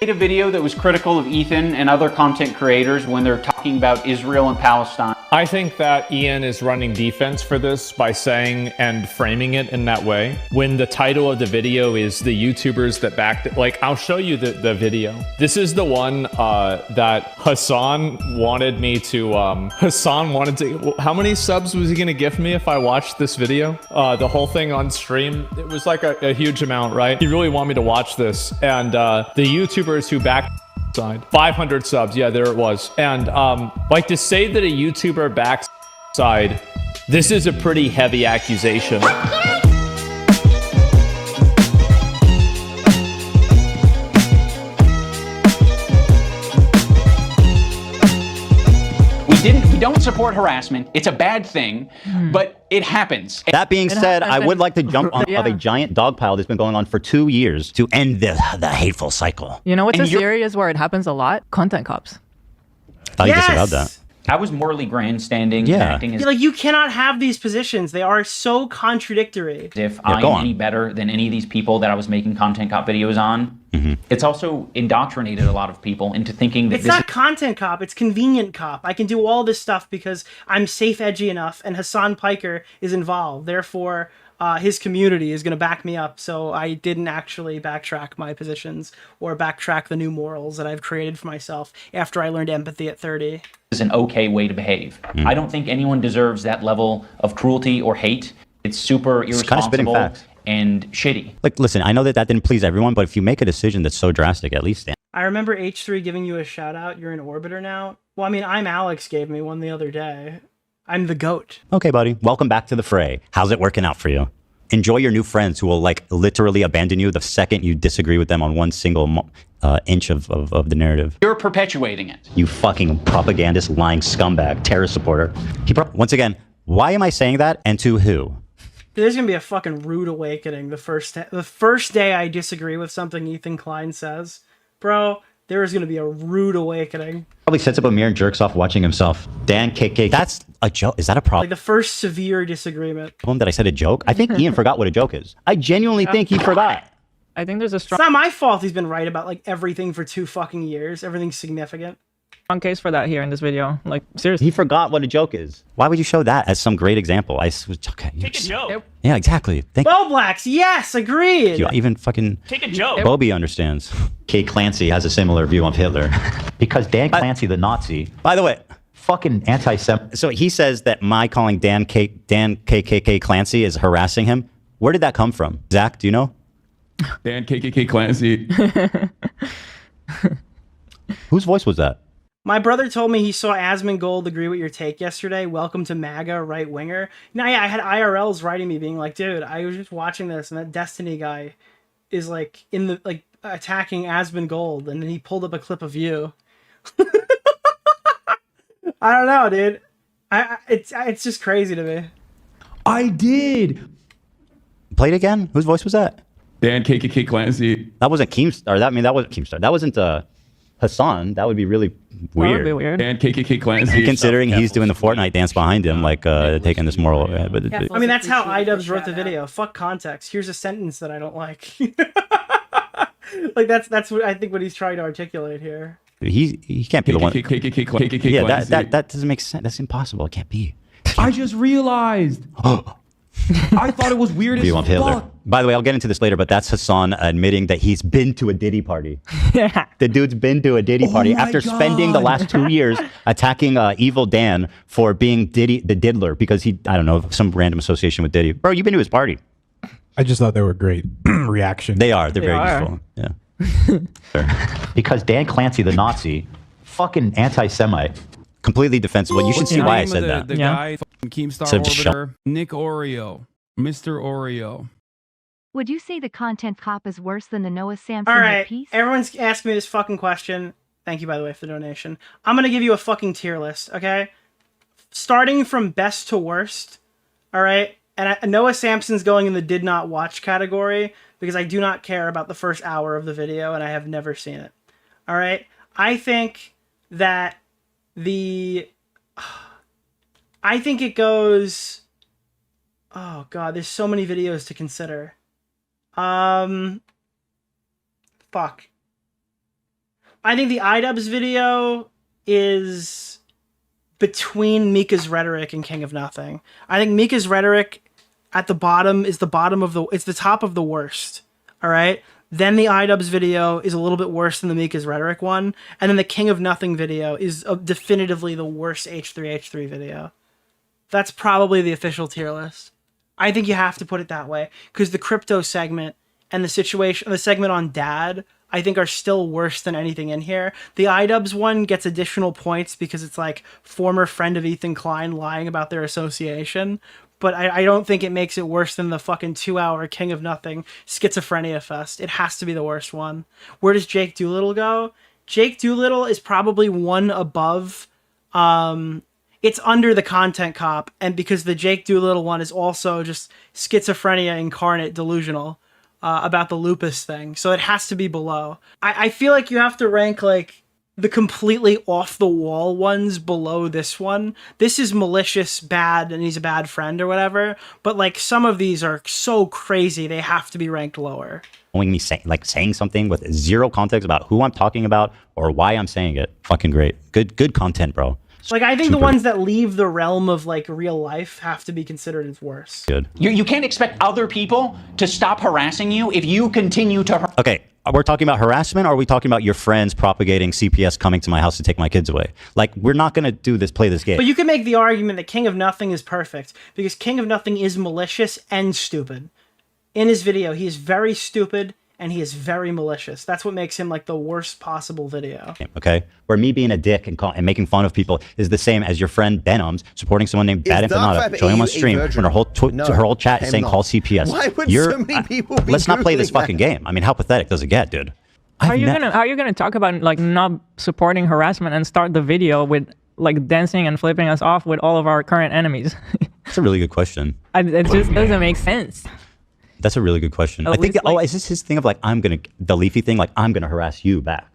made a video that was critical of Ethan and other content creators when they're talking about Israel and Palestine. I think that Ian is running defense for this by saying and framing it in that way. When the title of the video is the YouTubers that backed it, like, I'll show you the video. This is the one that Hassan wanted me to, how many subs was he gonna give me if I watched this video? The whole thing on stream, it was like a huge amount, right? He really wanted me to watch this. And the YouTubers who backed side, 500 subs, yeah, there it was. And like, to say that a YouTuber backs side, this is a pretty heavy accusation. We don't support harassment. It's a bad thing, but it happens. That being said, I would like to jump on of a giant dog pile that's been going on for 2 years to end the hateful cycle. You know what's a series where it happens a lot? Content cops. I thought you disavowed that. I was morally grandstanding and acting as like, you cannot have these positions. They are so contradictory. If I'm any better than any of these people that I was making content cop videos on. It's also indoctrinated a lot of people into thinking that it's not content cop, it's convenient cop. I can do all this stuff because I'm safe edgy enough and Hassan Piker is involved. Therefore, his community is going to back me up. So I didn't actually backtrack my positions or backtrack the new morals that I've created for myself after I learned empathy at 30. Is an okay way to behave. I don't think anyone deserves that level of cruelty or hate. It's super irresponsible. Kind of spitting facts. And shitty. Like, listen, I know that didn't please everyone, but if you make a decision that's so drastic, at least stand. I remember H3 giving you a shout out. You're in Arbiter now. Well, I mean, Alex gave me one the other day. I'm the GOAT. Okay, buddy. Welcome back to the fray. How's it working out for you? Enjoy your new friends who will, like, literally abandon you the second you disagree with them on one single inch of the narrative. You're perpetuating it. You fucking propagandist, lying scumbag, terrorist supporter. Once again, why am I saying that, and to who? There's gonna be a fucking rude awakening the first day I disagree with something Ethan Klein says. Bro, there is gonna be a rude awakening. Probably sets up a mirror and jerks off watching himself. Dan KK. That's a joke. Is that a problem? Like the first severe disagreement. That I said a joke? I think Ian forgot what a joke is. I genuinely think he forgot. I think there's a strong... It's not my fault he's been right about, like, everything for 2 fucking years. Everything's significant. Case for that here in this video. Like, seriously. He forgot what a joke is. Why would you show that as some great example? Okay. Take a joke. Yeah, exactly. Well, Blacks, yes, agreed. You even fucking... Take a joke. Bobby understands. K. Clancy has a similar view of Hitler. Because Dan Clancy, the Nazi... By the way... Fucking anti-Semitic. So he says that my calling Dan KKK Clancy is harassing him. Where did that come from? Zach, do you know? Dan KKK Clancy. Whose voice was that? My brother told me he saw Asmongold agree with your take yesterday. Welcome to MAGA, right winger. Now, yeah, I had IRLs writing me being like, dude, I was just watching this and that Destiny guy is like attacking Asmongold, and then he pulled up a clip of you. I don't know, dude. It's just crazy to me. I did. Play it again. Whose voice was that? Dan KKK Clancy. That wasn't Keemstar. That wasn't Keemstar. That wasn't Hassan. That would be really weird. That would be weird. Dan KKK Clancy. Considering he's doing the Fortnite dance behind him, like taking this moral. I mean, that's how iDubbbz wrote the video. Fuck context. Here's a sentence that I don't like. Like that's what I think what he's trying to articulate here. He can't be the one. KKK Yeah, that doesn't make sense. That's impossible. It can't be. I just realized. I thought it was weird as fuck. Hitler. By the way, I'll get into this later, but that's Hassan admitting that he's been to a Diddy party. Yeah. The dude's been to a Diddy party after spending the last 2 years attacking Evil Dan for being Diddy, the diddler, because he, I don't know, some random association with Diddy. Bro, you've been to his party. I just thought they were great reaction. They are. They're very useful. Yeah. Because Dan Clancy, the Nazi, fucking anti-Semite. Completely defensible. You should see why I said that. The guy from Keemstar Arbiter, Nick DeOrio, Mr. Oreo. Would you say the content cop is worse than the Noah Samson All right, piece? Everyone's asking me this fucking question. Thank you, by the way, for the donation. I'm gonna give you a fucking tier list, okay? Starting from best to worst, all right? And Noah Samson's going in the did not watch category because I do not care about the first hour of the video and I have never seen it. All right? I think that I think it goes... Oh, God, there's so many videos to consider. Fuck. I think the iDubbbz video is between Mika's rhetoric and King of Nothing. I think Mika's rhetoric at the bottom is the top of the worst. All right. Then the iDubbbz video is a little bit worse than the Mika's rhetoric one, and then the King of Nothing video is definitively the worst H3H3 video. That's probably the official tier list. I think you have to put it that way because the crypto segment and the segment on Dad, I think are still worse than anything in here. The iDubbbz one gets additional points because it's like former friend of Ethan Klein lying about their association. But I don't think it makes it worse than the fucking 2-hour King of Nothing schizophrenia fest. It has to be the worst one. Where does Jake Doolittle go? Jake Doolittle is probably one above. It's under the content cop, and because the Jake Doolittle one is also just schizophrenia incarnate, delusional about the lupus thing. So it has to be below. I feel like you have to rank like the completely off the wall ones below this one. This is malicious, bad, and he's a bad friend or whatever. But like some of these are so crazy, they have to be ranked lower. Me saying something with zero context about who I'm talking about or why I'm saying it. Fucking great. Good content, bro. Like, I think the ones that leave the realm of, like, real life have to be considered as worse. Good. You can't expect other people to stop harassing you if you continue to... Okay, we're talking about harassment, or are we talking about your friends propagating CPS coming to my house to take my kids away? Like, we're not going to play this game. But you can make the argument that King of Nothing is perfect, because King of Nothing is malicious and stupid. In his video, he is very stupid, and he is very malicious. That's what makes him like the worst possible video. Okay, where me being a dick and making fun of people is the same as your friend Benhams supporting someone named Bad Empanada, showing him on stream when her whole chat is saying call CPS. Why would so many people be let's not play this Googling fucking game. I mean, how pathetic does it get, dude? How are you gonna talk about like not supporting harassment and start the video with like dancing and flipping us off with all of our current enemies? That's a really good question. It just doesn't make sense. That's a really good question. I think, is this his thing of like, the Leafy thing, like, I'm going to harass you back?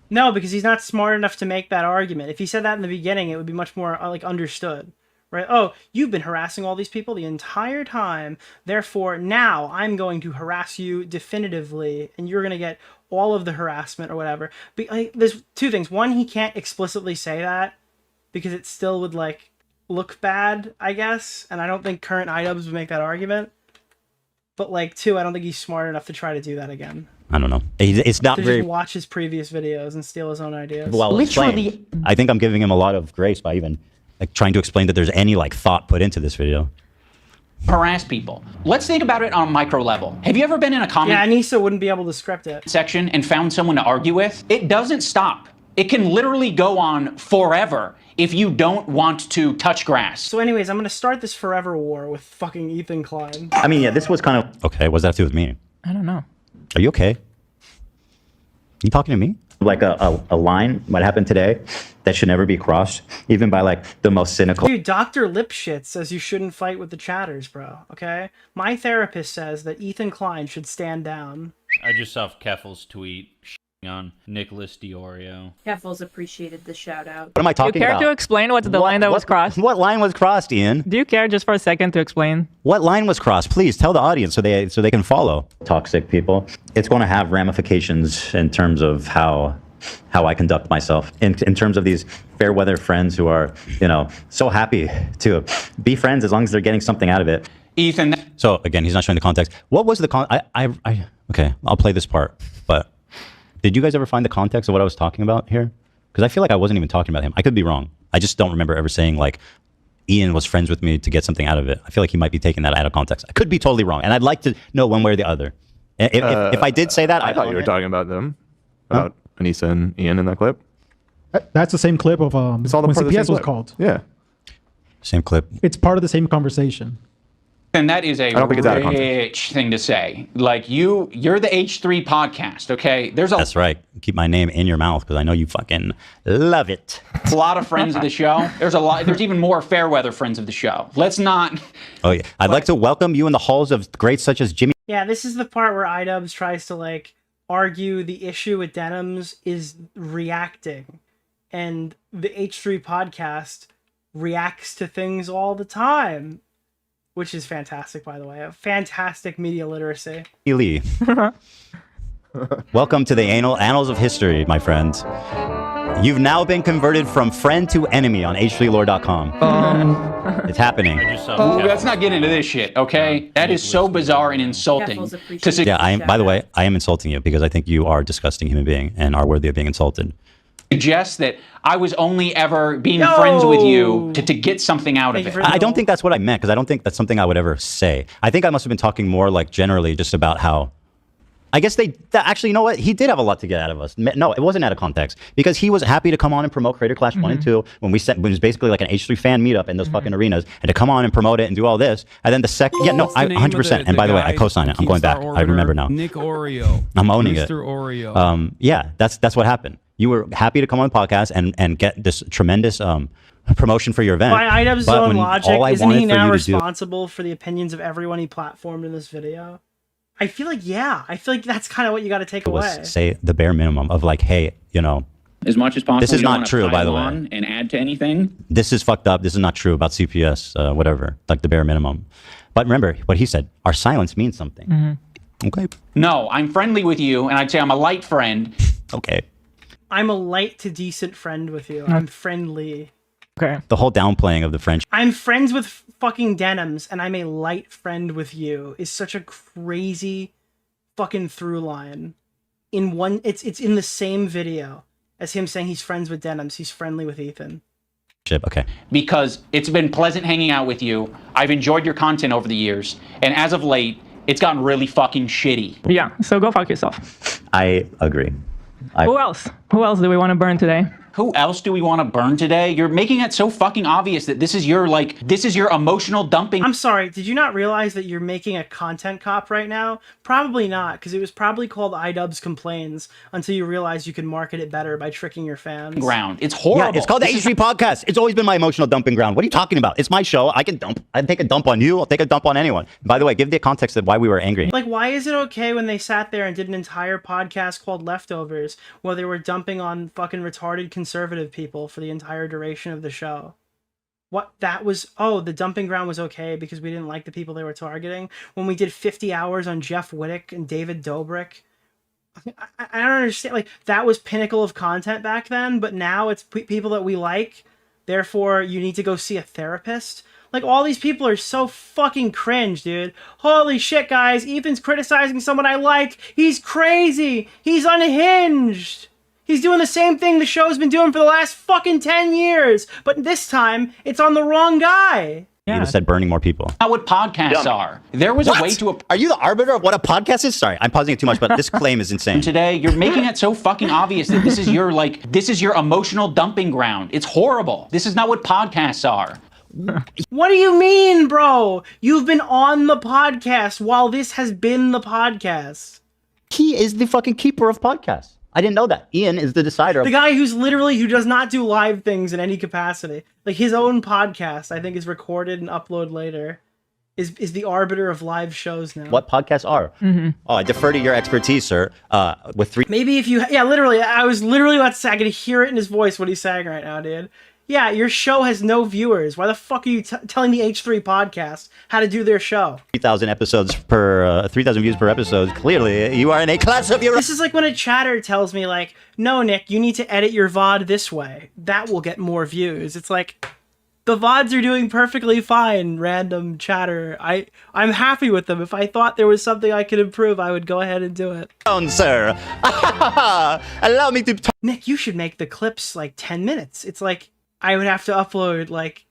No, because he's not smart enough to make that argument. If he said that in the beginning, it would be much more, like, understood. Right? Oh, you've been harassing all these people the entire time. Therefore, now I'm going to harass you definitively, and you're going to get all of the harassment or whatever. But, like, there's two things. One, he can't explicitly say that because it still would, like, look bad, I guess. And I don't think current iDubbbz would make that argument. But, like, two, I don't think he's smart enough to try to do that again. I don't know. It's not very... just watch his previous videos and steal his own ideas. Well, literally, I think I'm giving him a lot of grace by even like trying to explain that there's any like thought put into this video. Harass people. Let's think about it on a micro level. Have you ever been in a comment... Yeah, Anissa wouldn't be able to script it. ...section and found someone to argue with? It doesn't stop. It can literally go on forever if you don't want to touch grass. So anyways, I'm going to start this forever war with fucking Ethan Klein. I mean, yeah, this was kind of... Okay, what does that have to do with me? I don't know. Are you okay? You talking to me? Like a line might happen today that should never be crossed, even by like the most cynical... Dude, Dr. Lipshit says you shouldn't fight with the chatters, bro, okay? My therapist says that Ethan Klein should stand down. I just saw Keffals tweet on Nicholas DeOrio. Keffals appreciated the shout out. What am I talking about? Do you care to explain what's the line that was crossed? What line was crossed, Ian? Do you care just for a second to explain? What line was crossed? Please tell the audience so they can follow. Toxic people. It's going to have ramifications in terms of how I conduct myself. In terms of these fair weather friends who are, you know, so happy to be friends as long as they're getting something out of it. Ethan. So again, he's not showing the context. What was the okay, I'll play this part, but did you guys ever find the context of what I was talking about here? Because I feel like I wasn't even talking about him. I could be wrong. I just don't remember ever saying like Ian was friends with me to get something out of it. I feel like he might be taking that out of context. I could be totally wrong, and I'd like to know one way or the other. If I did say that, I thought you were talking about them, about Anissa and Ian in that clip. That's the same clip of it's all the when part of the CPS same was clip. called. Yeah. Same clip. It's part of the same conversation. And that is a I don't think it's out of context. rich thing to say. Like you're the H3 podcast, okay? That's right. Keep my name in your mouth because I know you fucking love it. A lot of friends of the show. There's even more Fairweather friends of the show. Let's not. Oh yeah. I'd like to welcome you in the halls of greats such as Jimmy. Yeah, this is the part where iDubbbz tries to like argue the issue with Denims is reacting, and the H3 podcast reacts to things all the time. Which is fantastic, by the way. A fantastic media literacy. Lee. Welcome to the annals of history, my friends. You've now been converted from friend to enemy on h3lore.com. It's happening. Let's not get into this shit, okay? That is so bizarre and insulting. By the way, I am insulting you because I think you are a disgusting human being and are worthy of being insulted. Suggest that I was only ever being friends with you to get something out of it. I don't think that's what I meant, because I don't think that's something I would ever say. I think I must have been talking more like generally just about how, I guess actually, you know what? He did have a lot to get out of us. No, it wasn't out of context, because he was happy to come on and promote Creator Clash 1 and 2 when it was basically like an H3 fan meetup in those fucking arenas, and to come on and promote it and do all this. And then the second, I 100%. And by the way, I co-sign it. I'm going back. I remember now. Nick Oreo. I'm owning Mr. it. Oreo. Yeah, that's what happened. You were happy to come on the podcast and get this tremendous promotion for your event. By iDubbbz's own logic, isn't he now responsible for the opinions of everyone he platformed in this video? I feel like, that's kind of what you got to take away. Say the bare minimum of like, hey, as much as possible. This is not true, by the way. And add to anything. This is fucked up. This is not true about CPS, whatever, like the bare minimum. But remember what he said, our silence means something. Okay. No, I'm friendly with you, and I'd say I'm a light friend. Okay. I'm a light to decent friend with you. I'm friendly. Okay. The whole downplaying of the friendship. I'm friends with fucking Denims, and I'm a light friend with you is such a crazy fucking through line. It's in the same video as him saying he's friends with Denims. He's friendly with Ethan. Okay. Because it's been pleasant hanging out with you. I've enjoyed your content over the years, and as of late, it's gotten really fucking shitty. Yeah, so go fuck yourself. I agree. Who else? Who else do we want to burn today? Who else do we want to burn today? You're making it so fucking obvious that this is your emotional dumping. I'm sorry, did you not realize that you're making a content cop right now? Probably not, because it was probably called iDubbbz Complains until you realized you can market it better by tricking your fans. Ground. It's horrible. Yeah, it's called the H3 Podcast. It's always been my emotional dumping ground. What are you talking about? It's my show. I can dump. I take a dump on you. I'll take a dump on anyone. By the way, give the context of why we were angry. Like, why is it okay when they sat there and did an entire podcast called Leftovers where they were dumping on fucking retarded conservative people for the entire duration of the show? The dumping ground was okay because we didn't like the people they were targeting. When we did 50 hours on Jeff Wittick and David Dobrik, I don't understand. Like, that was pinnacle of content back then, but now it's people that we like. Therefore, you need to go see a therapist. Like, all these people are so fucking cringe, dude. Holy shit, guys. Ethan's criticizing someone I like. He's crazy. He's unhinged. He's doing the same thing the show's been doing for the last fucking 10 years. But this time, it's on the wrong guy. You just said burning more people. Not what podcasts are. There was a way to... Are you the arbiter of what a podcast is? Sorry, I'm pausing it too much, but this claim is insane. Today, you're making it so fucking obvious that this is your emotional dumping ground. It's horrible. This is not what podcasts are. What do you mean, bro? You've been on the podcast while this has been the podcast. He is the fucking keeper of podcasts. I didn't know that. Ian is the decider. The guy who does not do live things in any capacity. Like, his own podcast, I think, is recorded and uploaded later, is the arbiter of live shows now. What podcasts are? Oh, I defer to your expertise, sir. With three... Maybe if you... Yeah, literally. I was literally about to say, I can hear it in his voice what he's saying right now, dude. Yeah, your show has no viewers. Why the fuck are you telling the H3 podcast how to do their show? 3,000 episodes per 3,000 views per episode. Clearly, you are in a class of your... This is like when a chatter tells me, like, no, Nick, you need to edit your VOD this way. That will get more views. It's like, the VODs are doing perfectly fine, random chatter. I'm happy with them. If I thought there was something I could improve, I would go ahead and do it. Sir. Allow me to... Nick, you should make the clips like 10 minutes. It's like... I would have to upload like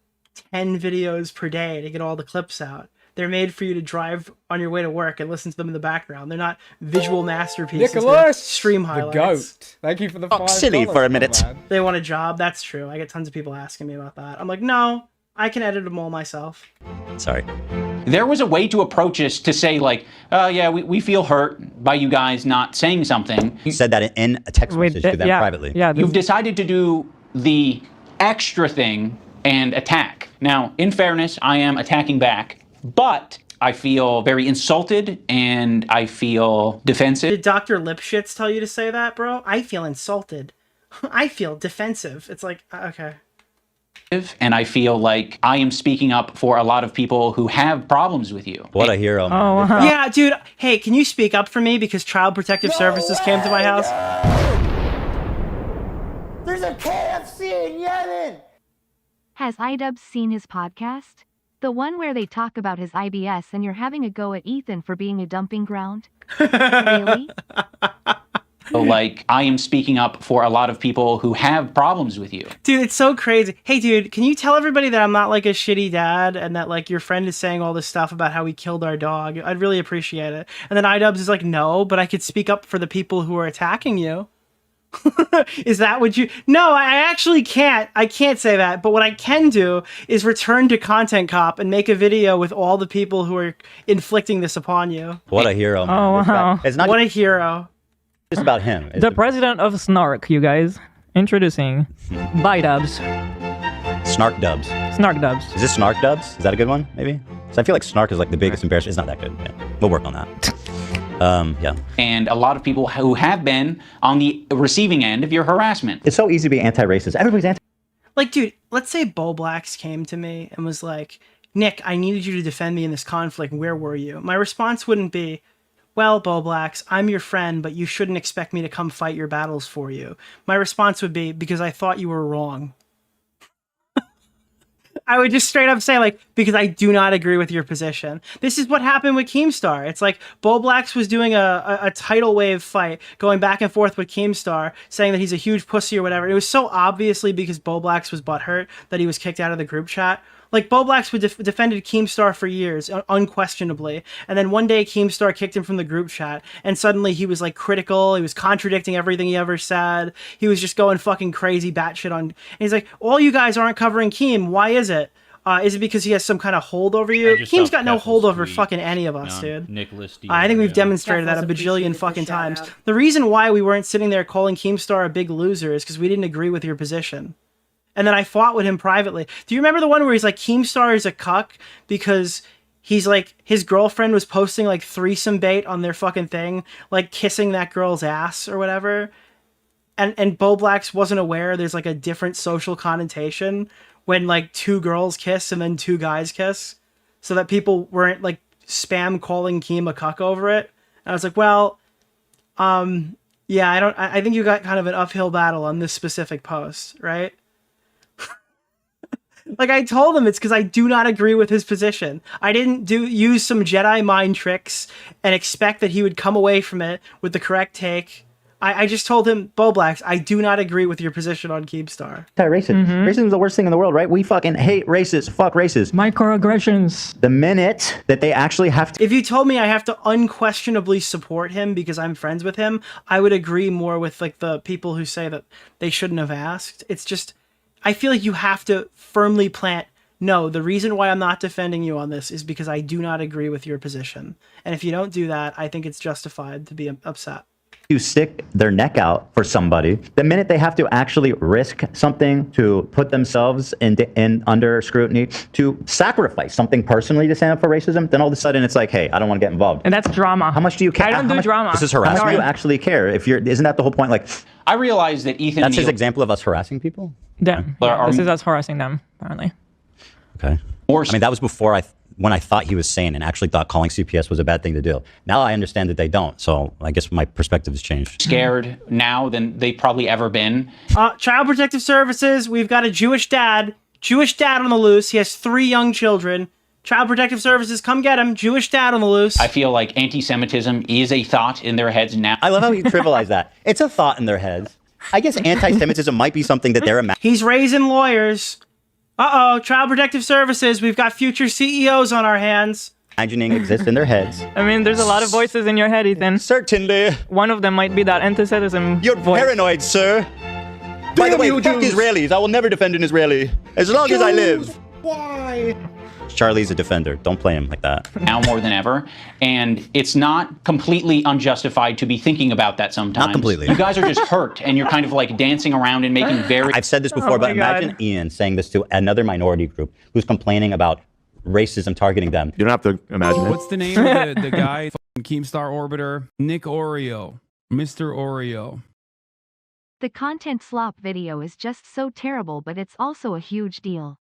10 videos per day to get all the clips out. They're made for you to drive on your way to work and listen to them in the background. They're not visual masterpieces. Nicholas, stream highlights. The goat. Thank you for the $5. Silly for a minute. They want a job. That's true. I get tons of people asking me about that. I'm like, no, I can edit them all myself. Sorry. There was a way to approach this to say, like, yeah, we feel hurt by you guys not saying something. You said that in a text message to them privately. Yeah, you've decided to do the extra thing and attack. Now, in fairness, I am attacking back, but I feel very insulted and I feel defensive. Did Dr. Lipschitz tell you to say that, bro? I feel insulted. I feel defensive. It's like, okay. and I feel like I am speaking up for a lot of people who have problems with you. What a hero. Man. Oh, wow. Yeah, dude. Hey, can you speak up for me because Child Protective Services came to my house? There's a KFC in Yemen! Has iDubbbz seen his podcast? The one where they talk about his IBS and you're having a go at Ethan for being a dumping ground? Really? So, like, I am speaking up for a lot of people who have problems with you. Dude, it's so crazy. Hey, dude, can you tell everybody that I'm not like a shitty dad and that like your friend is saying all this stuff about how he killed our dog? I'd really appreciate it. And then iDubbbz is like, no, but I could speak up for the people who are attacking you. Is that what you... No, I actually can't. I can't say that. But what I can do is return to Content Cop and make a video with all the people who are inflicting this upon you. What a hero. Man. Oh, wow. It's not What a hero. just about him. It's The president of Snark, you guys. Introducing iDubbbz. Snark Dubs. Snark Dubs. Is this Snark Dubs? Is that a good one, maybe? So I feel like Snark is like the biggest embarrassment. It's not that good. Yeah. We'll work on that. Yeah. And a lot of people who have been on the receiving end of your harassment. It's so easy to be anti-racist. Everybody's anti. Like, dude, let's say Blacks came to me and was like, Nick, I needed you to defend me in this conflict. Where were you? My response wouldn't be, well, Blacks, I'm your friend, but you shouldn't expect me to come fight your battles for you. My response would be, because I thought you were wrong. I would just straight up say, like, because I do not agree with your position. This is what happened with Keemstar. It's like Blacks was doing a tidal wave fight, going back and forth with Keemstar, saying that he's a huge pussy or whatever. It was so obviously because Blacks was butthurt that he was kicked out of the group chat. Like, Blacks defended Keemstar for years, unquestionably. And then one day, Keemstar kicked him from the group chat. And suddenly, he was, like, critical. He was contradicting everything he ever said. He was just going fucking crazy batshit on... And he's like, all you guys aren't covering Keem. Why is it? Is it because he has some kind of hold over you? Keem's got no hold over fucking any of us, dude. Nicholas DeOrio. I think we've demonstrated that a bajillion fucking times. The reason why we weren't sitting there calling Keemstar a big loser is because we didn't agree with your position. And then I fought with him privately. Do you remember the one where he's like, Keemstar is a cuck because he's like, his girlfriend was posting like threesome bait on their fucking thing, like kissing that girl's ass or whatever. And Blacks wasn't aware there's like a different social connotation when like two girls kiss and then two guys kiss, so that people weren't like spam calling Keem a cuck over it. And I was like, well, yeah, I think you got kind of an uphill battle on this specific post, right? Like, I told him it's because I do not agree with his position. I didn't use some Jedi mind tricks and expect that he would come away from it with the correct take. I just told him, Blacks, I do not agree with your position on Keemstar. Anti-racist. Racism is the worst thing in the world, right? We fucking hate racists. Fuck racists. Microaggressions. The minute that they actually have to... If you told me I have to unquestionably support him because I'm friends with him, I would agree more with like the people who say that they shouldn't have asked. It's just... I feel like you have to firmly plant, no, the reason why I'm not defending you on this is because I do not agree with your position. And if you don't do that, I think it's justified to be upset. To stick their neck out for somebody, the minute they have to actually risk something to put themselves in under scrutiny, to sacrifice something personally to stand up for racism, then all of a sudden it's like, hey, I don't want to get involved. And that's drama. How much do you care? I don't do drama. This is harassment. How much do you actually care? If you're, isn't that the whole point? Like, I realize that Ethan... That's his example of us harassing people? Yeah, this is us harassing them, apparently. Okay. I mean, that was before when I thought he was sane and actually thought calling CPS was a bad thing to do. Now I understand that they don't, so I guess my perspective has changed. Scared now than they've probably ever been. Child Protective Services, we've got a Jewish dad on the loose. He has 3 young children. Child Protective Services, come get him. Jewish dad on the loose. I feel like anti-Semitism is a thought in their heads now. I love how you trivialize that. It's a thought in their heads. I guess anti-Semitism might be something that they're imagining. He's raising lawyers. Uh-oh, Child Protective Services, we've got future CEOs on our hands. Imagining exists in their heads. I mean, there's a lot of voices in your head, Ethan. Certainly. One of them might be that antisemitism You're voice. paranoid, sir. By the way, fuck Israelis. I will never defend an Israeli. As long as I live. Why? Charlie's a defender. Don't play him like that. Now more than ever. And it's not completely unjustified to be thinking about that sometimes. Not completely. You guys are just hurt and you're kind of like dancing around and making very... I've said this before, but imagine Ian saying this to another minority group who's complaining about racism targeting them. You don't have to imagine it. What's the name of the guy? Keemstar Arbiter? Nick Oreo. Mr. Oreo. The content slop video is just so terrible, but it's also a huge deal.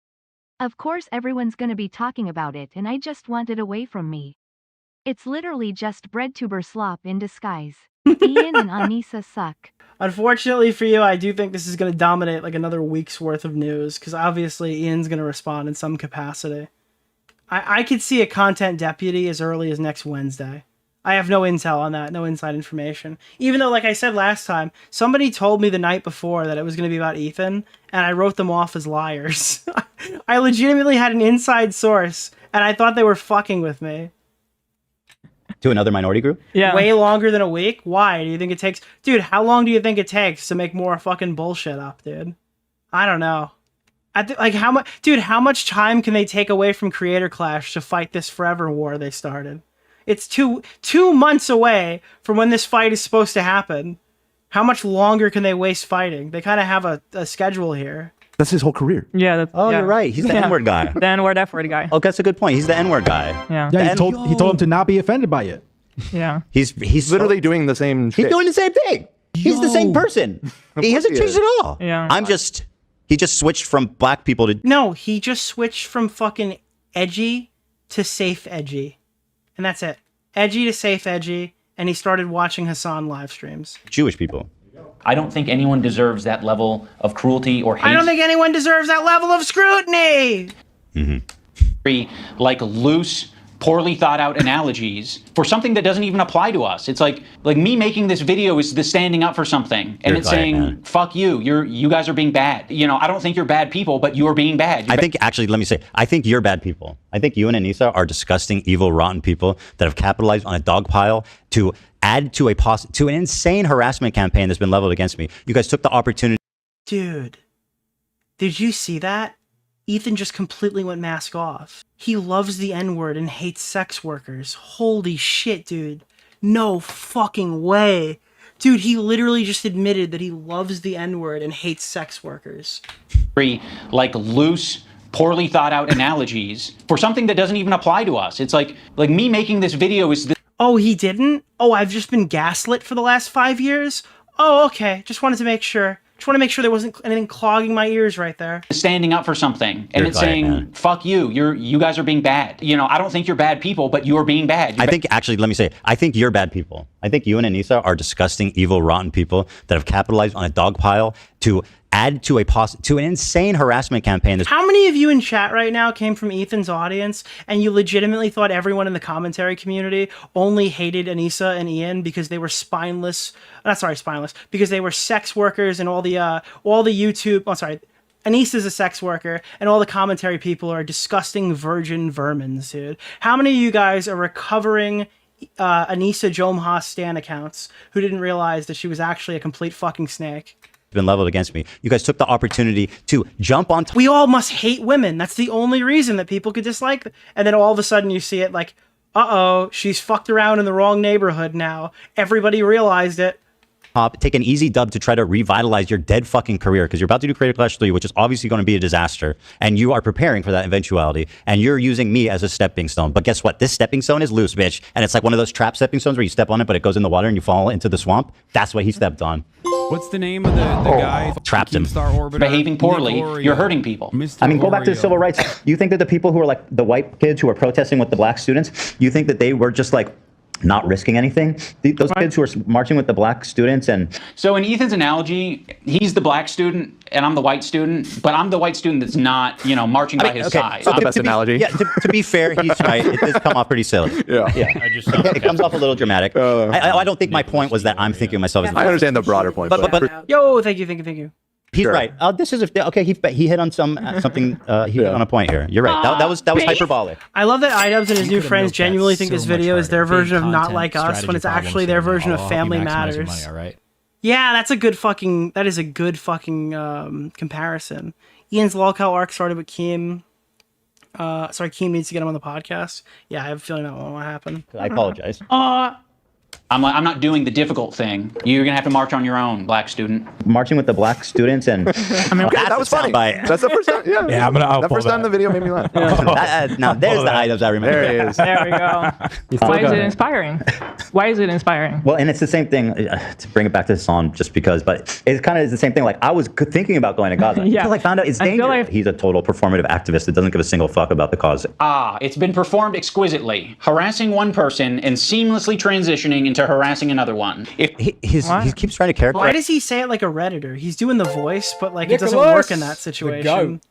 Of course everyone's gonna be talking about it, and I just want it away from me. It's literally just breadtuber slop in disguise. Ian and Anissa suck. Unfortunately for you, I do think this is going to dominate like another week's worth of news, because obviously Ian's going to respond in some capacity. I could see a content deputy as early as next Wednesday. I have no intel on that, no inside information. Even though, like I said last time, somebody told me the night before that it was going to be about Ethan, and I wrote them off as liars. I legitimately had an inside source, and I thought they were fucking with me. To another minority group? Yeah. Way longer than a week? Why? Do you think it takes... Dude, how long do you think it takes to make more fucking bullshit up, dude? I don't know. Like, how much... Dude, how much time can they take away from Creator Clash to fight this forever war they started? It's two months away from when this fight is supposed to happen. How much longer can they waste fighting? They kind of have a schedule here. That's his whole career. Yeah. Oh, you're right. He's the N-word guy. The N-word, F-word guy. Oh, that's a good point. He's the N-word guy. Yeah. Yeah, he told him to not be offended by it. Yeah. He's literally doing the same shit. He's doing the same thing. He's the same person. He hasn't changed at all. Yeah. He just switched from black people to... No, he just switched from fucking edgy to safe edgy. And that's it. Edgy to safe edgy. And he started watching Hassan live streams. Jewish people. I don't think anyone deserves that level of cruelty or hate. I don't think anyone deserves that level of scrutiny. Like loose, poorly thought out analogies for something that doesn't even apply to us. It's like me making this video is the standing up for something, and it's saying, "Fuck you! You guys are being bad." You know, I don't think you're bad people, but you are being bad. I think actually, let me say, I think you're bad people. I think you and Anissa are disgusting, evil, rotten people that have capitalized on a dog pile to add to an insane harassment campaign that's been leveled against me. You guys took the opportunity. Dude, did you see that? Ethan just completely went mask off. He loves the N-word and hates sex workers. Holy shit, dude. No fucking way. Dude, he literally just admitted that he loves the N-word and hates sex workers. Like loose, poorly thought out analogies for something that doesn't even apply to us. It's like me making this video is... Oh, he didn't? Oh, I've just been gaslit for the last 5 years? Oh, okay. Just wanted to make sure. Just want to make sure there wasn't anything clogging my ears right there. Standing up for something, and it's saying, "Fuck you! You guys are being bad." You know, I don't think you're bad people, but you are being bad. I think actually, let me say, I think you're bad people. I think you and Anissa are disgusting, evil, rotten people that have capitalized on a dog pile to add to an insane harassment campaign. How many of you in chat right now came from Ethan's audience and you legitimately thought everyone in the commentary community only hated Anissa and Ian because they were spineless, because they were sex workers and all the YouTube, Anissa's a sex worker and all the commentary people are disgusting virgin vermins, dude. How many of you guys are recovering Anissa Jomha stan accounts who didn't realize that she was actually a complete fucking snake? Been leveled against me. You guys took the opportunity to jump on... We all must hate women. That's the only reason that people could dislike them. And then all of a sudden you see it like, uh-oh, she's fucked around in the wrong neighborhood now. Everybody realized it. Take an easy dub to try to revitalize your dead fucking career because you're about to do Creator Clash 3, which is obviously going to be a disaster, and you are preparing for that eventuality, and you're using me as a stepping stone. But guess what? This stepping stone is loose, bitch, and it's like one of those trap stepping stones where you step on it, but it goes in the water and you fall into the swamp. That's what he stepped on. What's the name of the guy? Trapped him. Arbiter, behaving poorly, you're hurting people. I mean, go back to the civil rights. You think that the people who are like the white kids who are protesting with the black students, you think that they were just like not risking anything? Those kids who are marching with the black students and... So in Ethan's analogy, he's the black student and I'm the white student, but I'm the white student that's not, marching by his side. Not the best analogy. Yeah, to be fair, he's right. It does come off pretty silly. Yeah. It comes off a little dramatic. I don't think my point was that I'm thinking of myself as... I understand the broader point. But yo, thank you. He's right. This is okay. He hit on something. He hit on a point here. You're right. That was hyperbolic. I love that iDubbbz and his new friends genuinely think this video is their version of Not Like Us when it's actually their version of Family Matters. Yeah, that's a good fucking. That is a good fucking comparison. Ian's lolcow arc started with Keem. Keem needs to get him on the podcast. Yeah, I have a feeling that won't happen. I apologize. I'm not doing the difficult thing. You're gonna have to march on your own, black student. Marching with the black students and... I mean, that was funny. That's the first time. Yeah, I'll the first time the video made me laugh. Now there's the iDubbbz I remember. There he is. There we go. Why is it inspiring? Why is it inspiring? Well, and it's the same thing, to bring it back to the song just because, but it kind of is the same thing. Like, I was thinking about going to Gaza until I found out it's dangerous. He's a total performative activist that doesn't give a single fuck about the cause. It's been performed exquisitely, harassing one person and seamlessly transitioning into harassing another one. He keeps trying to characterize. Why does he say it like a Redditor? He's doing the voice, but like it doesn't work in that situation.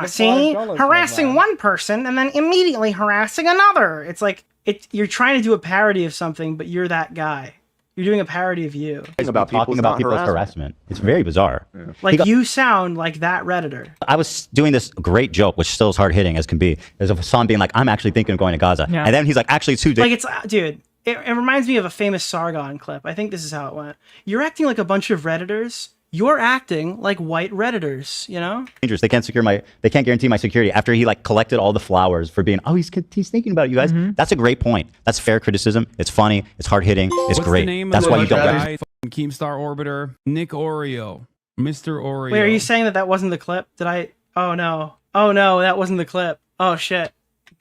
See, harassing one person and then immediately harassing another. It's like you're trying to do a parody of something, but you're that guy. You're doing a parody of you. Talking about people's harassment. It's very bizarre. Yeah. Like you sound like that Redditor. I was doing this great joke, which still is hard hitting as can be. There's a song being like, I'm actually thinking of going to Gaza. Yeah. And then he's like, actually, it's too like it's, dude, it reminds me of a famous Sargon clip. I think this is how it went. You're acting like a bunch of Redditors. You're acting like white Redditors, you know? Dangerous. They can't guarantee my security after he like collected all the flowers for being, he's thinking about it, you guys. That's a great point. That's fair criticism. It's funny. It's hard hitting. It's great. That's why you don't guy, Keemstar Arbiter, Nick DeOrio, Mr. Oreo. Wait, are you saying that wasn't the clip? Did I? Oh no, that wasn't the clip. Oh shit.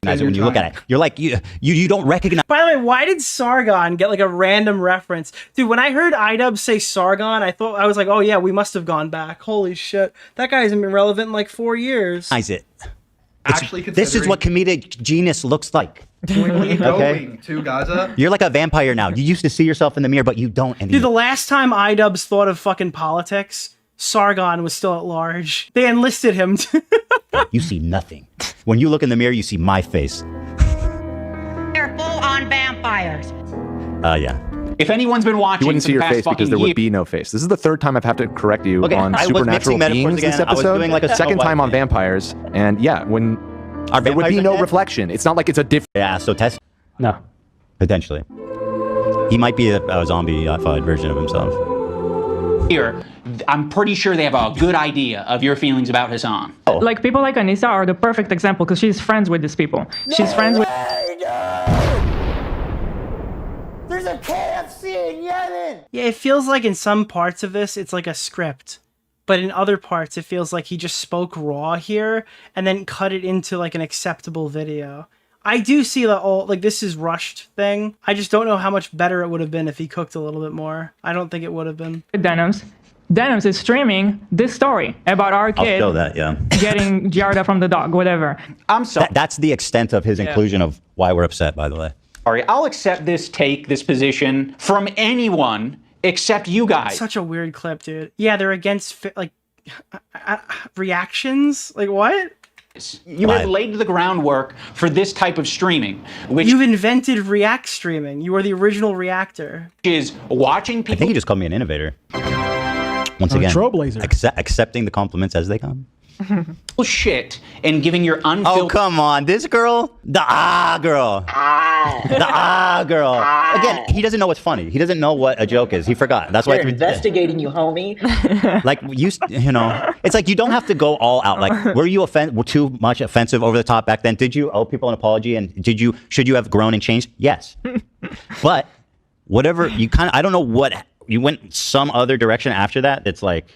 When you look at it, you're like, you don't recognize. By the way, why did Sargon get like a random reference? Dude, when I heard iDubbbz say Sargon, I was like, oh yeah, we must have gone back. Holy shit. That guy hasn't been relevant in like 4 years. This is what comedic genius looks like. When you going to Gaza? You're like a vampire now. You used to see yourself in the mirror, but you don't anymore. Dude, the last time iDubbbz thought of fucking politics, Sargon was still at large. They enlisted him. You see nothing. When you look in the mirror, you see my face. They're full-on vampires. Yeah. If anyone's been watching, you wouldn't see your face because there would be no face. This is the third time I've had to correct you on supernatural beings this episode. Like second time on vampires, and yeah, when there would be no reflection. It's not like it's a different. Yeah. So test. No. Potentially. He might be a zombie-fied version of himself. Here, I'm pretty sure they have a good idea of your feelings about Hassan. Like people like Anissa are the perfect example because she's friends with these people. She's friends with. There's a KFC in Yemen! Yeah, it feels like in some parts of this, it's like a script. But in other parts, it feels like he just spoke raw here and then cut it into like an acceptable video. I do see the like this is rushed thing. I just don't know how much better it would have been if he cooked a little bit more. I don't think it would have been. Denims is streaming this story about our kid. I'll show that, yeah. Getting Giarda from the dog, whatever. I'm sorry. That's the extent of his inclusion of why we're upset, by the way. Sorry, I'll accept this position from anyone except you guys. Such a weird clip, dude. Yeah, they're against like reactions. Like what? You have laid the groundwork for this type of streaming, which you've invented React streaming. You are the original reactor. Is watching people. I think he just called me an innovator. Once again, trailblazer. Accepting the compliments as they come. Shit and giving your unfiltered. Oh come on, this girl, the girl, the girl. Again, he doesn't know what's funny. He doesn't know what a joke is. He forgot. That's why they're investigating you, homie. Like you know, it's like you don't have to go all out. Like, were you too much offensive, over the top back then? Did you owe people an apology? And should you have grown and changed? Yes, but whatever you I don't know what you went some other direction after that. It's like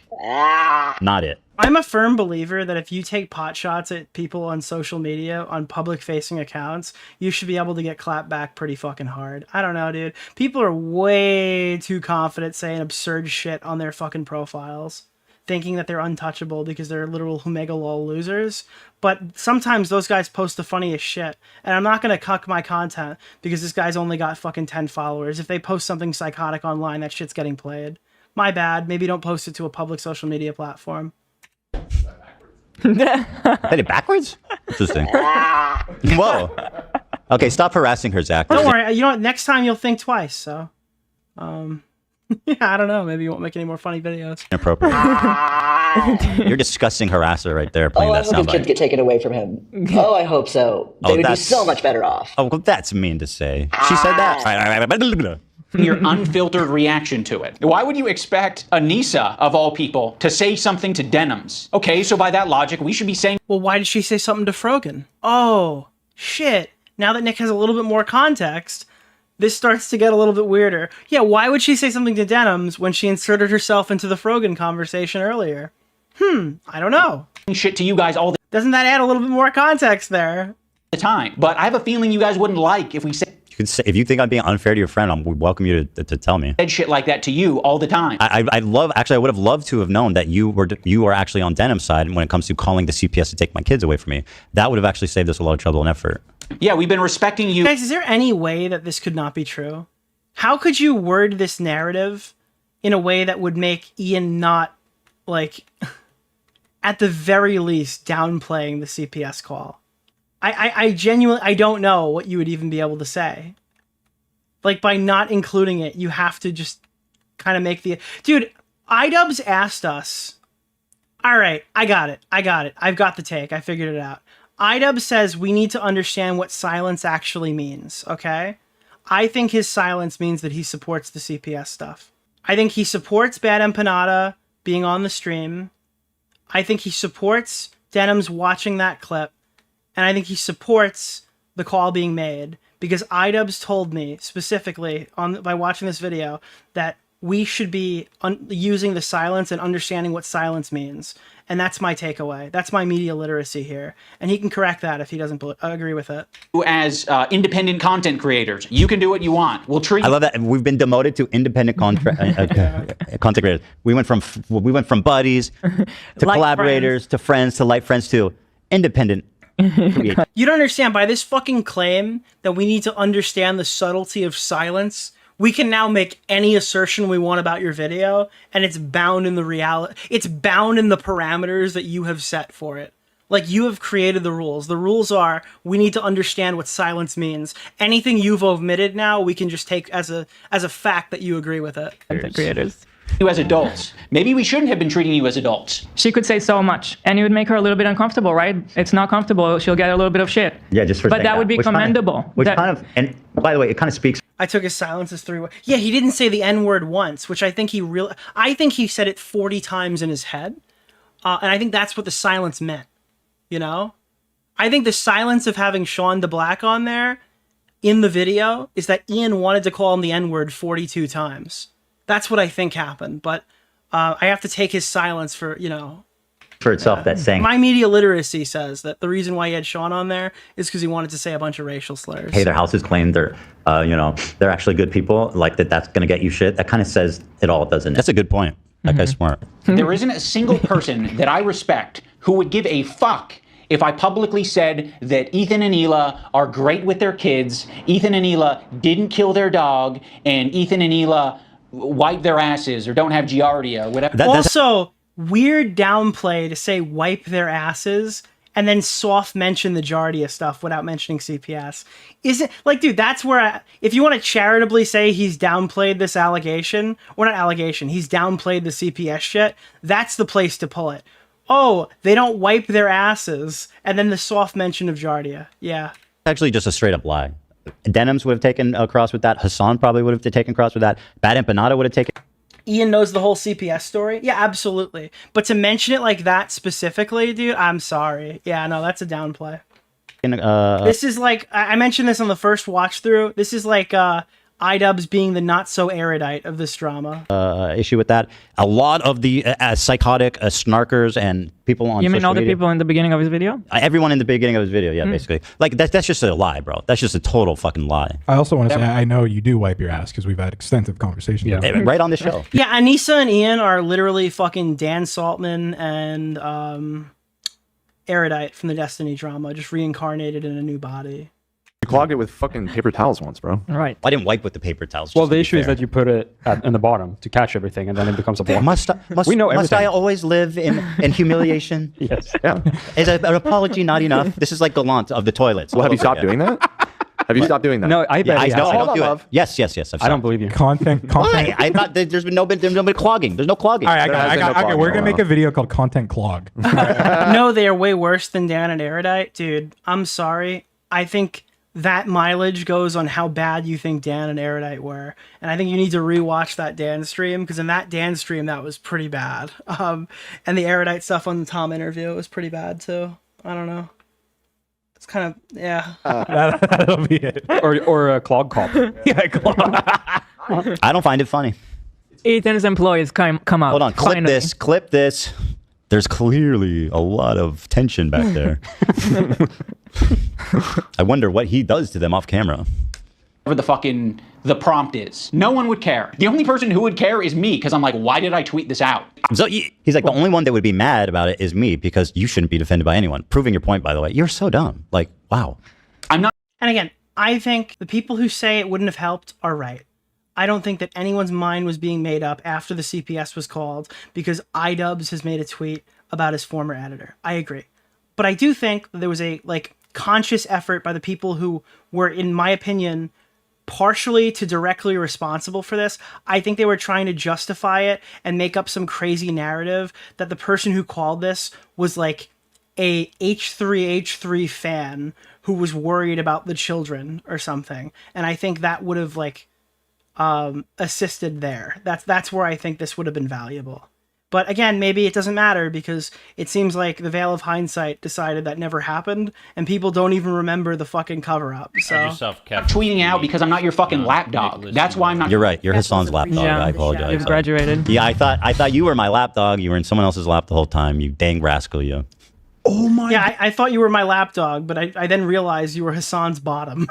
not it. I'm a firm believer that if you take pot shots at people on social media, on public-facing accounts, you should be able to get clapped back pretty fucking hard. I don't know, dude. People are way too confident saying absurd shit on their fucking profiles, thinking that they're untouchable because they're literal humegalol losers. But sometimes those guys post the funniest shit, and I'm not going to cuck my content because this guy's only got fucking 10 followers. If they post something psychotic online, that shit's getting played. My bad. Maybe don't post it to a public social media platform. Did it backwards? Interesting. Whoa. Okay, stop harassing her, Zach. Don't worry. You know what? Next time you'll think twice. So, yeah, I don't know. Maybe you won't make any more funny videos. Inappropriate. You're discussing harasser right there. Playing that I hope his kids get taken away from him. Oh, I hope so. They would be so much better off. Oh, well, that's mean to say. She said that. Your unfiltered reaction to it. Why would you expect Anissa, of all people, to say something to Denims? Okay, so by that logic, we should be saying... Well, why did she say something to Frogan? Oh, shit. Now that Nick has a little bit more context, this starts to get a little bit weirder. Yeah, why would she say something to Denims when she inserted herself into the Frogan conversation earlier? I don't know. Shit to you guys all the... Doesn't that add a little bit more context there? ...time. But I have a feeling you guys wouldn't like if we say... You can say, if you think I'm being unfair to your friend, I'm welcome you to tell me. Said shit like that to you all the time. I would have loved to have known that you were actually on Denim's side when it comes to calling the CPS to take my kids away from me. That would have actually saved us a lot of trouble and effort. Yeah, we've been respecting you. Guys, is there any way that this could not be true? How could you word this narrative in a way that would make Ian not, like, at the very least, downplaying the CPS call? I genuinely, I don't know what you would even be able to say. Like, by not including it, you have to just kind of make the... Dude, iDubbbz asked us... All right, I got it. I've got the take. I figured it out. iDubbbz says we need to understand what silence actually means, okay? I think his silence means that he supports the CPS stuff. I think he supports Bad Empanada being on the stream. I think he supports Denim's watching that clip. And I think he supports the call being made because iDubbbz told me specifically by watching this video that we should be using the silence and understanding what silence means. And that's my takeaway. That's my media literacy here. And he can correct that if he doesn't agree with it. As independent content creators, you can do what you want. We'll treat. I love that we've been demoted to independent content creators. We went from buddies to collaborators to friends to light friends to independent. You don't understand, by this fucking claim that we need to understand the subtlety of silence, we can now make any assertion we want about your video, and it's bound in the reality. It's bound in the parameters that you have set for it. Like, you have created the rules. The rules are, we need to understand what silence means. Anything you've omitted now, we can just take as a fact that you agree with it. Content creators. You as adults. Maybe we shouldn't have been treating you as adults. She could say so much, and it would make her a little bit uncomfortable, right? It's not comfortable. She'll get a little bit of shit. Yeah, just for But that would be commendable. And by the way, it kind of speaks. I took his silence as 3 words. Yeah, he didn't say the N-word once, which I think he said it 40 times in his head. And I think that's what the silence meant, you know? I think the silence of having Shawn the Black on there in the video is that Ian wanted to call him the N-word 42 times. That's what I think happened, but I have to take his silence for, you know... For itself, that's saying... My media literacy says that the reason why he had Shawn on there is because he wanted to say a bunch of racial slurs. Hey, their houses claim they're, they're actually good people, like that's going to get you shit. That kind of says it all, doesn't it? That's a good point. That guy's smart. There isn't a single person that I respect who would give a fuck if I publicly said that Ethan and Hila are great with their kids, Ethan and Hila didn't kill their dog, and Ethan and Hila wipe their asses or don't have giardia or whatever. Also, weird downplay to say wipe their asses and then soft mention the giardia stuff without mentioning CPS. Isn't, like, dude, that's where, if you want to charitably say he's downplayed this allegation, or not allegation, he's downplayed the CPS shit, that's the place to pull it. Oh, they don't wipe their asses, and then the soft mention of giardia. Yeah. Actually just a straight up lie. Denims would have taken across with that. Hassan probably would have taken across with that. Bad Empanada would have taken. Ian knows the whole CPS story? Yeah, absolutely. But to mention it like that specifically, dude, I'm sorry. Yeah, no, that's a downplay. This is like, I mentioned this on the first watch through. This is like iDubbbz being the not so erudite of this drama. Issue with that. A lot of the psychotic snarkers and people on You mean all the media, people in the beginning of his video? everyone in the beginning of his video, yeah, basically. Like, that's just a lie, bro. That's just a total fucking lie. I also want to say, I know you do wipe your ass because we've had extensive conversations. Yeah. Right on the show. Yeah, Anissa and Ian are literally fucking Dan Saltman and Erudite from the Destiny drama, just reincarnated in a new body. You clogged it with fucking paper towels once, bro. Right. I didn't wipe with the paper towels. Well, the issue is that you put it in the bottom to catch everything, and then it becomes a block. We know everything. Must I always live in humiliation? Yes. Yeah. Is an apology not enough? This is like Gallant of the toilets. Well, have you stopped doing that? Have you stopped doing that? No, I bet I he don't has. do it. Yes. I don't believe you. Content. Why? There's no clogging. There's no clogging. All right, okay, we're going to make a video called Content Clog. No, they are way worse than Dan and Erudite. Dude, I'm sorry. I think that mileage goes on how bad you think Dan and Erudite were. And I think you need to rewatch that Dan stream, because in that Dan stream, that was pretty bad. And the Erudite stuff on the Tom interview was pretty bad, too. I don't know. It's kind of, yeah. That'll be it. Or a clog cop. Yeah, clog. I don't find it funny. Ethan's employees come out. Hold on, clip this. There's clearly a lot of tension back there. I wonder what he does to them off camera. whatever the prompt is. No one would care. The only person who would care is me, because I'm like, why did I tweet this out? So he's like, the only one that would be mad about it is me, because you shouldn't be defended by anyone. Proving your point, by the way. You're so dumb. Like, wow. I'm not. And again, I think the people who say it wouldn't have helped are right. I don't think that anyone's mind was being made up after the CPS was called because iDubbbz has made a tweet about his former editor. I agree. But I do think that there was a conscious effort by the people who were, in my opinion, partially to directly responsible for this. I think they were trying to justify it and make up some crazy narrative that the person who called this was like a H3H3 fan who was worried about the children or something. And I think that would have assisted there. That's where I think this would have been valuable. But again, maybe it doesn't matter because it seems like the veil of hindsight decided that never happened, and people don't even remember the fucking cover-up. So I'm tweeting out because I'm not your fucking lapdog. That's why I'm not. You're right. You're Hassan's lapdog. Yeah, I apologize. You've graduated. Yeah, I thought you were my lapdog. You were in someone else's lap the whole time. You dang rascal, you. Oh my. Yeah, I thought you were my lapdog, but I then realized you were Hassan's bottom.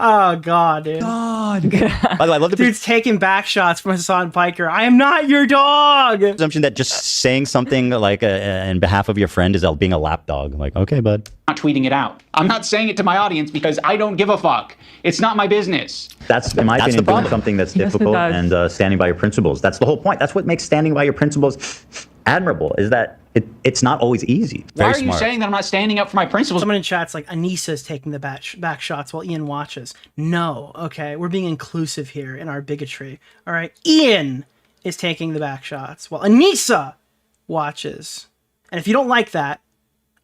Oh God, dude. God. By the way, I love the dude's taking back shots from Hassan Piker. I am not your dog. Assumption that just saying something like in behalf of your friend is being a lapdog. Like, okay, bud. I'm not tweeting it out. I'm not saying it to my audience because I don't give a fuck. It's not my business. That's, in my opinion, doing something that's difficult and standing by your principles. That's the whole point. That's what makes standing by your principles admirable, is that it's not always easy. Why are you saying that I'm not standing up for my principles? Someone in chat's like, Anissa's taking the back shots while Ian watches. No, okay, we're being inclusive here in our bigotry. All right, Ian is taking the back shots while Anissa watches. And if you don't like that,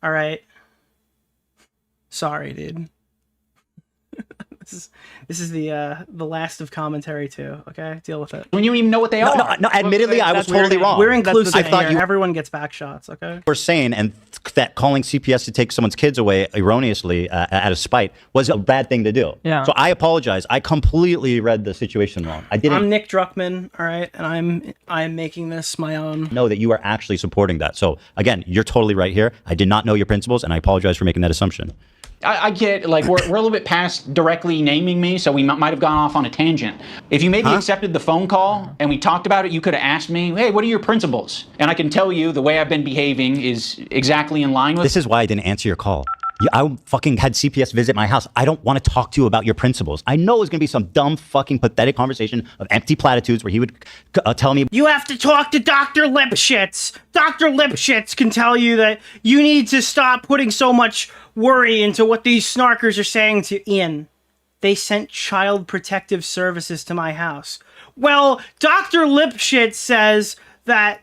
all right, sorry, dude. This is the last of commentary too. Okay, deal with it. When you don't even know what they are. No. Admittedly, I was totally wrong. We're inclusive. I thought everyone gets back shots. Okay. We're sane, and that calling CPS to take someone's kids away erroneously out of spite was a bad thing to do. Yeah. So I apologize. I completely read the situation wrong. I didn't. I'm Nick Druckmann. All right, and I'm making this my own. Know that you are actually supporting that. So again, you're totally right here. I did not know your principles, and I apologize for making that assumption. I get, like, we're a little bit past directly naming me, so we might have gone off on a tangent. If you maybe accepted the phone call and we talked about it, you could have asked me, hey, what are your principles? And I can tell you the way I've been behaving is exactly in line with... This is why I didn't answer your call. I fucking had CPS visit my house. I don't want to talk to you about your principles. I know it's going to be some dumb, fucking pathetic conversation of empty platitudes where he would tell me... You have to talk to Dr. Lipschitz. Dr. Lipschitz can tell you that you need to stop putting so much worry into what these snarkers are saying to Ian. They sent Child Protective Services to my house. Well, Dr. Lipschitz says that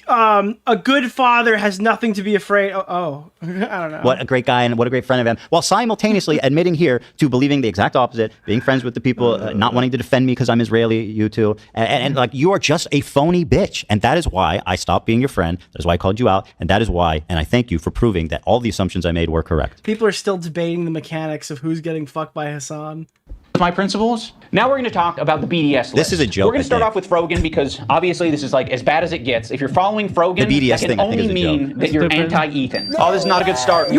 a good father has nothing to be afraid of. Oh, I don't know. What a great guy and what a great friend of him. While simultaneously admitting here to believing the exact opposite, being friends with the people, not wanting to defend me because I'm Israeli, you two. And like, you are just a phony bitch. And that is why I stopped being your friend. That is why I called you out. And that is why, and I thank you for proving that all the assumptions I made were correct. People are still debating the mechanics of who's getting fucked by Hassan. My principles. Now we're going to talk about the BDS list. This is a joke. We're going to start off with Frogan because obviously this is like as bad as it gets. If you're following Frogan, the BDS that can thing, only mean that you're anti-Ethan. No. Oh, this is not a good start.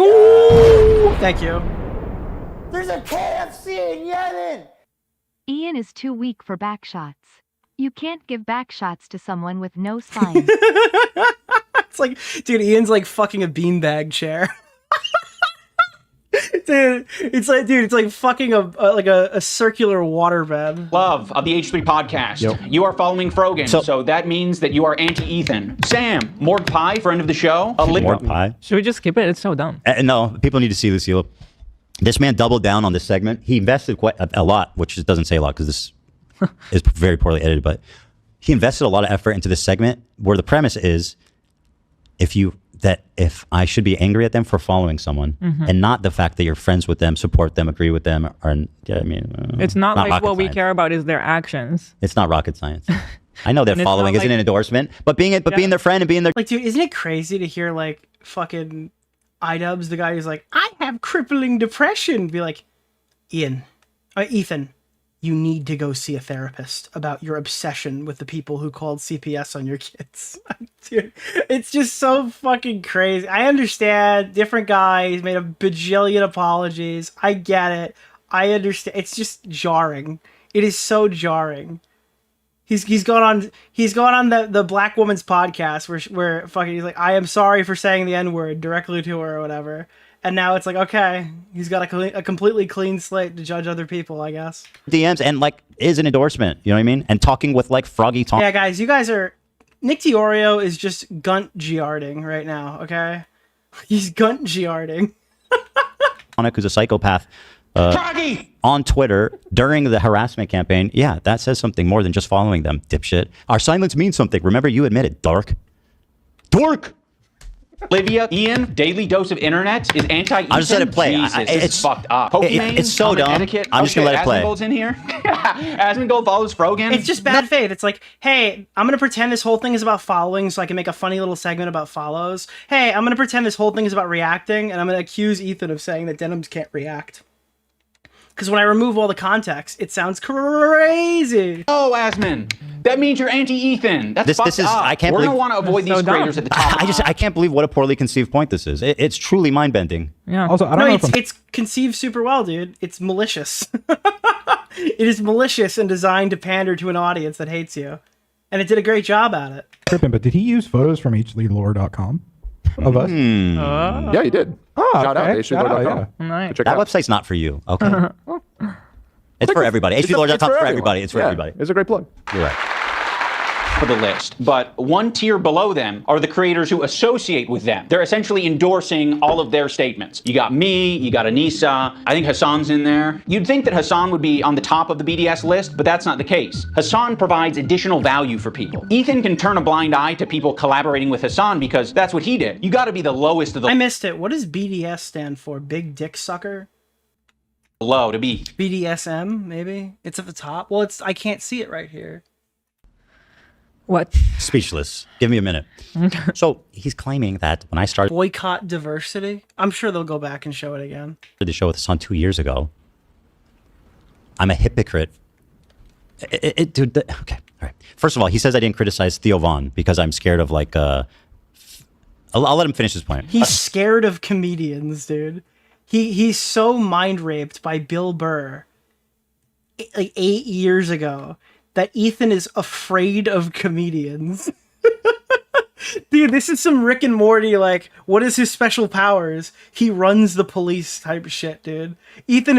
Thank you. There's a KFC in Yemen! Ian is too weak for backshots. You can't give backshots to someone with no spine. It's like, dude, Ian's like fucking a beanbag chair. Dude, it's like fucking a circular waterbed. Love of the H3 podcast. Yep. You are following Frogan, so that means that you are anti-Ethan. Sam, Morg Pie, friend of the show. Morg Pie. Should we just skip it? It's so dumb. No, people need to see Lucille. This man doubled down on this segment. He invested quite a lot, which doesn't say a lot because this is very poorly edited, but he invested a lot of effort into this segment where the premise is if I should be angry at them for following someone and not the fact that you're friends with them, support them, agree with them, it's not like what we care about is their actions. It's not rocket science. I know their following isn't an endorsement, but being their friend and being their... Like, dude, isn't it crazy to hear, like, fucking iDubbbz, the guy who's like, I have crippling depression, be like, Ethan, you need to go see a therapist about your obsession with the people who called CPS on your kids. Dude, it's just so fucking crazy. I understand, different guy, he's made a bajillion apologies. I get it. I understand. It's just jarring. It is so jarring. He's gone on the black woman's podcast where fucking he's like, I am sorry for saying the N-word directly to her or whatever. And now it's like, okay, he's got a completely clean slate to judge other people, I guess. DMs and like is an endorsement, you know what I mean? And talking with like Froggy Tom. Yeah, guys, you guys are... Nick DeOrio is just gunt-giarding right now, okay? He's gunt-giarding. Who's a psychopath on Twitter during the harassment campaign. Yeah, that says something more than just following them, dipshit. Our silence means something. Remember, you admitted, dork. Olivia, Ian, daily dose of internet is anti-Ethan. I just let it play. Jesus, it's fucked up. Pokemon, it's so dumb. Etiquette. I'm just gonna let it play. Asmongold's in here. Asmongold follows Frogan. It's just bad faith. It's like, hey, I'm gonna pretend this whole thing is about following so I can make a funny little segment about follows. Hey, I'm gonna pretend this whole thing is about reacting, and I'm gonna accuse Ethan of saying that denims can't react. Because when I remove all the context, it sounds crazy. Oh, Asmon, that means you're anti-Ethan. That's fucked up. I can't We're believe, gonna want to avoid these creators at the top. I can't believe what a poorly conceived point this is. It's truly mind bending. Yeah. Also, I don't know it's conceived super well, dude. It's malicious. It is malicious and designed to pander to an audience that hates you, and it did a great job at it. Tripping, but did he use photos from hleadlore.com of us? Yeah, he did. Oh, Shout out to hleadlore.com. Yeah. Nice. That website's not for you. Okay. It's for everybody. hleadlore.com is for everybody. It's for everybody. It's a great plug. You're right. For the list, but one tier below them are the creators who associate with them. They're essentially endorsing all of their statements. You got me, you got Anissa, I think Hassan's in there. You'd think that Hassan would be on the top of the BDS list, but that's not the case. Hassan provides additional value for people. Ethan can turn a blind eye to people collaborating with Hassan because that's what he did. You gotta be the lowest of the... I missed it. What does BDS stand for? Big Dick Sucker? Low to be. BDSM, maybe? It's at the top? Well, I can't see it right here. What? Speechless. Give me a minute. So he's claiming that when I started Boycott diversity. I'm sure they'll go back and show it again. The show with Hassan 2 years ago, I'm a hypocrite. Dude, okay, all right. First of all, he says I didn't criticize Theo Von because I'm scared of like. I'll let him finish his point. He's scared of comedians, dude. He's so mind raped by Bill Burr, like 8 years ago, that Ethan is afraid of comedians. Dude, this is some Rick and Morty, like, what is his special powers? He runs the police type shit, dude. Ethan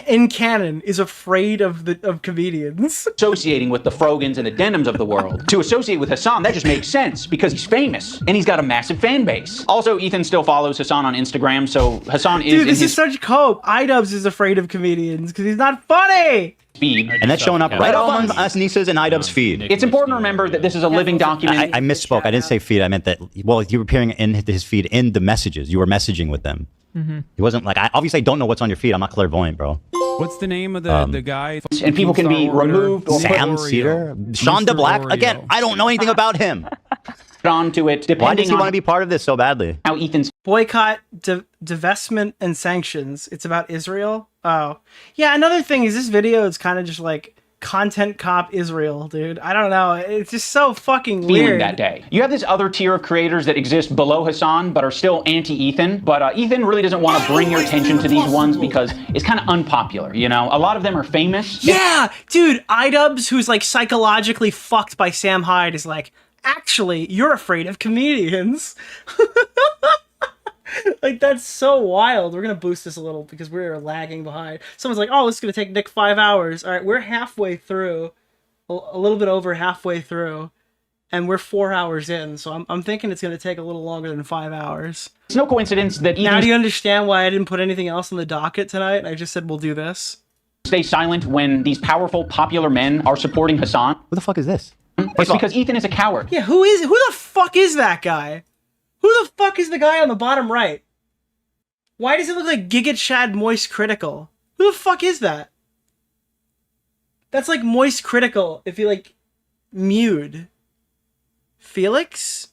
in canon is afraid of comedians. Associating with the Frogans and the Denims of the world. To associate with Hassan, that just makes sense because he's famous and he's got a massive fan base. Also, Ethan still follows Hassan on Instagram, so Hassan is... Dude, this is such cope. iDubbbz is afraid of comedians because he's not funny. Feed. And that's showing up right on Anissa's and iDubbbz feed. It's important to remember that this is a living document. I misspoke. I didn't say feed. I meant that, well, you were appearing in his feed in the messages. You were messaging with them. It wasn't like, obviously I don't know what's on your feed. I'm not clairvoyant, bro. What's the name of the guy? And people can be removed or Sam Cedar? Shawn the Black? Again, I don't know anything about him. On to it. Why does he want to be part of this so badly? How Ethan's boycott, divestment, and sanctions. It's about Israel. Oh, yeah. Another thing is this video is kind of just like content cop Israel, dude. I don't know. It's just so fucking weird. That day. You have this other tier of creators that exist below Hassan, but are still anti-Ethan. But Ethan really doesn't want to bring your attention to these ones because it's kind of unpopular, you know? A lot of them are famous. Yeah, dude. iDubbbz, who's like psychologically fucked by Sam Hyde, is like, actually, you're afraid of comedians. Like, that's so wild. We're gonna boost this a little because we're lagging behind. Someone's like, oh, this is gonna take Nick 5 hours. All right, we're halfway through, a little bit over halfway through, and we're 4 hours in, so I'm thinking it's gonna take a little longer than 5 hours. It's no coincidence that now do you understand why I didn't put anything else on the docket tonight? I just said we'll do this. Stay silent when these powerful, popular men are supporting Hassan. Who the fuck is this? It's because Ethan is a coward. Yeah, who the fuck is that guy? Who the fuck is the guy on the bottom right? Why does it look like Giga Chad Moist Critical? Who the fuck is that? That's like Moist Critical if you like mewed. Felix?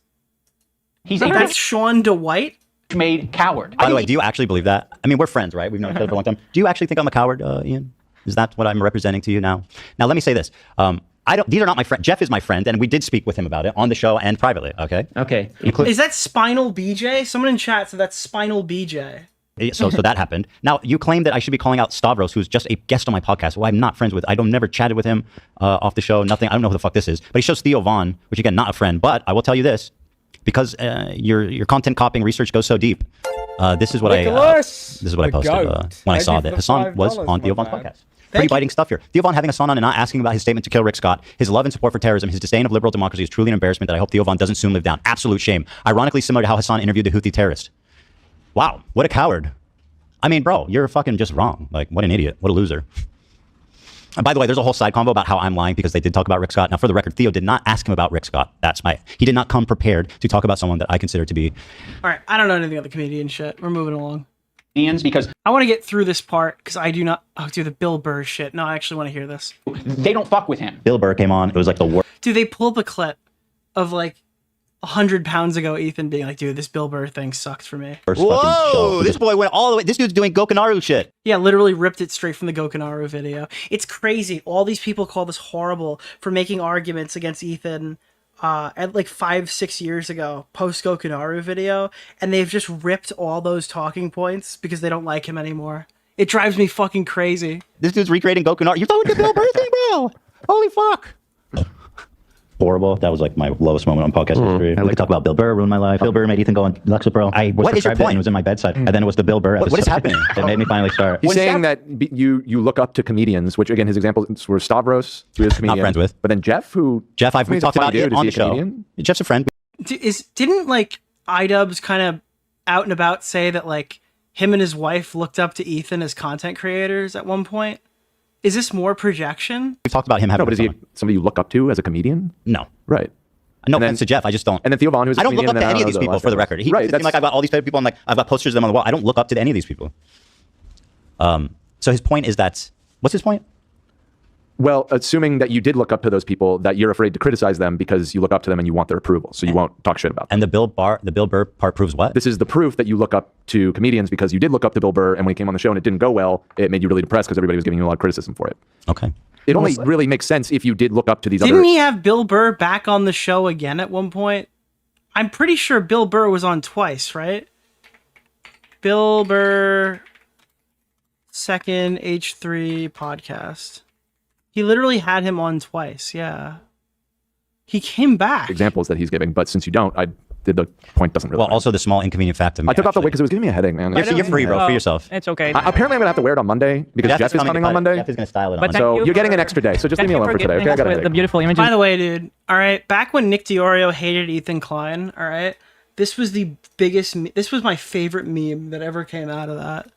That's Shawn the White? Made coward. By the way, do you actually believe that? I mean, we're friends, right? We've known each other for a long time. Do you actually think I'm a coward, Ian? Is that what I'm representing to you now? Now, let me say this. These are not my friend. Jeff is my friend, and we did speak with him about it on the show and privately, okay? Okay. Is that Spinal BJ? Someone in chat said that's Spinal BJ. So that happened. Now, you claim that I should be calling out Stavros, who's just a guest on my podcast, who I'm not friends with. I don't never chatted with him off the show, nothing. I don't know who the fuck this is. But he shows Theo Vaughn, which, again, not a friend. But I will tell you this, because your content copying research goes so deep. This is what I posted when I saw that Hassan was on Theo Vaughn's podcast. Pretty biting stuff here. Theo Vaughn having Hassan on and not asking about his statement to kill Rick Scott, his love and support for terrorism, his disdain of liberal democracy is truly an embarrassment that I hope Theo Vaughn doesn't soon live down. Absolute shame. Ironically similar to how Hassan interviewed the Houthi terrorist. Wow, what a coward. I mean, bro, you're fucking just wrong. Like, what an idiot. What a loser. And by the way, there's a whole side convo about how I'm lying because they did talk about Rick Scott. Now, for the record, Theo did not ask him about Rick Scott. He did not come prepared to talk about someone that I consider to be... All right, I don't know anything about the comedian shit. We're moving along. Because I want to get through this part because I do not... Oh, dude, the Bill Burr shit. No, I actually want to hear this. They don't fuck with him. Bill Burr came on. It was like the worst. Dude, they pull up a clip of like 100 pounds ago, Ethan being like, dude, this Bill Burr thing sucked for me. Whoa, this boy went all the way. This dude's doing Gokinaru shit. Yeah, literally ripped it straight from the Gokinaru video. It's crazy. All these people call this horrible for making arguments against Ethan at like 5-6 years ago, post Gokinaru video, and they've just ripped all those talking points because they don't like him anymore. It drives me fucking crazy. This dude's recreating Gokinaru. You're talking to Bill Burr thing, bro. Holy fuck. Horrible. That was like my lowest moment on podcast history. We could talk about Bill Burr ruined my life. Bill Burr made Ethan go on Lexapro. I was prescribed it and it was in my bedside. And then it was the Bill Burr episode. What is happening? That made me finally start. He's saying that you look up to comedians, which again, his examples were Stavros, who is a comedian. Not friends with. But then Jeff, we've talked about it on the show. Jeff's a friend. Didn't like iDubbbz kind of out and about say that like him and his wife looked up to Ethan as content creators at one point? Is this more projection? We talked about him having. No, but is he somebody you look up to as a comedian? No. Right. No offense to Jeff, I just don't. And then Theo Vaughn, who's a comedian. I don't look up to any of these people, for the record. Right. That's like I've got all these people, and like I've got posters of them on the wall. I don't look up to any of these people. So his point is that. What's his point? Well, assuming that you did look up to those people, that you're afraid to criticize them because you look up to them and you want their approval, so you won't talk shit about them. And the Bill Burr part proves what? This is the proof that you look up to comedians because you did look up to Bill Burr, and when he came on the show and it didn't go well, it made you really depressed because everybody was giving you a lot of criticism for it. Okay. It only really makes sense if you did look up to these Didn't he have Bill Burr back on the show again at one point? I'm pretty sure Bill Burr was on twice, right? Bill Burr second H3 podcast. He literally had him on twice, yeah. He came back. Examples that he's giving, but since you don't, the point doesn't really matter. Also the small inconvenient fact of me. I took off the weight because it was giving me a headache, man. You're free, bro. Free yourself. It's okay. Apparently I'm going to have to wear it on Monday because Jeff is coming on Monday. Jeff is going to style it on. So you're getting an extra day, so just leave me alone for today, okay? I got a headache. The beautiful images. By the way, dude, all right, back when Nick DeOrio hated Ethan Klein, all right, this was the biggest, this was my favorite meme that ever came out of that.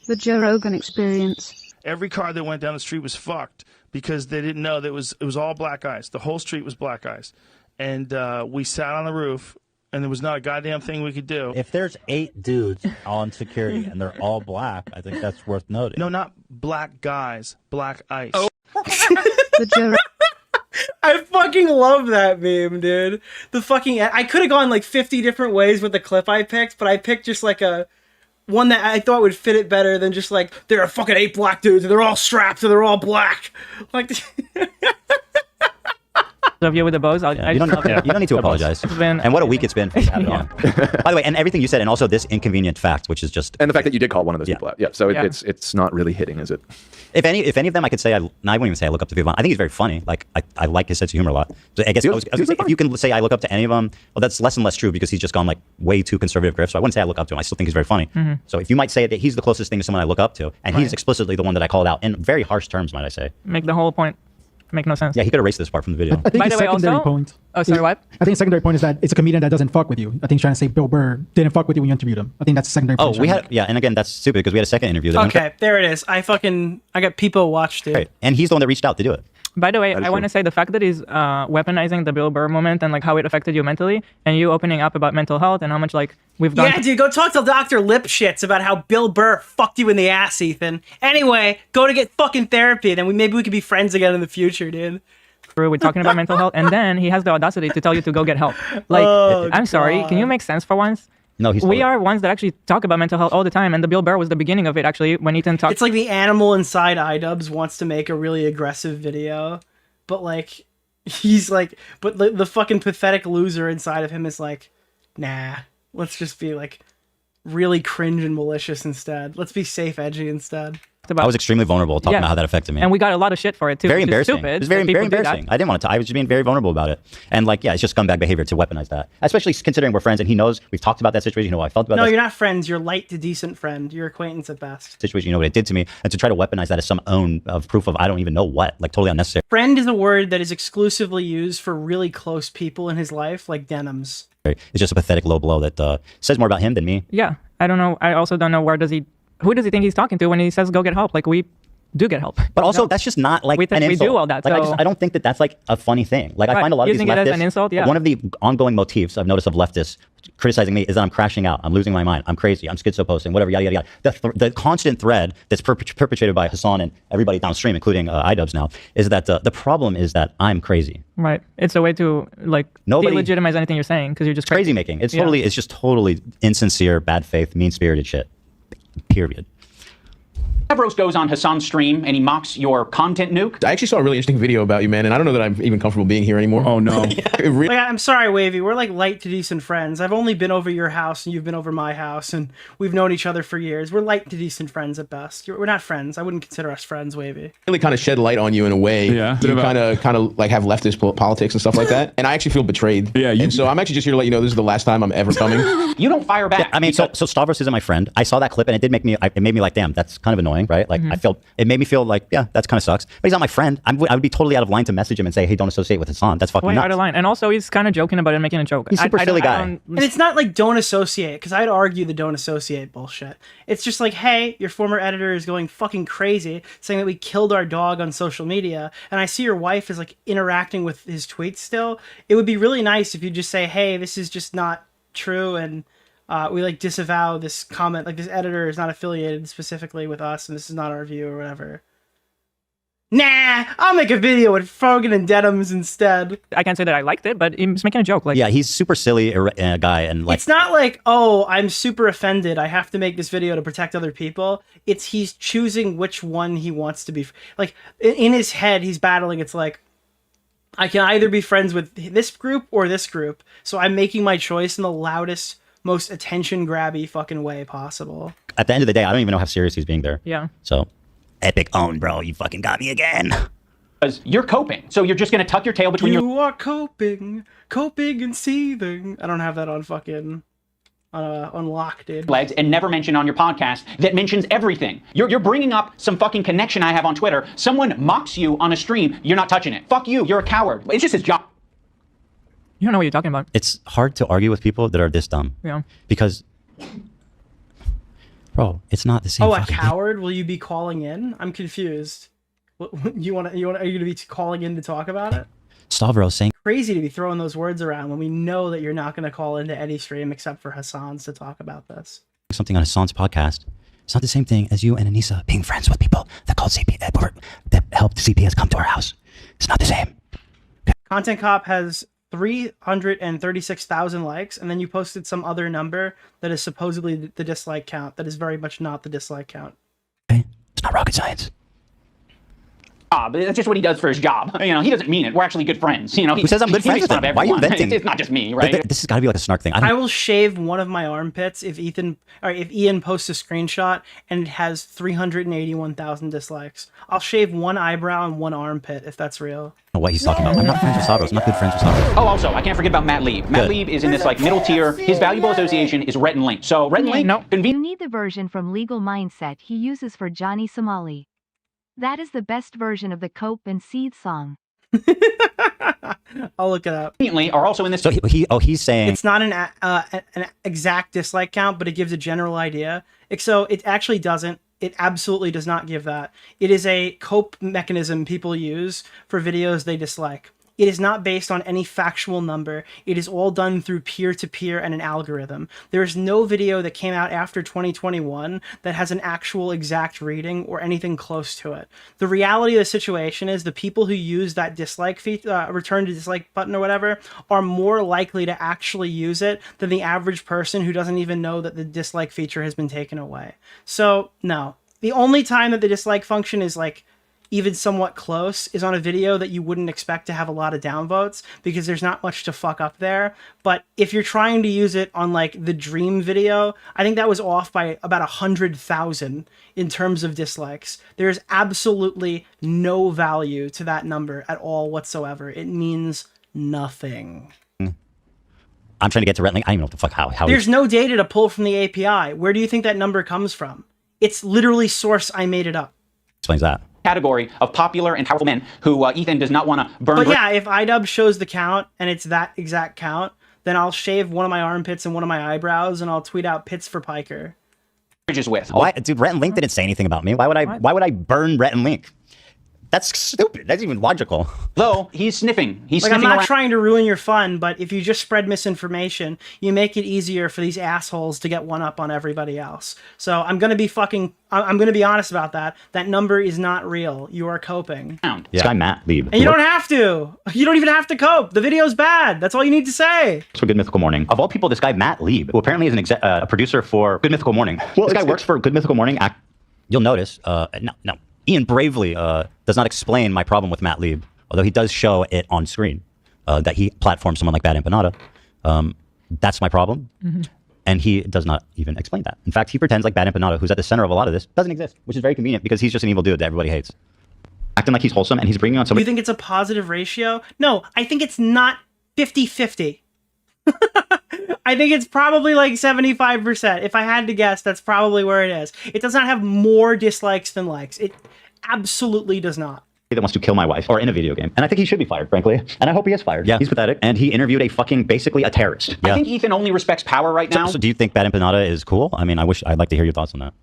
The Joe Rogan experience. Every car that went down the street was fucked because they didn't know that it was all black ice. The whole street was black ice. And we sat on the roof, and there was not a goddamn thing we could do. If there's 8 dudes on security and they're all black, I think that's worth noting. No, not black guys. Black ice. Oh. I fucking love that meme, dude. I could have gone like 50 different ways with the clip I picked, but I picked just like one that I thought would fit it better than just like, there are fucking 8 black dudes and they're all strapped and they're all black. Like, of you with the bows. You don't need to apologize. And what a week it's been for having on. By the way, and everything you said, and also this inconvenient fact, which is just... And the fact that you did call one of those people out. Yeah, so it's not really hitting, is it? If any of them, I could say, I wouldn't even say I look up to Vivon. I think he's very funny. Like, I like his sense of humor a lot. So I guess if you can say I look up to any of them, well, that's less and less true because he's just gone like way too conservative grift. So I wouldn't say I look up to him. I still think he's very funny. Mm-hmm. So if you might say that he's the closest thing to someone I look up to, and he's explicitly the one that I called out in very harsh terms, might I say. Make the whole point make no sense. Yeah, he could erase this part from the video. I think the secondary point. Oh, sorry, what? I think the secondary point is that it's a comedian that doesn't fuck with you. I think he's trying to say Bill Burr didn't fuck with you when you interviewed him. I think that's the secondary point. And again, that's stupid because we had a second interview. Okay, there it is. I got people watched it. Right. And he's the one that reached out to do it. By the way, I want to say the fact that he's weaponizing the Bill Burr moment and like how it affected you mentally, and you opening up about mental health and how much like we've gone. Yeah, dude, go talk to Dr. Lipschitz about how Bill Burr fucked you in the ass, Ethan. Anyway, go to get fucking therapy, then maybe we could be friends again in the future, dude. We're talking about mental health, and then he has the audacity to tell you to go get help. Like, I'm sorry, can you make sense for once? No, we are ones that actually talk about mental health all the time, and the Bill Burr was the beginning of it. Actually, when Ethan talked, it's like the animal inside iDubbbz wants to make a really aggressive video, but like he's like, but the fucking pathetic loser inside of him is like, nah, let's just be like really cringe and malicious instead. Let's be safe edgy instead. I was extremely vulnerable talking about how that affected me. And we got a lot of shit for it too. Very embarrassing. Stupid It was very embarrassing. I didn't want to. I was just being very vulnerable about it. And like, yeah, it's just scumbag behavior to weaponize that. Especially considering we're friends and he knows we've talked about that situation. You know how I felt about that. No, you're not friends. You're light to decent friend. You're acquaintance at best. Situation, you know what it did to me. And to try to weaponize that as some own of proof of I don't even know what. Like totally unnecessary. Friend is a word that is exclusively used for really close people in his life, like denims. It's just a pathetic low blow that says more about him than me. Yeah. I don't know. I also don't know who does he think he's talking to when he says go get help? Like we do get help. But also, that's just not like an insult. We do all that. Like, so... I don't think that that's like a funny thing. Like, I find a lot of these leftists... Using it as an insult, yeah. One of the ongoing motifs I've noticed of leftists criticizing me is that I'm crashing out, I'm losing my mind, I'm crazy, I'm schizo-posting, whatever, yada, yada, yada. The constant thread that's perpetrated by Hassan and everybody downstream, including iDubbbz now, is that the problem is that I'm crazy. Right. It's a way to, like, delegitimize anything you're saying, because you're just crazy making. It's totally, it's just totally insincere, bad faith, mean-spirited shit. Period. Stavros goes on Hassan's stream and he mocks your content, Nuke. I actually saw a really interesting video about you, man, and I don't know that I'm even comfortable being here anymore. Oh, no. Like, I'm sorry, Wavy. We're like light to decent friends. I've only been over your house and you've been over my house, and we've known each other for years. We're light to decent friends at best. We're not friends. I wouldn't consider us friends, Wavy. Really kind of shed light on you in a way. Yeah. You kind of like have leftist politics and stuff like that, and I actually feel betrayed. Yeah. And so I'm actually just here to let you know this is the last time I'm ever coming. You don't fire back. Yeah, I mean, so Stavros isn't my friend. I saw that clip and it did make me. It made me like, damn, that's kind of annoying, right? Like it made me feel like, yeah, that's kind of sucks. But he's not my friend. I would be totally out of line to message him and say, hey, don't associate with Hassan. That's fucking nuts. Out of line. And also, he's kind of joking about it and making a joke. He's a super silly guy. And it's not like don't associate, because I'd argue the don't associate bullshit. It's just like, hey, your former editor is going fucking crazy, saying that we killed our dog on social media, and I see your wife is like interacting with his tweets still. It would be really nice if you just say, hey, this is just not true, and we like disavow this comment. Like, this editor is not affiliated specifically with us, and this is not our view or whatever. Nah, I'll make a video with Fogan and Denims instead. I can't say that I liked it, but he's making a joke. Like, yeah, he's super silly guy, and like, it's not like, oh, I'm super offended, I have to make this video to protect other people. It's he's choosing which one he wants to be. Like, in his head, he's battling. It's like, I can either be friends with this group or this group, so I'm making my choice in the loudest, most attention grabby fucking way possible. At the end of the day, I don't even know how serious he's being there. Yeah. So, epic own, bro. You fucking got me again. Because you're coping, so you're just gonna tuck your tail between your. You are coping and seething. I don't have that on fucking unlocked, dude. Legs, and never mention on your podcast that mentions everything. You're bringing up some fucking connection I have on Twitter. Someone mocks you on a stream, you're not touching it. Fuck you. You're a coward. It's just his job. You don't know what you're talking about. It's hard to argue with people that are this dumb. Yeah. Because, bro, it's not the same. Oh, a coward? Will you be calling in? I'm confused. Are you gonna be calling in to talk about it? Stavros saying crazy to be throwing those words around when we know that you're not gonna call into any stream except for Hassan's to talk about this. Something on Hassan's podcast. It's not the same thing as you and Anissa being friends with people that called CP that helped CPS come to our house. It's not the same. Content Cop has 336,000 likes, and then you posted some other number that is supposedly the dislike count. That is very much not the dislike count. Okay. It's not rocket science. That's just what he does for his job. You know, he doesn't mean it. We're actually good friends. You know, who says I'm good friends with him? Why are you venting? It's not just me, right? This has got to be like a snark thing. I will shave one of my armpits if Ian posts a screenshot and it has 381,000 dislikes. I'll shave one eyebrow and one armpit if that's real. I don't know what he's talking about. I'm not friends with Stavros. I'm not good friends with Stavros. Oh, also, I can't forget about Matt Lieb. Matt Lieb is in this like middle tier. His valuable association is Rhett and Link. So Rhett and Link, you need the version from Legal Mindset he uses for Johnny Somali. That is the best version of the Cope and Seed song. I'll look it up. Are also in this. So he's saying it's not an exact dislike count, but it gives a general idea. So it actually doesn't. It absolutely does not give that. It is a cope mechanism people use for videos they dislike. It is not based on any factual number. It is all done through peer-to-peer and an algorithm. There is no video that came out after 2021 that has an actual exact reading or anything close to it. The reality of the situation is the people who use that dislike return to dislike button or whatever are more likely to actually use it than the average person who doesn't even know that the dislike feature has been taken away. So, no. The only time that the dislike function is like even somewhat close is on a video that you wouldn't expect to have a lot of downvotes because there's not much to fuck up there. But if you're trying to use it on like the Dream video, I think that was off by about 100,000 in terms of dislikes. There's absolutely no value to that number at all whatsoever. It means nothing. I'm trying to get to Rent Link. I don't even know what the fuck how There's no data to pull from the API. Where do you think that number comes from? It's literally source. I made it up. Explains that. Category of popular and powerful men who Ethan does not want to burn. But yeah, if iDubbbz shows the count and it's that exact count, then I'll shave one of my armpits and one of my eyebrows and I'll tweet out pits for Piker. With. Why, dude? Rhett and Link didn't say anything about me. Why would I burn Rhett and Link? That's stupid. That's even logical. Though he's sniffing. He's like, sniffing I'm not around. trying to ruin your fun, but if you just spread misinformation, you make it easier for these assholes to get one up on everybody else. So I'm gonna be honest about that. That number is not real. You are coping. Yeah. This guy Matt Lieb. And you don't have to. You don't even have to cope. The video's bad. That's all you need to say. For Good Mythical Morning. Of all people, this guy Matt Lieb, who apparently is a producer for Good Mythical Morning. Well, this guy works for Good Mythical Morning. You'll notice. No. Ian bravely does not explain my problem with Matt Lieb, although he does show it on screen, that he platforms someone like Bad Empanada. That's my problem. Mm-hmm. And he does not even explain that. In fact, he pretends like Bad Empanada, who's at the center of a lot of this, doesn't exist, which is very convenient because he's just an evil dude that everybody hates. Acting like he's wholesome, and he's bringing on somebody. Do you think it's a positive ratio? No, I think it's not 50-50. I think it's probably like 75%. If I had to guess, that's probably where it is. It does not have more dislikes than likes. It absolutely does not. That wants to kill my wife or in a video game. And I think he should be fired, frankly. And I hope he is fired. Yeah. He's pathetic. And he interviewed basically a terrorist. Yeah. I think Ethan only respects power right now. So do you think Bad Empanada is cool? I mean, I'd like to hear your thoughts on that.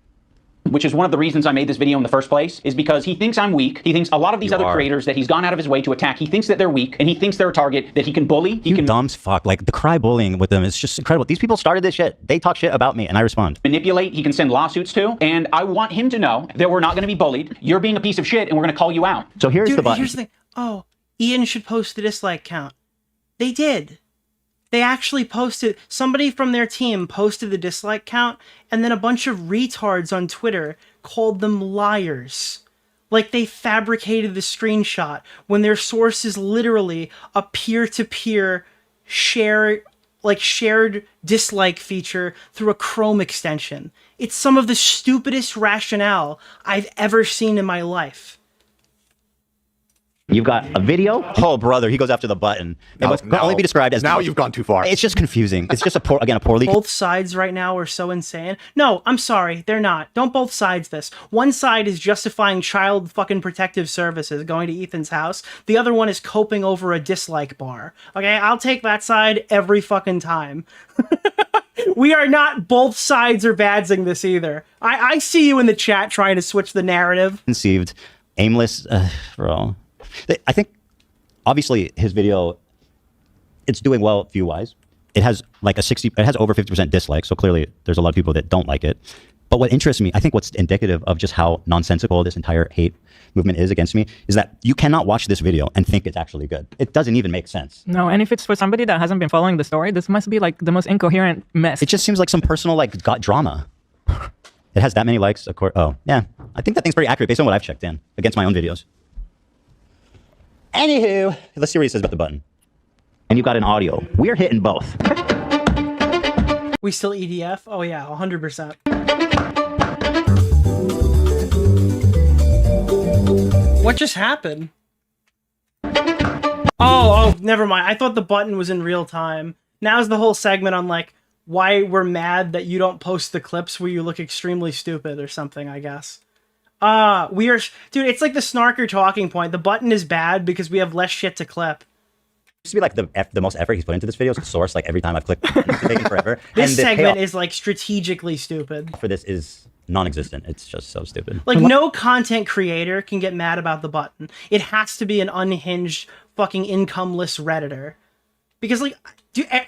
Which is one of the reasons I made this video in the first place, is because he thinks I'm weak. He thinks a lot of these other creators that he's gone out of his way to attack, he thinks that they're weak, and he thinks they're a target that he can bully. He can dumb as fuck. Like, the cry bullying with them is just incredible. These people started this shit. They talk shit about me, and I respond. Manipulate, he can send lawsuits to, and I want him to know that we're not going to be bullied. You're being a piece of shit, and we're going to call you out. So here's the button. Here's the thing. Oh, Ian should post the dislike count. They did. They actually posted, somebody from their team posted the dislike count, and then a bunch of retards on Twitter called them liars. Like they fabricated the screenshot when their source is literally a peer-to-peer shared dislike feature through a Chrome extension. It's some of the stupidest rationale I've ever seen in my life. You've got a video. Oh, brother, he goes after the button. It must only be described as... Now you've gone too far. It's just confusing. It's just a poorly... Both sides right now are so insane. No, I'm sorry, they're not. Don't both sides this. One side is justifying child fucking protective services going to Ethan's house. The other one is coping over a dislike bar. Okay, I'll take that side every fucking time. We are not both sides are badsing this either. I see you in the chat trying to switch the narrative. Conceived, aimless, bro. I think, obviously, his video, it's doing well view-wise. It has like it has over 50% dislikes, so clearly there's a lot of people that don't like it. But what interests me, I think what's indicative of just how nonsensical this entire hate movement is against me, is that you cannot watch this video and think it's actually good. It doesn't even make sense. No, and if it's for somebody that hasn't been following the story, this must be like the most incoherent mess. It just seems like some personal drama. It has that many likes, of course. Oh, yeah. I think that thing's pretty accurate based on what I've checked in against my own videos. Anywho, let's see what he says about the button. And you've got an audio. We're hitting both. We still EDF? Oh yeah, 100%. What just happened? Oh, never mind. I thought the button was in real time. Now's the whole segment on like why we're mad that you don't post the clips where you look extremely stupid or something, I guess. Dude, it's like the snarker talking point. The button is bad because we have less shit to clip. It used to be like the most effort he's put into this video is the source. Like every time I've clicked, it's taking forever. This segment is like strategically stupid. For this is non-existent. It's just so stupid. Like no content creator can get mad about the button. It has to be an unhinged fucking incomeless Redditor. Because like,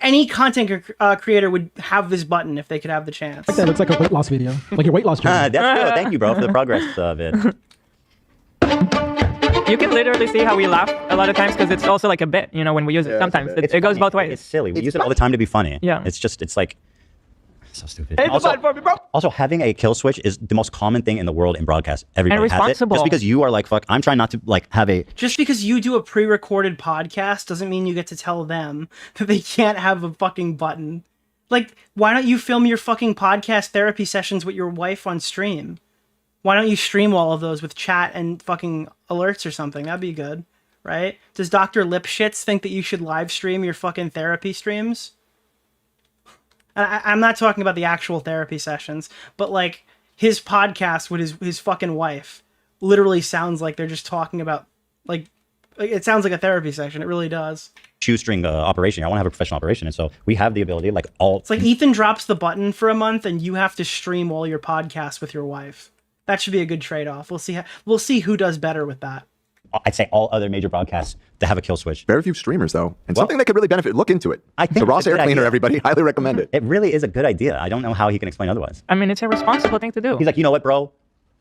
any content creator would have this button if they could have the chance. Like that looks like a weight loss video, like your weight loss journey. That's good. Thank you, bro, for the progress of it. You can literally see how we laugh a lot of times because it's also like a bit, you know, when we use it. Sometimes it goes both ways. It's silly. We use it all the time to be funny. Yeah. It's like so stupid. Hit the button for me, bro. Also, having a kill switch is the most common thing in the world in broadcast. Everybody has it. Just because you are like, fuck, I'm trying not to like have a... Just because you do a pre-recorded podcast doesn't mean you get to tell them that they can't have a fucking button. Like, why don't you film your fucking podcast therapy sessions with your wife on stream? Why don't you stream all of those with chat and fucking alerts or something? That'd be good, right? Does Dr. Lipschitz think that you should live stream your fucking therapy streams? I'm not talking about the actual therapy sessions, but like his podcast with his fucking wife literally sounds like they're just talking about like it sounds like a therapy session. It really does. Shoestring operation. I want to have a professional operation, and so we have the ability, like all. It's like Ethan drops the button for a month, and you have to stream all your podcasts with your wife. That should be a good trade-off. We'll see who does better with that. I'd say all other major broadcasts to have a kill switch. Very few streamers, though. And something that could really benefit. Look into it. I think the Ross Air Cleaner, everybody. Highly recommend it. It really is a good idea. I don't know how he can explain otherwise. I mean, it's a responsible thing to do. He's like, you know what, bro?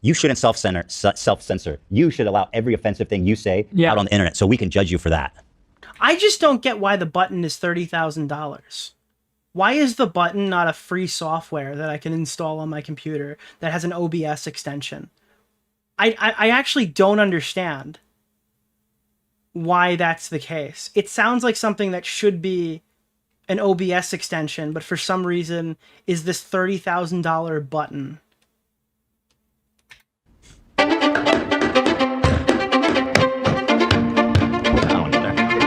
You shouldn't self-censor. You should allow every offensive thing you say out on the internet so we can judge you for that. I just don't get why the button is $30,000. Why is the button not a free software that I can install on my computer that has an OBS extension? I actually don't understand why that's the case. It sounds like something that should be an OBS extension, but for some reason is this $30,000 button.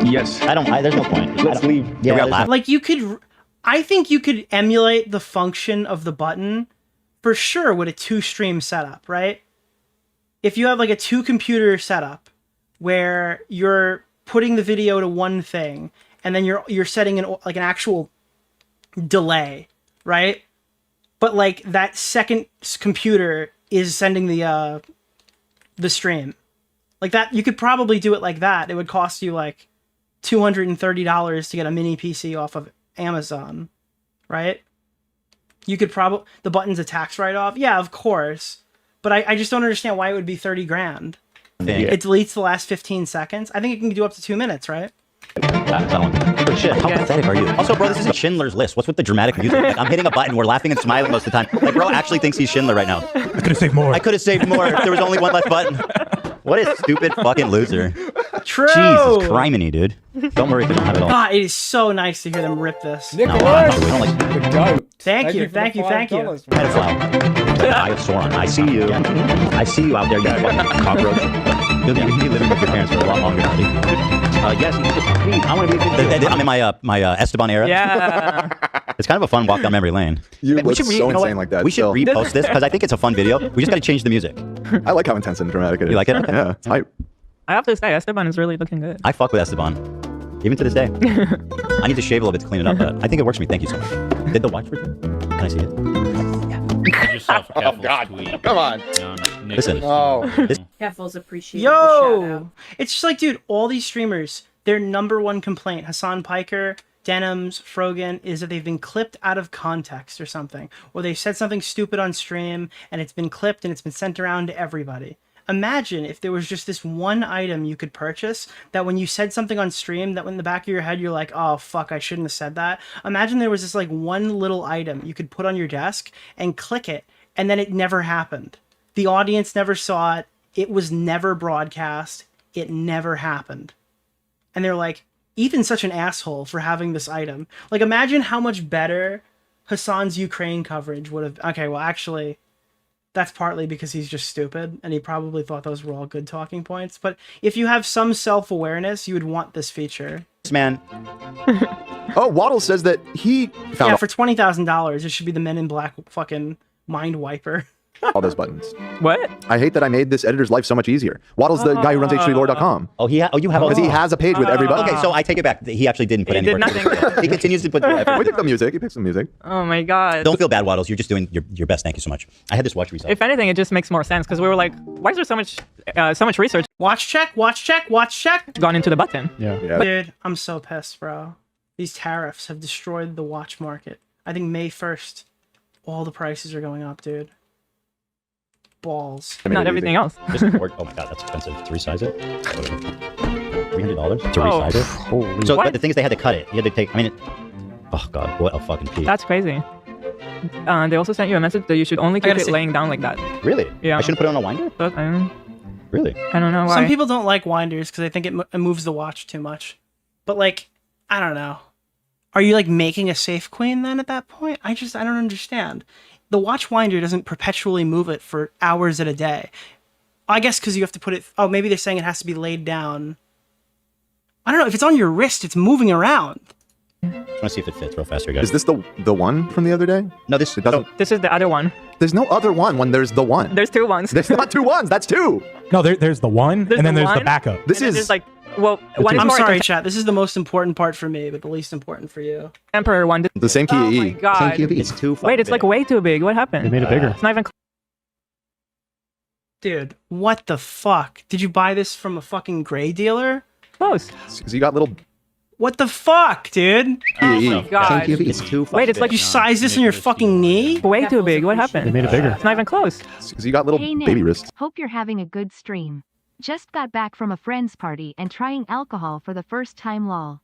Yes. There's no point. Let's leave. Yeah, like I think you could emulate the function of the button for sure with a 2-stream setup, right? If you have like a 2-computer setup where you're putting the video to one thing and then you're setting an actual delay, right? But like that second computer is sending the stream. Like that, you could probably do it like that. It would cost you like $230 to get a mini PC off of Amazon, right? You could probably, the button's a tax write-off. Yeah, of course. But I just don't understand why it would be 30 grand. It deletes the last 15 seconds. I think it can do up to 2 minutes, right? But shit, how pathetic are you? Also, bro, this is Schindler's List. What's with the dramatic music? Like, I'm hitting a button, we're laughing and smiling most of the time. Like, bro actually thinks he's Schindler right now. I could have saved more. I could have saved more if there was only one left button. What a stupid fucking loser. True. Jesus criminy, dude. Don't worry if you don't have it all. God, it is so nice to hear them rip this. Nicholas, I don't like the goat. Thank you. Pedophile. Eye of Sauron. I see you. I see you out there, you fucking cockroach. You'll be living with your parents for a lot longer now, dude. Yes, please. I want to be. I'm in my Esteban era. Yeah. It's kind of a fun walk down memory lane. You look so insane like that. We should repost this because I think it's a fun video. We just got to change the music. I like how intense and dramatic it is. You like it? Okay. Yeah, it's hype. I have to say, Esteban is really looking good. I fuck with Esteban. Even to this day. I need to shave a little bit to clean it up, but I think it works for me. Thank you so much. Did the watch return? Can I see it? Oh, God. Tweet. Come on. Listen. Keffals appreciate the shout out. It's just like, dude, all these streamers, their number one complaint, Hassan Piker, Denims, Frogan, is that they've been clipped out of context or something. Or they've said something stupid on stream, and it's been clipped and it's been sent around to everybody. Imagine if there was just this one item you could purchase that when you said something on stream that in the back of your head you're like, oh fuck, I shouldn't have said that. Imagine there was this like one little item you could put on your desk and click it, and then it never happened. The audience never saw it. It was never broadcast. It never happened. And they're like, Ethan's such an asshole for having this item. Like, imagine how much better Hassan's Ukraine coverage would have. Okay, well, actually, that's partly because he's just stupid, and he probably thought those were all good talking points. But if you have some self-awareness, you would want this feature. This man. Oh, Waddle says that he found... Yeah, for $20,000, it should be the Men in Black fucking mind wiper. all those buttons. What? I hate that I made this editor's life so much easier. Waddle's the guy who runs h3lore.com. Oh, you have because he has a page with every button. Okay, so I take it back. He actually didn't put any work. He continues to put effort. We picked the music. He picked some music. Oh my god. Don't feel bad, Waddles. You're just doing your best. Thank you so much. I had this watch result. If anything, it just makes more sense because we were like, why is there so much research? Watch check. Gone into the button. Yeah. Dude, I'm so pissed, bro. These tariffs have destroyed the watch market. I think May 1st, all the prices are going up, dude. Balls. Not everything else. Oh my god, that's expensive. To resize it? $300 to resize it? Holy so what? But the thing is they had to cut it. You had to take, oh god, what a fucking piece. That's crazy. They also sent you a message that you should only keep it laying down like that. Really? Yeah. I shouldn't put it on a winder? Really? I don't know why. Some people don't like winders because they think it moves the watch too much. But like, I don't know. Are you like making a safe queen then at that point? I don't understand. The watch winder doesn't perpetually move it for hours at a day. I guess because you have to put it... Oh, maybe they're saying it has to be laid down. I don't know. If it's on your wrist, it's moving around. I just want to see if it fits real fast here, guys. Is this the one from the other day? No, this doesn't. This is the other one. There's no other one when there's the one. There's two ones. There's not two ones. That's two. No, there's the one, and then there's the one, backup. This is like... Well, one is I'm more sorry, chat. This is the most important part for me, but the least important for you. Emperor one. The same key. Oh my god. It's too Wait, it's like way too big. What happened? They made it bigger. It's not even... Dude, what the fuck? Did you buy this from a fucking gray dealer? Close. Because you got little... What the fuck, dude? Oh my god. It's too Wait, it's like you sized this in your fucking knee? Way too big. What happened? They made it bigger. It's not even close. Because you got little Hey, Nick. baby wrists. Hope you're having a good stream. Just got back from a friend's party and trying alcohol for the first time lol.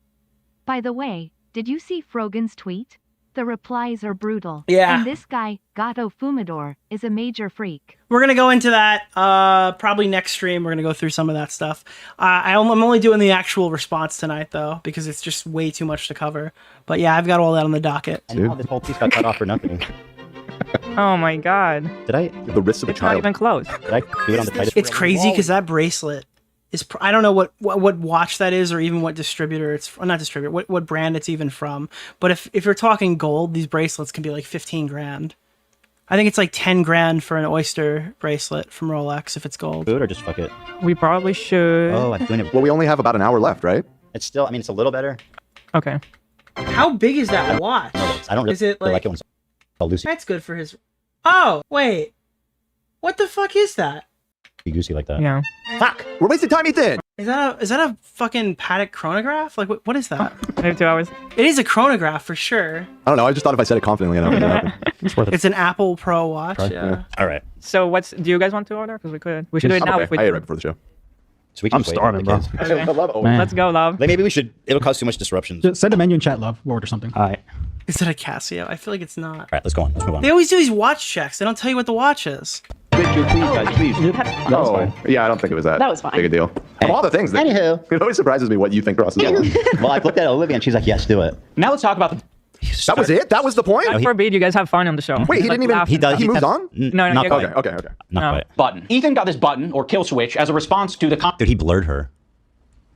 By the way, did you see Frogan's tweet? The replies are brutal. Yeah. And this guy, Gato Fumador, is a major freak. We're gonna go into that probably next stream. We're gonna go through some of that stuff. I'm only doing the actual response tonight though, because it's just way too much to cover. But yeah, I've got all that on the docket. And now this whole piece got cut off for nothing. Oh my god. Did I? The wrist of a It's not child. even close. Did I do it on the tightest? It's crazy because that bracelet is... I don't know what watch that is or even what distributor it's... Not distributor, what brand it's even from. But if you're talking gold, these bracelets can be like 15 grand. I think it's like 10 grand for an oyster bracelet from Rolex if it's gold. Food or just fuck it? We probably should... Oh, I'm doing it. Well, we only have about an hour left, right? It's still, I mean, it's a little better. Okay. How big is that watch? I don't really Is it like... it when it's all loosey That's good for his... Oh, wait. What the fuck is that? goosey like that. Yeah. Fuck! We're wasting time, Ethan! Is that a fucking Patek chronograph? Like, what is that? Maybe 2 hours. It is a chronograph for sure. I don't know. I just thought if I said it confidently, I don't know. It's worth it. It's an Apple Pro watch. Try, yeah. All right. So do you guys want to order? Because we should do it now. If we I ate right before the show. So we can I'm starving, bro. Okay. Man. Let's go, love. Like, maybe we should. It'll cause too much disruptions. Just send a menu in chat, love. We'll order something. All right. Is it a Casio? I feel like it's not. All right, let's go on. Let's move on. They always do these watch checks. They don't tell you what the watch is. Please, guys, please. No, yeah, I don't think it was that. That was fine. Big a deal. Of all the things, Anywho. It always surprises me what you think Ross is doing. Well, I looked at Olivia and she's like, "Yes, do it." Now let's talk about the. That was it. That was the point. God forbid you guys have fun on the show. Wait, he didn't even. He does. He moved on. No, not you're quite. Okay. Not No. quite. button. Ethan got this button or kill switch as a response to the. Dude, he blurred her.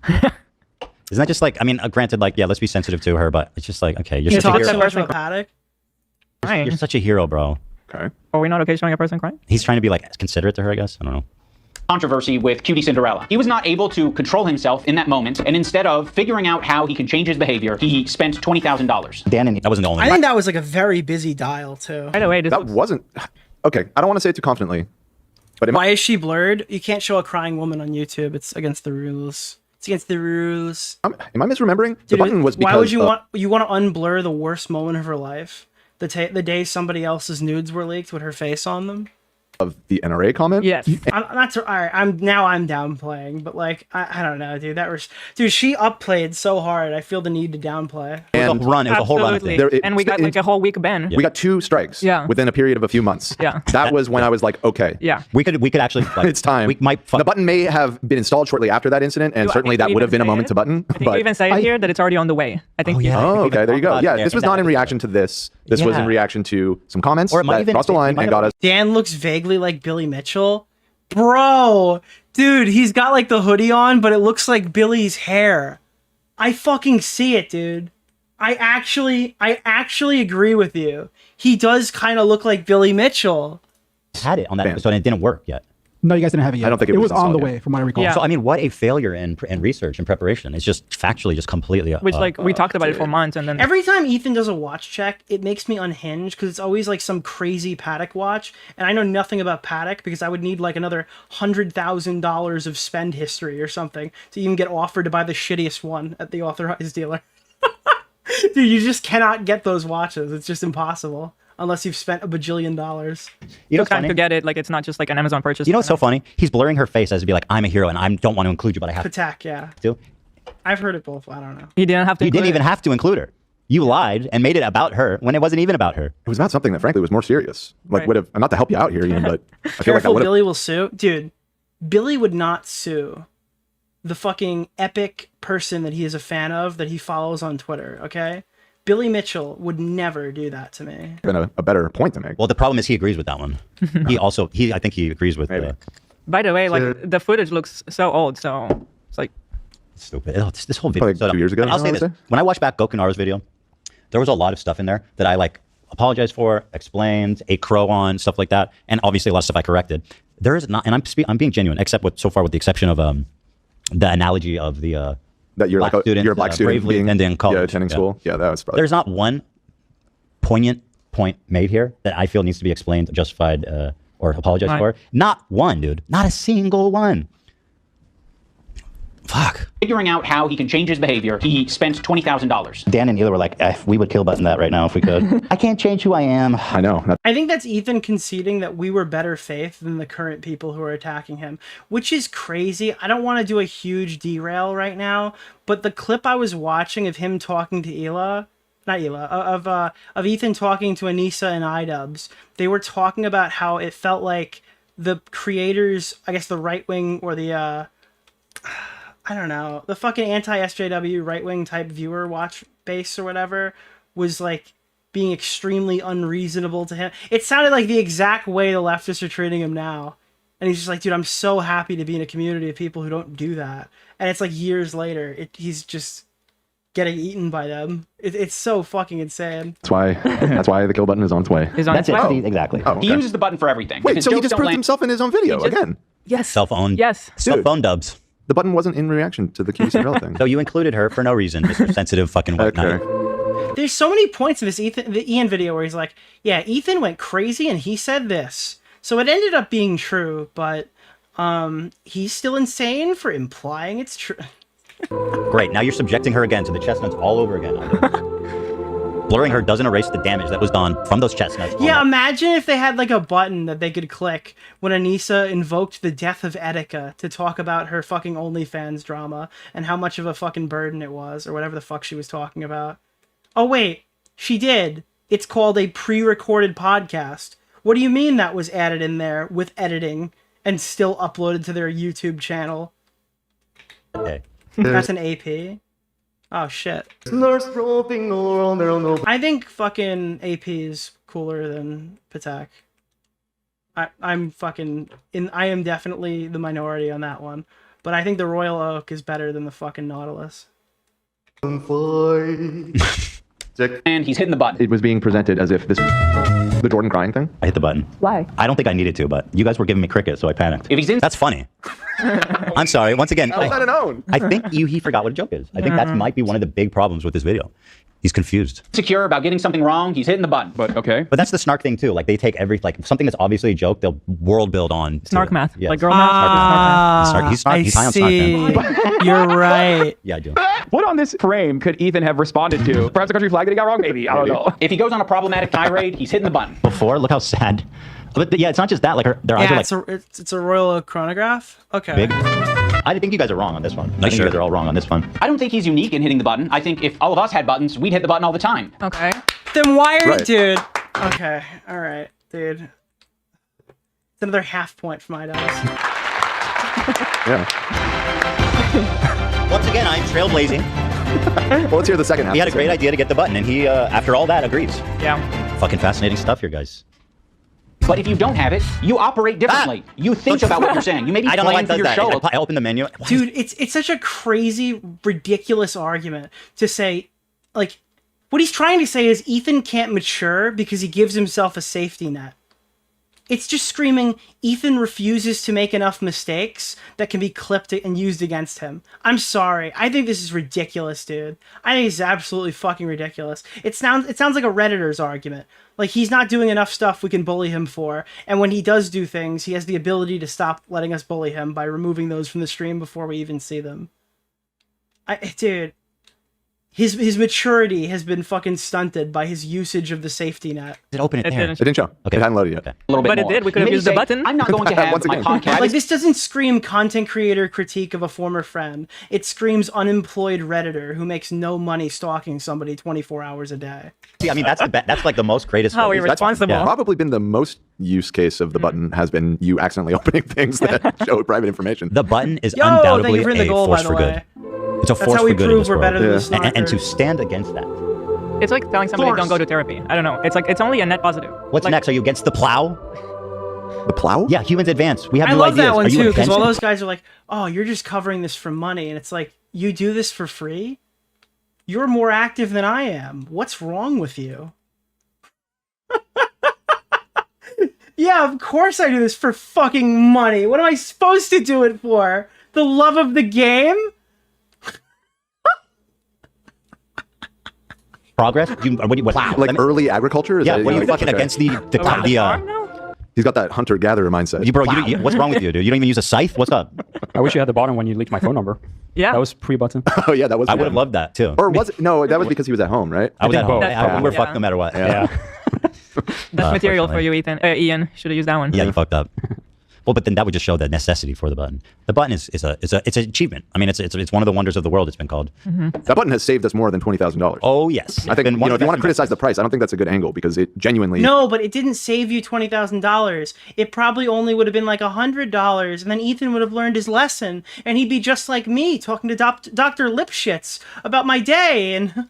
Isn't that just like? I mean, granted, like, yeah, let's be sensitive to her, but it's just like, okay, you're such a talking hero. so much about Patek. Crying. You're such a hero, bro. Okay. Are we not okay showing a person crying? He's trying to be like considerate to her, I guess. I don't know. Controversy with Cutie Cinderella. He was not able to control himself in that moment, and instead of figuring out how he can change his behavior, he spent $20,000. Dan, and that wasn't the only I one. think that was like a very busy dial too. By the way, That wasn't. Okay, I don't want to say it too confidently, but Why is she blurred? You can't show a crying woman on YouTube. It's against the rules. It's against the rules. am I misremembering? The Dude, button was because. why would you want to unblur the worst moment of her life? The day somebody else's nudes were leaked with her face on them. Of the NRA comment? Yes. I'm not. All right. I'm downplaying, but like I don't know, dude. She upplayed so hard. I feel the need to downplay. It was a run. It was a whole run. Absolutely. And we got like a whole week ban. We got 2 strikes. Yeah. Within a period of a few months. Yeah. That was when I was like, okay. Yeah. We could actually. Like, It's time. We might. The button may have been installed shortly after that incident, and certainly that would have been a moment to button. I think you even say it here that it's already on the way. I think. Oh, okay. There you go. Yeah. This was not in reaction to this. This was in Yeah. reaction to some comments Or it might that even- crossed the line it might and got have- us. Dan looks vaguely like Billy Mitchell. Bro, dude, he's got like the hoodie on, but it looks like Billy's hair. I fucking see it, dude. I actually agree with you. He does kind of look like Billy Mitchell. had it on that episode and it didn't work yet. No, you guys didn't have it yet. I don't think it was on the installed way, from what I recall. So I mean, what a failure in research and preparation. It's just factually just completely. Which like we talked about it for months, and then every time Ethan does a watch check, it makes me unhinged because it's always like some crazy Paddock watch, and I know nothing about Paddock because I would need like another $100,000 of spend history or something to even get offered to buy the shittiest one at the authorized dealer. Dude, you just cannot get those watches. It's just impossible. Unless you've spent $1 bajillion. You know, time to get it. Like it's not just like an Amazon purchase. You know what's so funny? He's blurring her face as to be like, "I'm a hero, and I don't want to include you, but I have Attack, yeah. to." I've heard it both. I don't know. He didn't have to. You didn't even have to include her. You lied and made it about her when it wasn't even about her. It was about something that, frankly, was more serious. Like, Right. would have not to help you out here, Ian, but I feel like I Careful, would have. Billy will sue. Dude, Billy would not sue the fucking epic person that he is a fan of that he follows on Twitter, okay? Billy Mitchell would never do that to me. Been a better point to make. Well, the problem is he agrees with that one. I think he agrees with. By the way, like the footage looks so old, so it's like stupid. This whole video. Like 2 years ago. And I'll say this: when I watched back Gokunaru's video, there was a lot of stuff in there that I like apologized for, explained, ate crow on, stuff like that, and obviously a lot of stuff I corrected. There is not, and I'm being genuine, except so far with the exception of the analogy of the. That you're black like student, you're a black student bravely being, attending college. attending school. Yeah, that was probably. There's not one poignant point made here that I feel needs to be explained, justified, or apologized for. Not one, dude. Not a single one. Fuck. Figuring out how he can change his behavior, he spent $20,000. Dan and Hila were like, we would kill button that right now if we could. I can't change who I am. I know. I think that's Ethan conceding that we were better faith than the current people who are attacking him, which is crazy. I don't want to do a huge derail right now, but the clip I was watching of him talking to of Ethan talking to Anissa and iDubbbz, they were talking about how it felt like the creators, I guess the right wing or the I don't know, the fucking anti-SJW right-wing type viewer watch base or whatever was like being extremely unreasonable to him. It sounded like the exact way the leftists are treating him now. And he's just like, dude, I'm so happy to be in a community of people who don't do that. And it's like years later, he's just getting eaten by them. It's so fucking insane. That's why the kill button is on its way. That's it. Exactly. Oh, okay. He uses the button for everything. Wait, so he disproved himself in his own video again? Yes. Cell phone. Yes. Cell phone dubs. The button wasn't in reaction to the Keemstar umbrella thing. So you included her for no reason, Mr. Sensitive fucking white knight. There's so many points in the Ian video where he's like, yeah, Ethan went crazy and he said this. So it ended up being true, but he's still insane for implying it's true. Great, now you're subjecting her again to the chestnuts all over again. Blurring her doesn't erase the damage that was done from those chestnuts. Yeah, imagine if they had like a button that they could click when Anissa invoked the death of Etika to talk about her fucking OnlyFans drama and how much of a fucking burden it was, or whatever the fuck she was talking about. Oh wait, she did. It's called a pre-recorded podcast. What do you mean that was added in there with editing and still uploaded to their YouTube channel? Okay. That's an AP? Oh shit. I think fucking AP is cooler than Patak. I am definitely the minority on that one. But I think the Royal Oak is better than the fucking Nautilus. And he's hitting the button. It was being presented as if the Jordan crying thing. I hit the button. Why? I don't think I needed to, but you guys were giving me cricket, so I panicked. If he's in, that's funny. I'm sorry. Once again, I don't know. I think he forgot what a joke is. I think that might be one of the big problems with this video. He's confused. Secure about getting something wrong, he's hitting the button. But okay. But that's the snark thing too. Like they take something that's obviously a joke, they'll world build on. Snark math. Yes. Like girl math. He's high on snark math. You're right. Yeah, I do. What on this frame could Ethan have responded to? Perhaps the country flag that he got wrong? Maybe. I don't know. If he goes on a problematic tirade, he's hitting the button. Before, look how sad. But yeah, it's not just that. Like their eyes are like it's a Royal Oak chronograph. Okay. big. I think you guys are wrong on this one. I think you guys are all wrong on this one. I don't think he's unique in hitting the button. I think if all of us had buttons, we'd hit the button all the time. Okay. Then why are you, dude? Okay. All right, dude. It's another half point for my dollars. Yeah. Once again, I'm trailblazing. Well, let's hear the second half. He had a great idea to get the button, and he, after all that, agrees. Yeah. Fucking fascinating stuff here, guys. But if you don't have it, you operate differently. You think about what you're saying. You maybe I don't know why plan it for does your that. show. I open the menu. Dude, it's such a crazy, ridiculous argument to say, like, what he's trying to say is Ethan can't mature because he gives himself a safety net. It's just screaming, Ethan refuses to make enough mistakes that can be clipped and used against him. I'm sorry. I think this is ridiculous, dude. I think it's absolutely fucking ridiculous. It sounds like a Redditor's argument. Like, he's not doing enough stuff we can bully him for, and when he does do things, he has the ability to stop letting us bully him by removing those from the stream before we even see them. Dude... His maturity has been fucking stunted by his usage of the safety net. Did it open it there? It didn't show. Okay. It hadn't loaded yet. A little bit But more. it did. We could have used the button. I'm not going to have my podcast. Like, this doesn't scream content creator critique of a former friend. It screams unemployed Redditor who makes no money stalking somebody 24 hours a day. See, I mean, that's like the most greatest. How irresponsible. That's probably been the most use case of the button has been you accidentally opening things that show private information. The button is undoubtedly a force for good. It's a force for good in this world. And to stand against that. It's like telling somebody don't go to therapy. I don't know. It's like, it's only a net positive. What's next? Are you against the plow? The plow? Yeah, humans advance. We have new love ideas. that one are you too, because against all it? those guys are like, oh, you're just covering this for money. And it's like, you do this for free? You're more active than I am. What's wrong with you? Yeah, of course I do this for fucking money. What am I supposed to do it for? The love of the game? Progress? Wow. Like early agriculture? Yeah, what are you fucking against the He's got that hunter-gatherer mindset. Bro, what's wrong with you, dude? You don't even use a scythe? What's up? I wish you had the button when you leaked my phone number. Yeah. That was pre-button. Oh, yeah, that was... I would have loved that, too. Or was it? No, that was because he was at home, right? I was at home. We're fucked no matter what. Yeah. That's material for you, Ethan. Ian, should have used that one. Yeah, you fucked up. Well, but then that would just show the necessity for the button. The button is an achievement. I mean, it's one of the wonders of the world. It's been called. That button has saved us more than $20,000. Oh yes, I think if you want to criticize the price, I don't think that's a good angle because it genuinely. No, but it didn't save you $20,000. It probably only would have been like $100, and then Ethan would have learned his lesson, and he'd be just like me, talking to Dr. Lipschitz about my day and.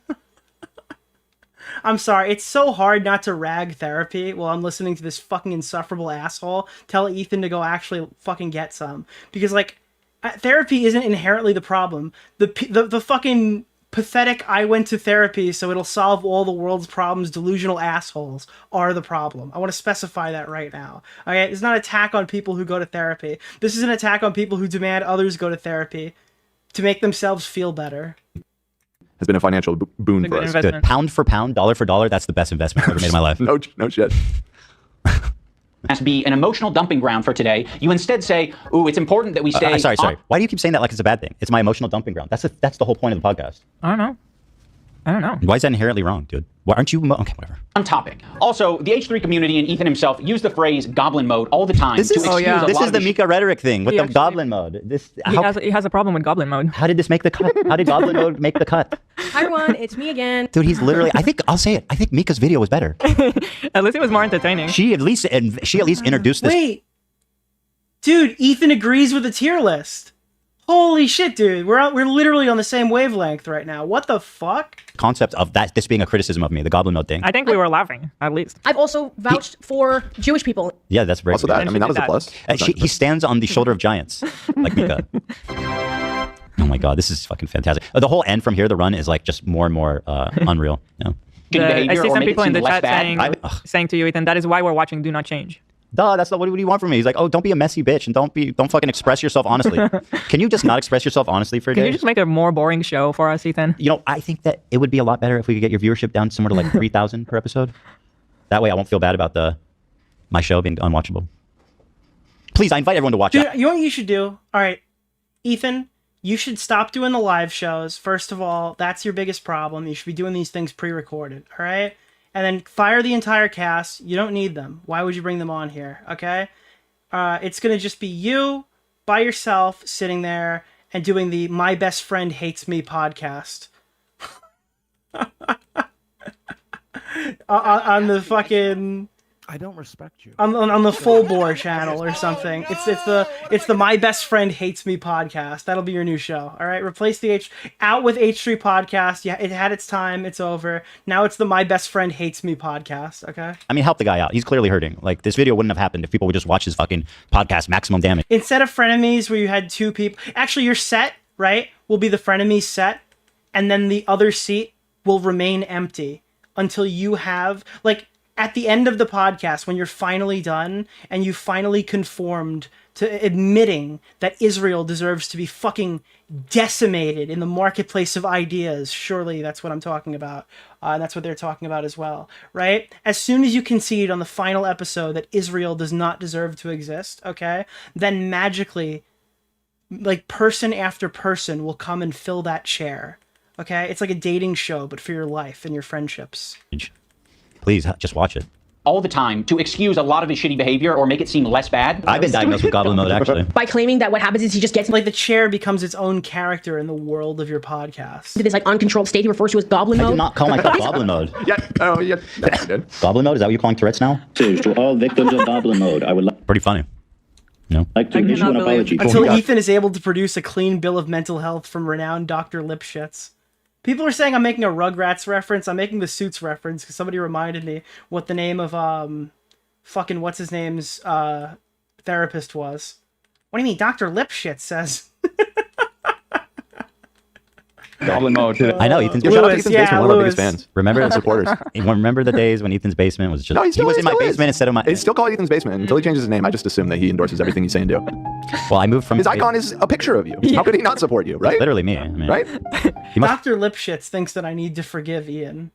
I'm sorry, it's so hard not to rag therapy while I'm listening to this fucking insufferable asshole tell Ethan to go actually fucking get some. Because, like, therapy isn't inherently the problem. The fucking pathetic I went to therapy so it'll solve all the world's problems delusional assholes are the problem. I want to specify that right now. Okay, it's not an attack on people who go to therapy. This is an attack on people who demand others go to therapy to make themselves feel better. Has been a financial boon for us. Good. Pound for pound, dollar for dollar, that's the best investment I've ever made in my life. No shit. Has to be an emotional dumping ground for today. You instead say, ooh, it's important that we stay... Sorry. Why do you keep saying that like it's a bad thing? It's my emotional dumping ground. That's the whole point of the podcast. I don't know. Why is that inherently wrong, dude? Why aren't you... Okay, whatever. On topic. Also, the H3 community and Ethan himself use the phrase Goblin mode all the time. This is the Mika rhetoric thing with the Goblin mode. He has a problem with Goblin mode. How did this make the cut? How did Goblin mode make the cut? Hi everyone, it's me again. Dude, he's literally... I'll say it. I think Mika's video was better. At least it was more entertaining. She at least introduced this. Wait. Dude, Ethan agrees with the tier list. Holy shit, dude. We're literally on the same wavelength right now. What the fuck? Concept of this being a criticism of me, the Goblin mode thing. I think we were laughing, at least. I've also vouched for Jewish people. Yeah, that's very also that. I mean, that was a plus. He stands on the shoulder of giants, like Mika. Oh my god, this is fucking fantastic. The whole end from here, the run is like just more and more unreal. You know? I see some people in the chat saying to you, Ethan, that is why we're watching Do Not Change. Duh, that's not what do you want from me? He's like, oh, don't be a messy bitch and don't fucking express yourself honestly. Can you just not express yourself honestly for a day? Can you just make a more boring show for us, Ethan? You know, I think that it would be a lot better if we could get your viewership down somewhere to like 3,000 per episode. That way I won't feel bad about my show being unwatchable. Please, I invite everyone to watch it. You know what you should do? All right, Ethan, you should stop doing the live shows. First of all, that's your biggest problem. You should be doing these things pre-recorded, all right? And then fire the entire cast. You don't need them. Why would you bring them on here, okay? It's going to just be you by yourself sitting there and doing the My Best Friend Hates Me podcast. on the fucking... I don't respect you. On the Full Bore channel or something. It's the My Best Friend Hates Me podcast. That'll be your new show. All right, replace the out with H3 podcast. Yeah, it had its time. It's over. Now it's the My Best Friend Hates Me podcast. Okay. I mean, help the guy out. He's clearly hurting. Like this video wouldn't have happened if people would just watch his fucking podcast, Maximum Damage. Instead of frenemies, where you had two people. Actually, your set will be the frenemies set, and then the other seat will remain empty until you have at the end of the podcast, when you're finally done and you finally conformed to admitting that Israel deserves to be fucking decimated in the marketplace of ideas, surely that's what I'm talking about. And that's what they're talking about as well, right? As soon as you concede on the final episode that Israel does not deserve to exist, okay, then magically, like, person after person will come and fill that chair, okay? It's like a dating show, but for your life and your friendships. Please, just watch it. All the time to excuse a lot of his shitty behavior or make it seem less bad. I've been diagnosed with Goblin mode, actually. By claiming that what happens is he just gets like the chair becomes its own character in the world of your podcast. into this like uncontrolled state he refers to as Goblin mode. I do not call myself Goblin mode. Yeah, Goblin mode? Is that what you're calling Tourette's now? To all victims of Goblin mode, I would Pretty funny. No? like to issue an apology. Until Ethan is able to produce a clean bill of mental health from renowned Dr. Lipschitz. People are saying I'm making a Rugrats reference. I'm making the Suits reference because somebody reminded me what the name of fucking what's his name's therapist was. What do you mean, Dr. Lipschitz says? Goblin mode. I know, Ethan's Shout out to Ethan's basement, one of our biggest fans. Remember supporters. Remember the days when Ethan's basement was just... No, he was in my basement instead of my... It's still called Ethan's basement. Until he changes his name, I just assume that he endorses everything you say and do. Well, I moved from... His icon is a picture of you. How could he not support you, right? Literally me. I mean, right? He must Dr. Lipschitz thinks that I need to forgive Ian.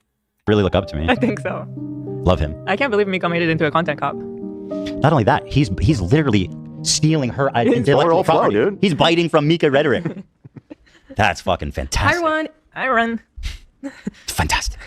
really look up to me. I think so. Love him. I can't believe Miko made it into a content cop. Not only that, he's literally stealing her intellectual flow, property. dude. He's biting from Mika rhetoric. That's fucking Hi fantastic. everyone. I run. Fantastic.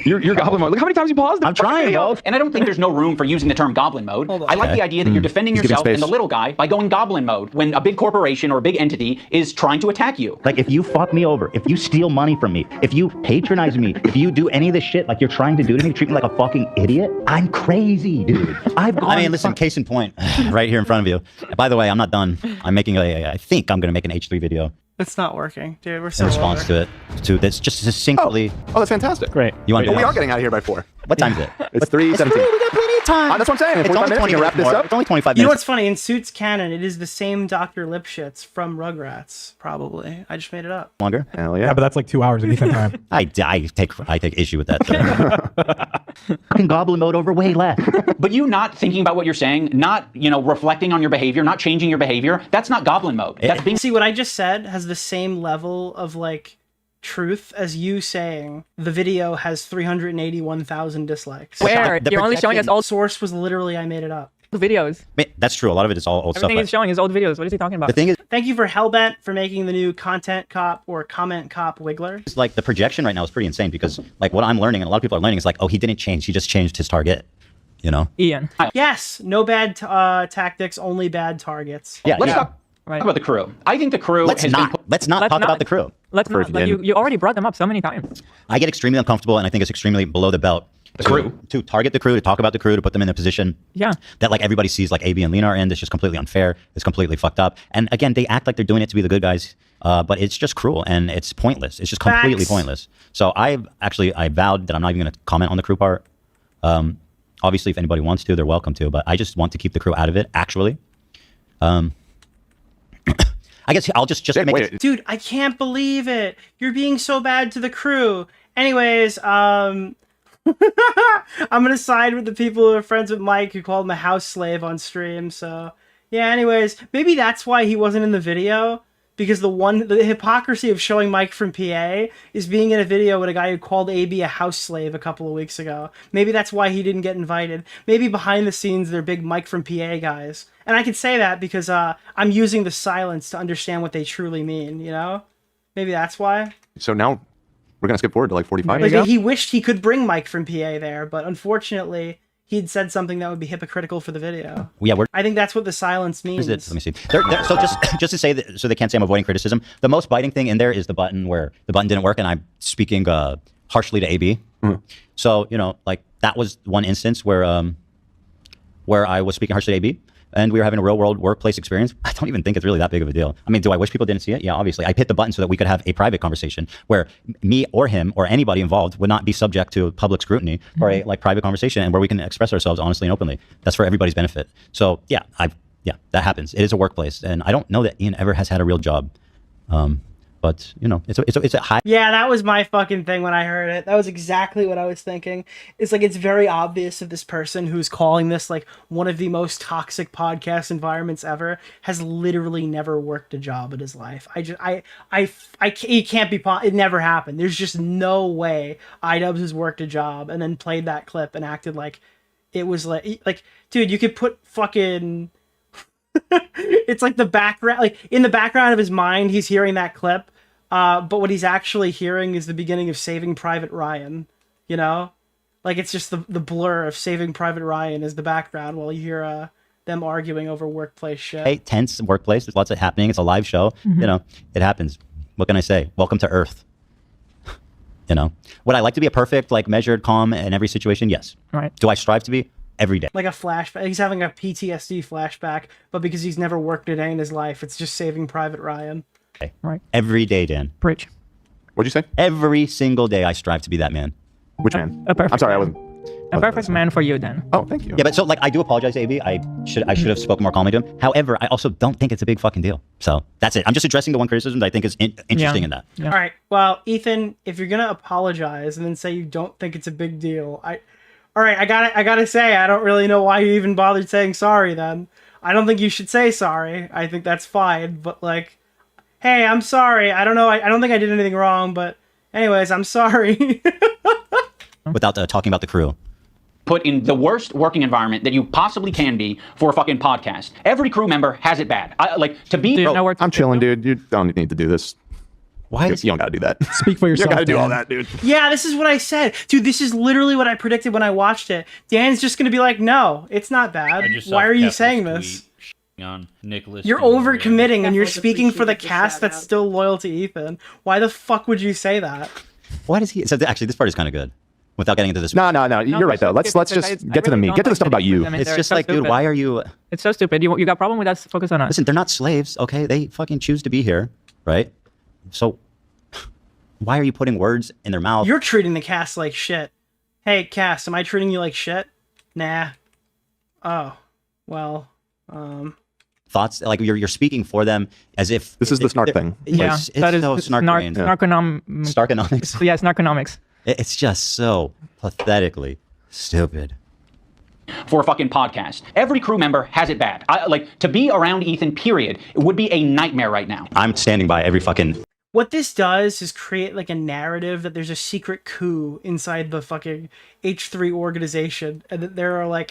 You're Goblin mode. Look how many times you paused. I'm trying, bro. And I don't think there's no room for using the term Goblin mode. I like the idea that you're defending He's giving yourself and space. the little guy by going Goblin mode when a big corporation or a big entity is trying to attack you. Like, if you fuck me over, if you steal money from me, if you patronize me, if you do any of this shit like you're trying to do to me, treat me like a fucking idiot, I'm crazy, dude. I mean, listen, case in point, right here in front of you. By the way, I'm not done. I'm making I think I'm going to make an H3 video It's not working, dude. We're in so response to it. That's just succinctly. Oh, that's fantastic. Great. You want to But do we that? are getting out of here by 4. What time is it? It's 3:17. We got plenty of time. That's what I'm saying. In It's 45 only minutes, 20 we can wrap this more. up. It's only 25 You know minutes. what's funny? In Suits canon, it is the same Dr. Lipschitz from Rugrats, probably. I just made it up. Longer? Hell Yeah, but that's like 2 hours of Ethan time. I take issue with that. Fucking Goblin mode over way less. But you not thinking about what you're saying, not, reflecting on your behavior, not changing your behavior, that's not Goblin mode. That's being... See, what I just said has the same level of, like, truth as you saying the video has 381,000 dislikes. Where? You're only showing us old source was literally I made it up. videos. That's true. A lot of it is all old Everything stuff. he's showing is old videos. What is he talking about? The thing is, Thank you for Hellbent for making the new content cop or comment cop Wiggler. it's like the projection right now is pretty insane because like what I'm learning and a lot of people are learning is like, oh, he didn't change. He just changed his target. You know? Ian. Yes, no bad tactics, only bad targets. Yeah. Let's yeah. talk about the crew. I think the crew Let's has not. been... Let's not talk about the crew. Let's not. But you already brought them up so many times. I get extremely uncomfortable and I think it's extremely below the belt. To target the crew, to talk about the crew, to put them in a position that like everybody sees like AB and Lena are in. It's just completely unfair. It's completely fucked up. And again, they act like they're doing it to be the good guys, but it's just cruel and it's pointless. It's just completely pointless. So I vowed that I'm not even going to comment on the crew part. Obviously, if anybody wants to, they're welcome to, but I just want to keep the crew out of it, actually. I guess I'll just make it. Dude, I can't believe it. You're being so bad to the crew. Anyways, I'm gonna side with the people who are friends with Mike who called him a house slave on stream. So yeah, anyways, maybe that's why he wasn't in the video, because the hypocrisy of showing Mike from PA is being in a video with a guy who called AB a house slave a couple of weeks ago. Maybe that's why he didn't get invited. Maybe behind the scenes they're big Mike from PA guys. And I can say that because I'm using the silence to understand what they truly mean, you know? Maybe that's why. So now we're going to skip forward to like 45. Like, he wished he could bring Mike from PA there, but unfortunately, he'd said something that would be hypocritical for the video. Yeah, I think that's what the silence means. Let me see. So just to say that, so they can't say I'm avoiding criticism. The most biting thing in there is the button where the button didn't work, and I'm speaking harshly to AB. So like that was one instance where I was speaking harshly to AB. And we were having a real world workplace experience. I don't even think it's really that big of a deal. I mean, do I wish people didn't see it? Yeah, obviously. I hit the button so that we could have a private conversation where me or him or anybody involved would not be subject to public scrutiny or a like private conversation, and where we can express ourselves honestly and openly. That's for everybody's benefit. So yeah, that happens. It is a workplace, and I don't know that Ian ever has had a real job. But you know, it's a high. Yeah, that was my fucking thing when I heard it. That was exactly what I was thinking. It's like, it's very obvious that this person who's calling this like one of the most toxic podcast environments ever has literally never worked a job in his life. It can't be, it never happened. There's just no way iDubbbz has worked a job and then played that clip and acted like it was like, dude, you could put fucking, it's like the background, like in the background of his mind, he's hearing that clip. But what he's actually hearing is the beginning of Saving Private Ryan, you know? Like, it's just the blur of Saving Private Ryan is the background while you hear them arguing over workplace shit. Hey, tense workplace. There's lots of happening. It's a live show. You know, it happens. What can I say? Welcome to Earth. You know, would I like to be a perfect, like, measured, calm in every situation? Yes. Right. Do I strive to be? Every day. Like a flashback. He's having a PTSD flashback, but because he's never worked a day in his life, it's just Saving Private Ryan. Okay. Right. Every day, Dan. Preach. What'd you say? Every single day I strive to be that man. Which man? A perfect I'm sorry, man. A perfect man for you, then. Oh, thank you. Yeah, but so, like, I do apologize, AB. I should have spoken more calmly to him. However, I also don't think it's a big fucking deal. So that's it. I'm just addressing the one criticism that I think is interesting in that. Yeah. All right. Well, Ethan, if you're gonna apologize and then say you don't think it's a big deal, all right, I gotta say, I don't really know why you even bothered saying sorry then. I don't think you should say sorry. I think that's fine, but like, hey, I'm sorry. I don't know. I don't think I did anything wrong, but anyways, I'm sorry. Without talking about the crew. Put in the worst working environment that you possibly can be for a fucking podcast. Every crew member has it bad. I'm chilling, dude. You don't need to do this. Why? You don't gotta do that. Speak for yourself. You gotta do Dan. all that, dude. Yeah, this is what I said. Dude, this is literally what I predicted when I watched it. Dan's just gonna be like, no, it's not bad. Why are you saying this? On Nicholas You're DeOrio. overcommitting and you're speaking for the cast that's still loyal to Ethan. Why the fuck would you say that? Why does he? So actually, this part is kind of good. Without getting into this. No. You're right though. Let's just get to the meat. Get to the stuff about you. It's just like, dude, why are you? It's so stupid. You got a problem with that? Focus on us. Listen, they're not slaves, okay? They fucking choose to be here, right? So why are you putting words in their mouth? You're treating the cast like shit. Hey, cast, am I treating you like shit? Nah. Oh, well, Thoughts like you're speaking for them as if this is the snark thing. Yeah, it's so snark-brained. Snarkonomics. Yeah, snarkonomics. It's just so pathetically stupid. For a fucking podcast. Every crew member has it bad. To be around Ethan, period, it would be a nightmare right now. I'm standing by every fucking... What this does is create like a narrative that there's a secret coup inside the fucking H3 organization, and that there are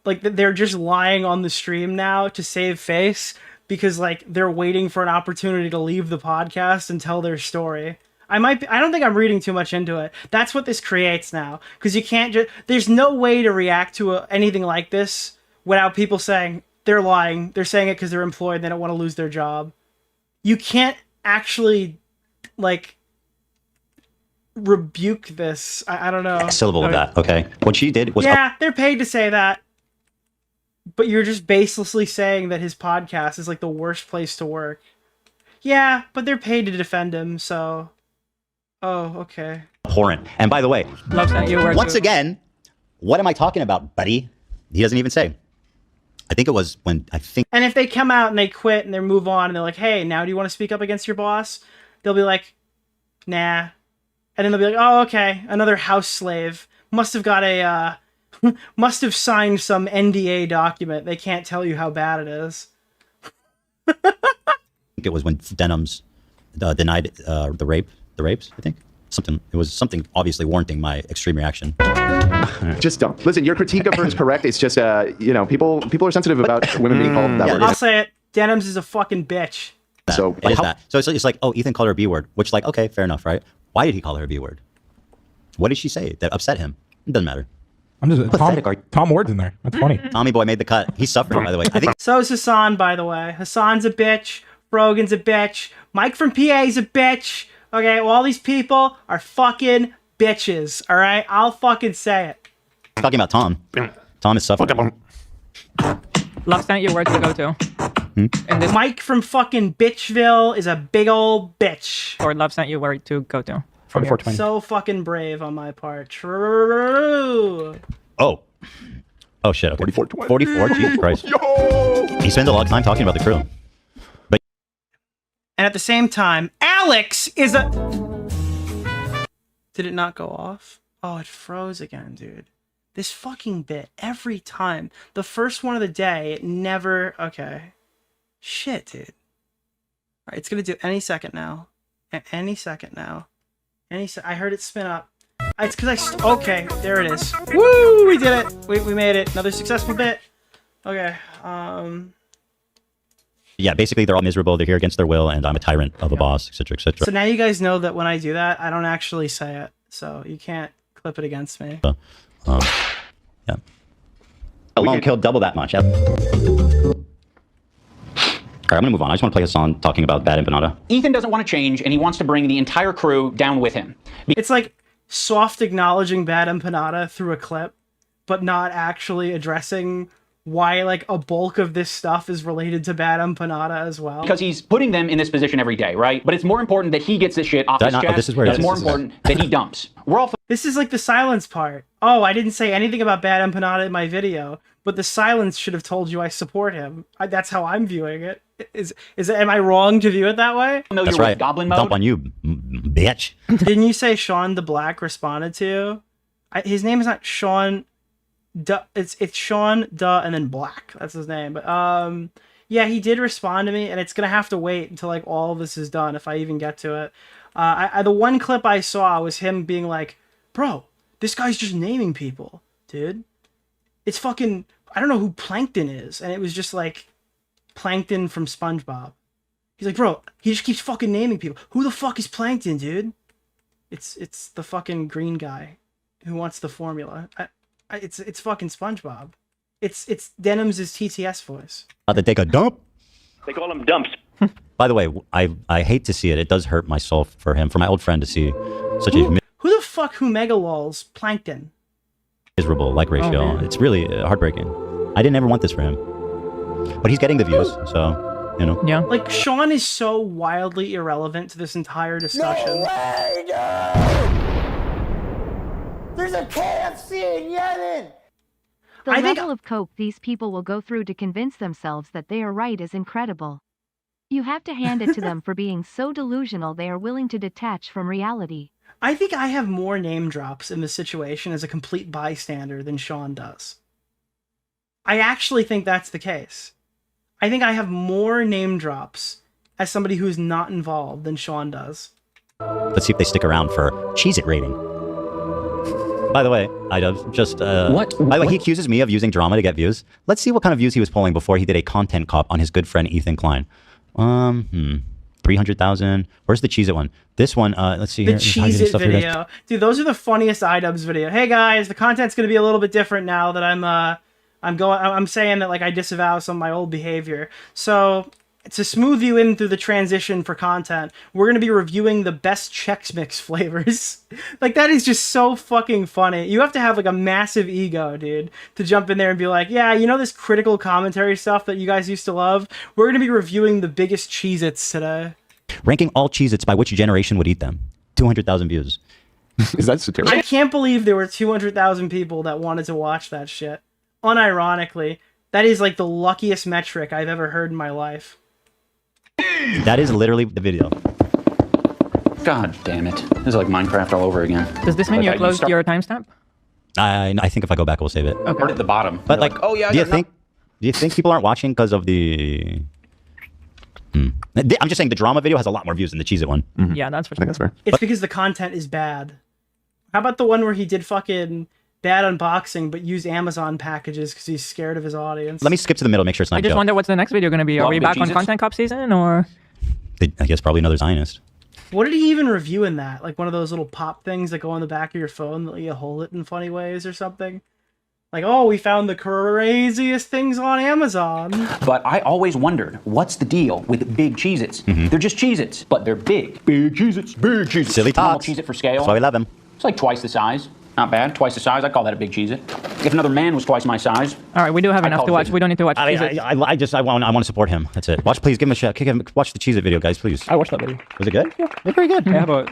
they're just lying on the stream now to save face because like they're waiting for an opportunity to leave the podcast and tell their story. I don't think I'm reading too much into it. That's what this creates now, because you can't just. There's no way to react to anything like this without people saying they're lying. They're saying it because they're employed. They don't want to lose their job. You can't actually rebuke this. I don't know. Syllable of that. Okay. What she did was. Yeah, they're paid to say that. But you're just baselessly saying that his podcast is like the worst place to work. Yeah, but they're paid to defend him, so. Oh, okay. Abhorrent. And by the way, once again, what am I talking about, buddy? He doesn't even say. I think it was when And if they come out and they quit and they move on and they're like, hey, now do you want to speak up against your boss? They'll be like, nah. And then they'll be like, oh, okay, another house slave. Must have got must have signed some NDA document. They can't tell you how bad it is. I think it was when Denham's denied the rapes, I think. It was something obviously warranting my extreme reaction. Just don't. Listen, your critique of her is correct. It's just, people are sensitive about women being called that word. I'll say it. Denham's is a fucking bitch. So it is that. So it's like, oh, Ethan called her a B-word, which like, okay, fair enough, right? Why did he call her a B-word? What did she say that upset him? It doesn't matter. I'm just Tom Ward's in there. That's funny. Tommy Boy made the cut. He's suffering, by the way. I think so is Hassan, by the way. Hassan's a bitch. Brogan's a bitch. Mike from PA's a bitch. Okay, well, all these people are fucking bitches, all right? I'll fucking say it. Talking about Tom. Tom is suffering. Love sent you where to go to. And Mike from fucking Bitchville is a big old bitch. Or Love sent you where to go to. From 420. So fucking brave on my part. True. Oh shit, okay. 44, Jesus Christ. Yo! He spends a lot of time talking about the crew. And at the same time, Alex is a... Did it not go off? Oh, it froze again, dude. This fucking bit, every time. The first one of the day, it never... Okay. Shit, dude. Alright, it's gonna do any second now. Any second now. I heard it spin up. It's because okay, there it is. Woo! We did it! We made it. Another successful bit. Okay, Yeah, basically they're all miserable, they're here against their will, and I'm a tyrant of a boss, etc., etc. So now you guys know that when I do that, I don't actually say it. So you can't clip it against me. Yeah. Alone killed double that much. All right, I'm gonna move on. I just want to play a song talking about bad empanada. Ethan doesn't want to change, and he wants to bring the entire crew down with him. It's like soft acknowledging bad empanada through a clip, but not actually addressing why like a bulk of this stuff is related to bad empanada as well. Because he's putting them in this position every day, right? But it's more important that he gets this shit off his chest. This is where it's more important that he dumps. We're all. This is like the silence part. Oh, I didn't say anything about bad empanada in my video, but the silence should have told you I support him. That's how I'm viewing it. Am I wrong to view it that way? No, that's you're right. Goblin mode. Dump on you, bitch. Didn't you say Shawn the Black responded to? His name is not Shawn. It's Shawn and then Black. That's his name. But yeah, he did respond to me, and it's gonna have to wait until like all of this is done if I even get to it. The one clip I saw was him being like, "Bro, this guy's just naming people, dude. It's fucking. I don't know who Plankton is," and it was just like Plankton from SpongeBob. He's like, "Bro, he just keeps fucking naming people. Who the fuck is Plankton, dude?" It's the fucking green guy who wants the formula. It's fucking SpongeBob. It's Denim's TTS voice. They take a dump. They call them dumps. By the way, I hate to see it. It does hurt my soul for him, for my old friend to see such a who the fuck who megalols Plankton? Miserable like ratio. It's really heartbreaking. I didn't ever want this for him, but he's getting the views, so you know. Yeah. Like Shawn is so wildly irrelevant to this entire discussion. No way, dude! There's a KFC in Yemen! The level of cope these people will go through to convince themselves that they are right is incredible. You have to hand it to them for being so delusional they are willing to detach from reality. I think I have more name drops in this situation as a complete bystander than Shawn does. I actually think that's the case. I think I have more name drops as somebody who's not involved than Shawn does. Let's see if they stick around for Cheez-It rating. By the way, iDubbbz, just... What? By the way, he accuses me of using drama to get views. Let's see what kind of views he was pulling before he did a content cop on his good friend Ethan Klein. 300,000. Where's the Cheez-It one? This one, let's see the here. The Cheez-It video. Dude, those are the funniest iDubbbz video. Hey guys, the content's gonna be a little bit different now that I'm saying that like I disavow some of my old behavior. So to smooth you in through the transition for content, we're going to be reviewing the best Chex Mix flavors. Like, that is just so fucking funny. You have to have, like, a massive ego, dude, to jump in there and be like, yeah, you know this critical commentary stuff that you guys used to love? We're going to be reviewing the biggest Cheez-Its today. Ranking all Cheez-Its by which generation would eat them. 200,000 views. Is that satirical? I can't believe there were 200,000 people that wanted to watch that shit. Unironically, that is, like, the luckiest metric I've ever heard in my life. That is literally the video. God damn it. This is like Minecraft all over again. Does this mean you closed your timestamp? I think if I go back, we'll save it. Okay. Right at the bottom. But like, oh yeah. Do you think people aren't watching because of the? I'm just saying the drama video has a lot more views than the Cheez-It one. Mm-hmm. Yeah, that's for sure. I think that's fair. It's because the content is bad. How about the one where he did fucking bad unboxing, but used Amazon packages because he's scared of his audience? Let me skip to the middle, make sure it's not. I just wonder what's the next video going to be. Are we back on Content Cop season, or? I guess probably another Zionist. What did he even review in that? Like one of those little pop things that go on the back of your phone that you hold it in funny ways or something? Like, oh, we found the craziest things on Amazon. But I always wondered, what's the deal with big Cheez-Its? They're just Cheez-Its, but they're big. Big Cheez-Its, big Cheez-Its. Silly Normal tots. Cheez-It for scale. That's why we love them. It's like twice the size. Not bad. Twice the size. I'd call that a big Cheez-It. If another man was twice my size. All right, we do have enough to watch. We don't need to watch. I want to support him. That's it. Watch, please give him a shot. Watch the Cheez-It video, guys, please. I watched that video. Was it good? Yeah, pretty good. I have a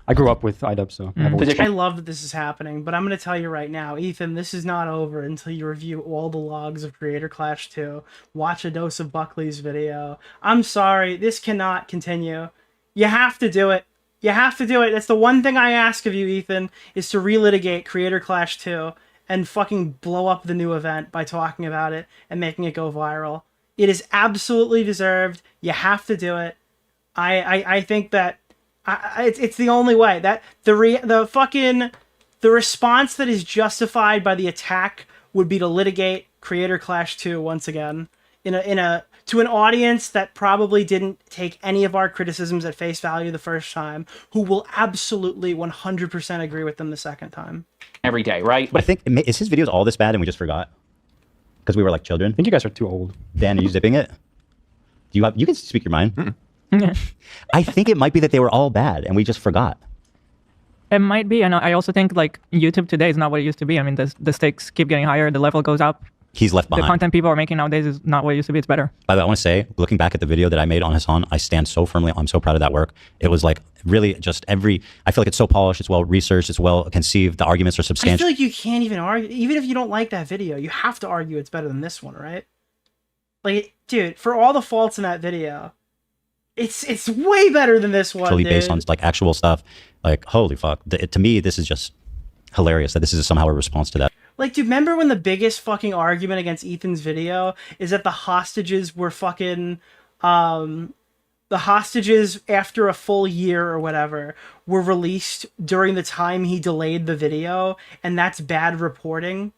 I grew up with iDubbbz, so I love that this is happening, but I'm going to tell you right now, Ethan, this is not over until you review all the logs of Creator Clash 2, watch a dose of Buckley's video. I'm sorry, this cannot continue. You have to do it. You have to do it. That's the one thing I ask of you, Ethan, is to relitigate Creator Clash 2 and fucking blow up the new event by talking about it and making it go viral. It is absolutely deserved. You have to do it. I think that it's the only way. That the response that is justified by the attack would be to litigate Creator Clash 2 once again to an audience that probably didn't take any of our criticisms at face value the first time, who will absolutely 100% agree with them the second time. Every day, right? But I think, is his videos all this bad and we just forgot? Because we were like children? I think you guys are too old. Dan, are you zipping it? You can speak your mind. I think it might be that they were all bad and we just forgot. It might be, and I also think like YouTube today is not what it used to be. I mean, the stakes keep getting higher, the level goes up. He's left behind. The content people are making nowadays is not what it used to be. It's better. By the way, I want to say, looking back at the video that I made on Hassan, I stand so firmly. I'm so proud of that work. It was like really just I feel like it's so polished, it's well researched, it's well conceived. The arguments are substantial. I feel like you can't even argue, even if you don't like that video, you have to argue it's better than this one, right? Like, dude, for all the faults in that video, it's way better than this one. Actually based on like actual stuff. Like, holy fuck. To me, this is just hilarious that this is somehow a response to that. Like, do you remember when the biggest fucking argument against Ethan's video is that the hostages were fucking, the hostages after a full year or whatever were released during the time he delayed the video, and that's bad reporting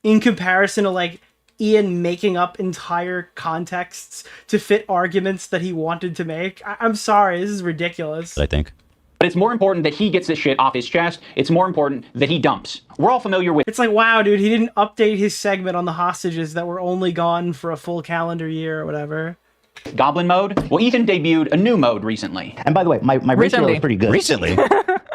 in comparison to like Ian making up entire contexts to fit arguments that he wanted to make? I'm sorry, this is ridiculous. I think. But it's more important that he gets this shit off his chest. It's more important that he dumps. We're all familiar with... It's like, wow, dude, he didn't update his segment on the hostages that were only gone for a full calendar year or whatever. Goblin mode? Well, Ethan debuted a new mode recently. And by the way, my ratio is pretty good. Recently?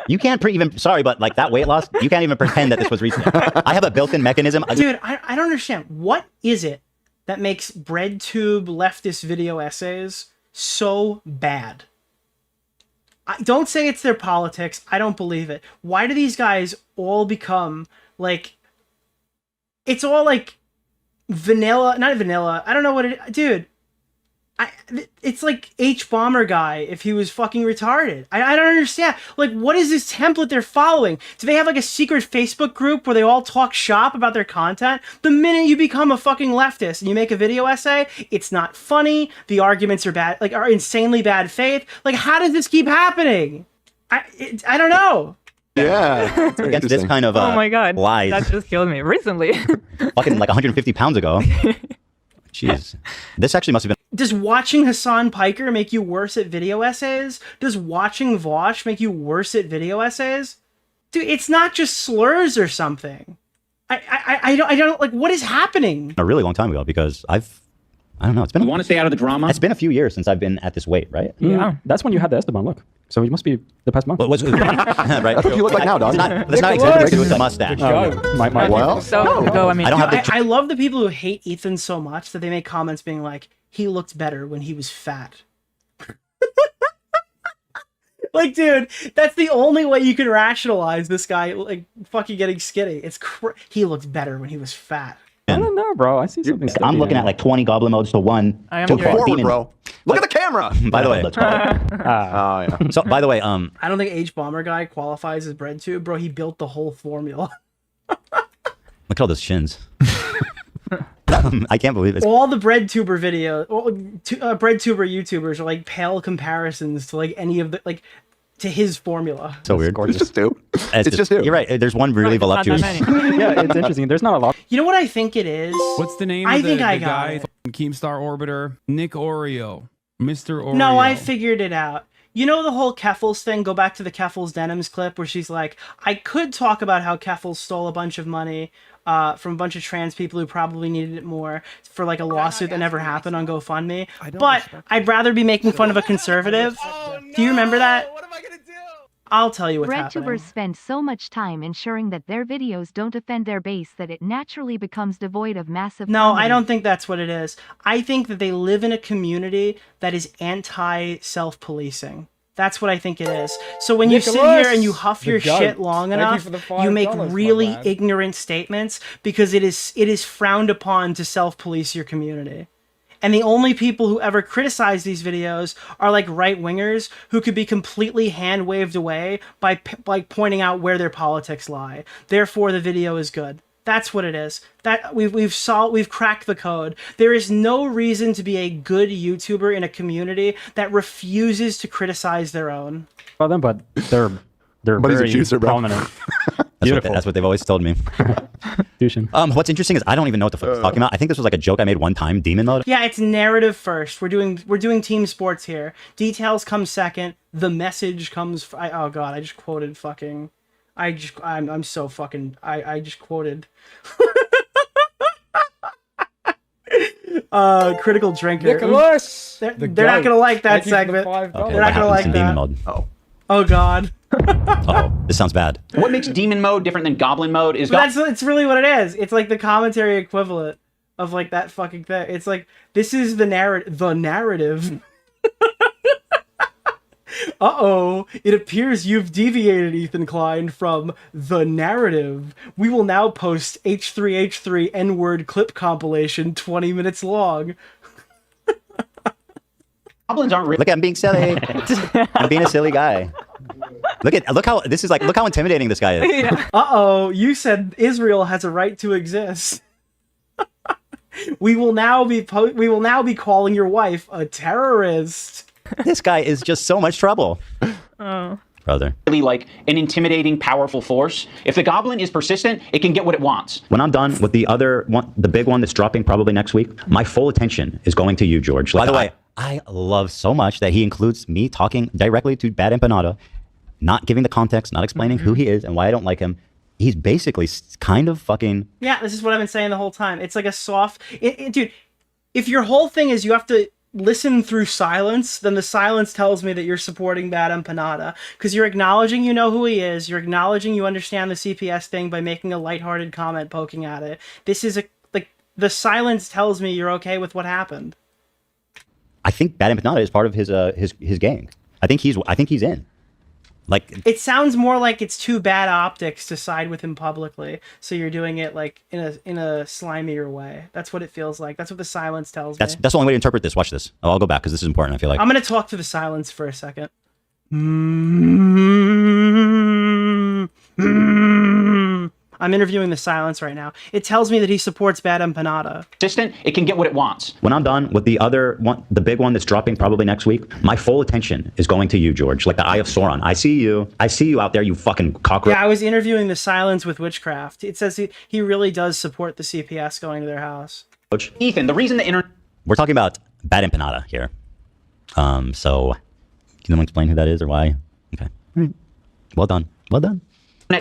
You can't sorry, but like that weight loss, you can't even pretend that this was recent. I have a built-in mechanism. Dude, I don't understand. What is it that makes BreadTube leftist video essays so bad? Don't say it's their politics. I don't believe it. Why do these guys all become like... It's all like vanilla... Not vanilla. I don't know what it... Dude. It's like H-Bomber guy if he was fucking retarded. I don't understand. Like, what is this template they're following? Do they have like a secret Facebook group where they all talk shop about their content? The minute you become a fucking leftist and you make a video essay, it's not funny. The arguments are bad, like are insanely bad faith. Like, how does this keep happening? I don't know. Yeah. Against this kind of oh my god, lies. That just killed me recently. Fucking like 150 pounds ago. Jeez. This actually must have been... Does watching Hassan Piker make you worse at video essays? Does watching Vosh make you worse at video essays? Dude, it's not just slurs or something. I don't like, what is happening? A really long time ago, because I don't know. It's been... You want to stay out of the drama? It's been a few years since I've been at this weight, right? Yeah. That's when you had the Esteban look. So it must be the past month. Right. That's what you look like now, dog. That's not exactly to do with the mustache. Well, I mean, I don't have I love the people who hate Ethan so much that they make comments being like, he looked better when he was fat. Like, dude, that's the only way you can rationalize this guy like fucking getting skinny. He looked better when he was fat. I don't know, bro. I see something. I'm looking at like 20 Goblin modes to 1. Go forward, bro. Look at the camera. By the way. Oh, yeah. So, by the way, I don't think H-Bomber guy qualifies as BreadTube, bro. He built the whole formula. Look at all those shins. I can't believe it. All the BreadTuber BreadTuber YouTubers are like pale comparisons to like any of the like to his formula. So weird. It's just two. It's just two. You're right. There's one really voluptuous. Yeah, it's interesting. There's not a lot. You know what I think it is? What's the name I of the think I guy? got it. Keemstar Arbiter, Nick DeOrio, Mr. Oreo. No, I figured it out. You know the whole Keffals thing? Go back to the Keffals Denims clip where she's like, I could talk about how Keffals stole a bunch of money from a bunch of trans people who probably needed it more for like a lawsuit that never happened on GoFundMe. But I'd rather be making fun of a conservative. Do you remember that? What am I gonna do? I'll tell you what's happening. BreadTubers spend so much time ensuring that their videos don't offend their base that it naturally becomes devoid of massive No, comedy. I don't think that's what it is. I think that they live in a community that is anti-self-policing. That's what I think it is. So when you sit here and you huff your shit long enough, you make really ignorant statements because it is frowned upon to self-police your community. And the only people who ever criticize these videos are like right-wingers who could be completely hand-waved away by pointing out where their politics lie. Therefore, the video is good. That's what it is. That we've cracked the code. There is no reason to be a good YouTuber in a community that refuses to criticize their own. Well, then, but they're But he's a very chooser, bro. prominent. That's what they've always told me. What's interesting is I don't even know what the fuck he's talking about. I think this was like a joke I made one time. Demon mode. Yeah, it's narrative first. We're doing team sports here. Details come second. The message comes. Oh god, I just quoted fucking. I'm so fucking. I just quoted. Critical drinker. Nicholas! They're not gonna like that segment. They're not gonna like that. Demon mode. Oh god. This sounds bad. What makes demon mode different than goblin mode is it's really what it is. It's like the commentary equivalent of like that fucking thing. It's like this is the narrative. Uh-oh, it appears you've deviated, Ethan Klein, from the narrative. We will now post H3H3 N-word clip compilation 20 minutes long. Goblins aren't real. Look, I'm being silly. I'm being a silly guy. Look how intimidating this guy is. Yeah. Uh-oh, you said Israel has a right to exist. We will now be calling your wife a terrorist. This guy is just so much trouble. Oh. Brother. Really like an intimidating, powerful force. If the goblin is persistent, it can get what it wants. When I'm done with the other one, the big one that's dropping probably next week, my full attention is going to you, George. By the way, I love so much that he includes me talking directly to Bad Empanada, not giving the context, not explaining who he is and why I don't like him. He's basically kind of fucking... Yeah, this is what I've been saying the whole time. It's like a soft... Dude, if your whole thing is you have to listen through silence, then the silence tells me that you're supporting Bad Empanada. Because you're acknowledging you know who he is, you're acknowledging you understand the CPS thing by making a lighthearted comment poking at it. This is the silence tells me you're okay with what happened. I think Bad Empanada is part of his gang. I think he's in. Like, it sounds more like it's too bad optics to side with him publicly, so you're doing it like in a slimier way. That's what it feels like. That's what the silence tells me. That's the only way to interpret this. Watch this. I'll go back because this is important. I feel like I'm gonna talk to the silence for a second. I'm interviewing the silence right now. It tells me that he supports Bad Empanada. Persistent, it can get what it wants. When I'm done with the other one, the big one that's dropping probably next week, my full attention is going to you, George. Like the Eye of Sauron. I see you out there, you fucking cockroach. Yeah, I was interviewing the silence with witchcraft. It says he really does support the CPS going to their house. Ethan, the reason the internet... We're talking about Bad Empanada here. So, can anyone explain who that is or why? Okay. Well done. Well done.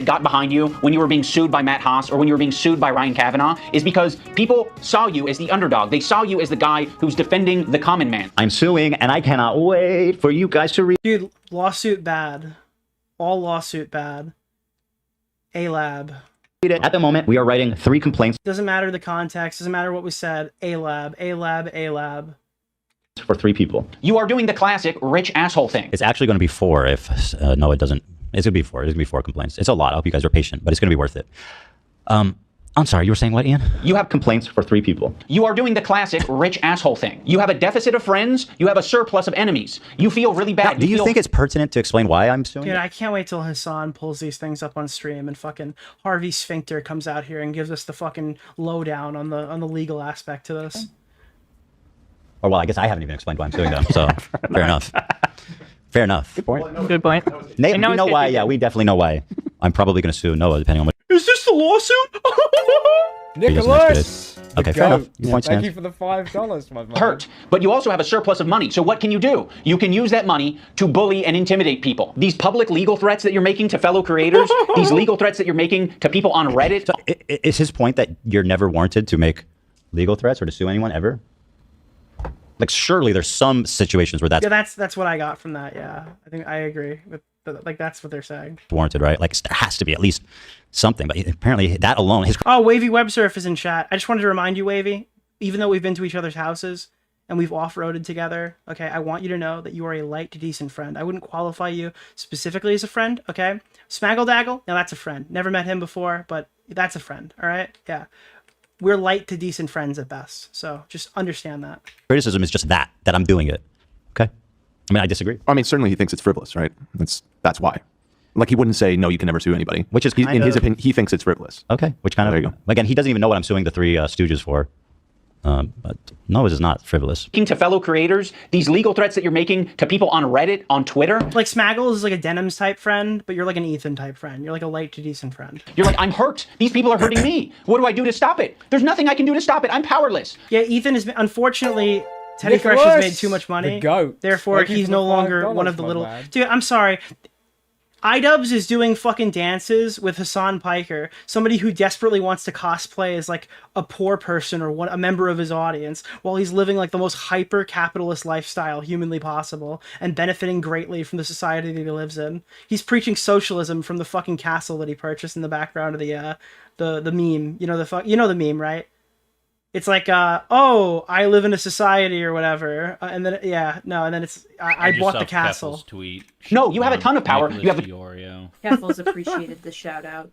Got behind you when you were being sued by Matt Haas or when you were being sued by Ryan Kavanaugh is because people saw you as the underdog. They saw you as the guy who's defending the common man. I'm suing and I cannot wait for you guys to read. Dude, lawsuit bad. All lawsuit bad. A-Lab. At the moment, we are writing 3 complaints. Doesn't matter the context. Doesn't matter what was said. A-Lab. A-Lab. A-Lab. For 3 people. You are doing the classic rich asshole thing. It's actually going to be 4 if no, it doesn't. It's going to be 4. It's going to be 4 complaints. It's a lot. I hope you guys are patient, but it's going to be worth it. I'm sorry, you were saying what, Ian? You have complaints for 3 people. You are doing the classic rich asshole thing. You have a deficit of friends. You have a surplus of enemies. You feel really bad. Do you think it's pertinent to explain why I'm suing? Dude, I can't wait till Hassan pulls these things up on stream and fucking Harvey Sphincter comes out here and gives us the fucking lowdown on the legal aspect to this. Or well, I guess I haven't even explained why I'm suing them. So fair enough. Fair enough. Good point. Good point. Nate, we know why. Yeah, we definitely know why. I'm probably going to sue Noah, depending on what. Is this the lawsuit? Nicholas! Okay, fair enough. Thank you for the $5, my man. Hurt, but you also have a surplus of money. So what can you do? You can use that money to bully and intimidate people. These public legal threats that you're making to fellow creators, these legal threats that you're making to people on Reddit. So is his point that you're never warranted to make legal threats or to sue anyone ever? Like, surely there's some situations where that's... Yeah, that's what I got from that, yeah. I think I agree with... Like, that's what they're saying. Warranted, right? Like, there has to be at least something. But apparently, that alone... Oh, Wavy Websurf is in chat. I just wanted to remind you, Wavy, even though we've been to each other's houses, and we've off-roaded together, okay, I want you to know that you are a light to decent friend. I wouldn't qualify you specifically as a friend, okay? Smaggle Daggle, now that's a friend. Never met him before, but that's a friend, all right? Yeah. We're light to decent friends at best, so just understand that. Criticism is just that I'm doing it, okay? I mean, I disagree. I mean, certainly he thinks it's frivolous, right? That's why. Like, he wouldn't say, no, you can never sue anybody. Which is in his opinion, he thinks it's frivolous. Okay, which kind of, there you go. Again, he doesn't even know what I'm suing the three Stooges for. But no, this is not frivolous. To fellow creators, these legal threats that you're making to people on Reddit, on Twitter. Like Smaggle is like a Denims type friend, but you're like an Ethan type friend. You're like a light to decent friend. You're like, I'm hurt. These people are hurting me. What do I do to stop it? There's nothing I can do to stop it. I'm powerless. Yeah, Ethan has been, unfortunately, Teddy Fresh has made too much money. The goat. Therefore, he's no longer one of the little... Dude, I'm sorry. iDubbbz is doing fucking dances with Hassan Piker, somebody who desperately wants to cosplay as like a poor person or a member of his audience, while he's living like the most hyper-capitalist lifestyle humanly possible and benefiting greatly from the society that he lives in. He's preaching socialism from the fucking castle that he purchased in the background of the meme. You know the meme, right? It's like, oh, I live in a society or whatever, and then and then it's I bought the castle. Tweet. No, you have a ton of power. Nicholas You have DeOrio. Keffals appreciated the shout out.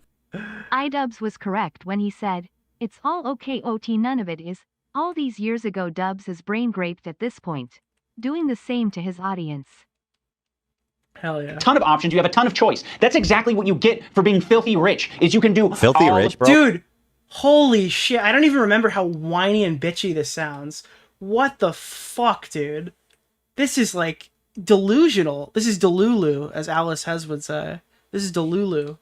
iDubbbz was correct when he said, "It's all okay, OT. None of it is. All these years ago, Dubbbz is brain graped at this point, doing the same to his audience." Hell yeah. Ton of options. You have a ton of choice. That's exactly what you get for being filthy rich. Is you can do filthy rich, bro. Dude. Holy shit, I don't even remember how whiny and bitchy this sounds. What the fuck, dude? This is like delusional. This is delulu, as Alice Hes would say. This is delulu.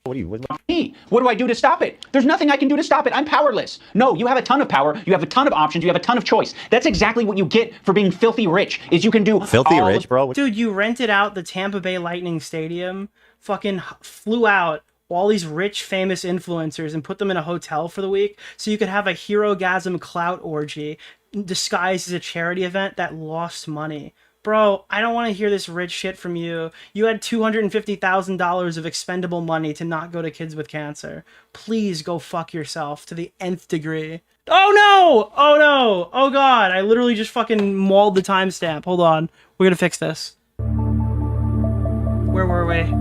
What do I do to stop it? There's nothing I can do to stop it. I'm powerless. No, you have a ton of power. You have a ton of options. You have a ton of choice. That's exactly what you get for being filthy rich. Is you can do filthy rich, bro. Dude, you rented out the Tampa Bay Lightning Stadium, fucking flew out all these rich, famous influencers and put them in a hotel for the week so you could have a hero-gasm clout orgy disguised as a charity event that lost money. Bro, I don't want to hear this rich shit from you. You had $250,000 of expendable money to not go to kids with cancer. Please go fuck yourself to the nth degree. Oh no! Oh no! Oh god, I literally just fucking mauled the timestamp. Hold on. We're gonna fix this. Where were we?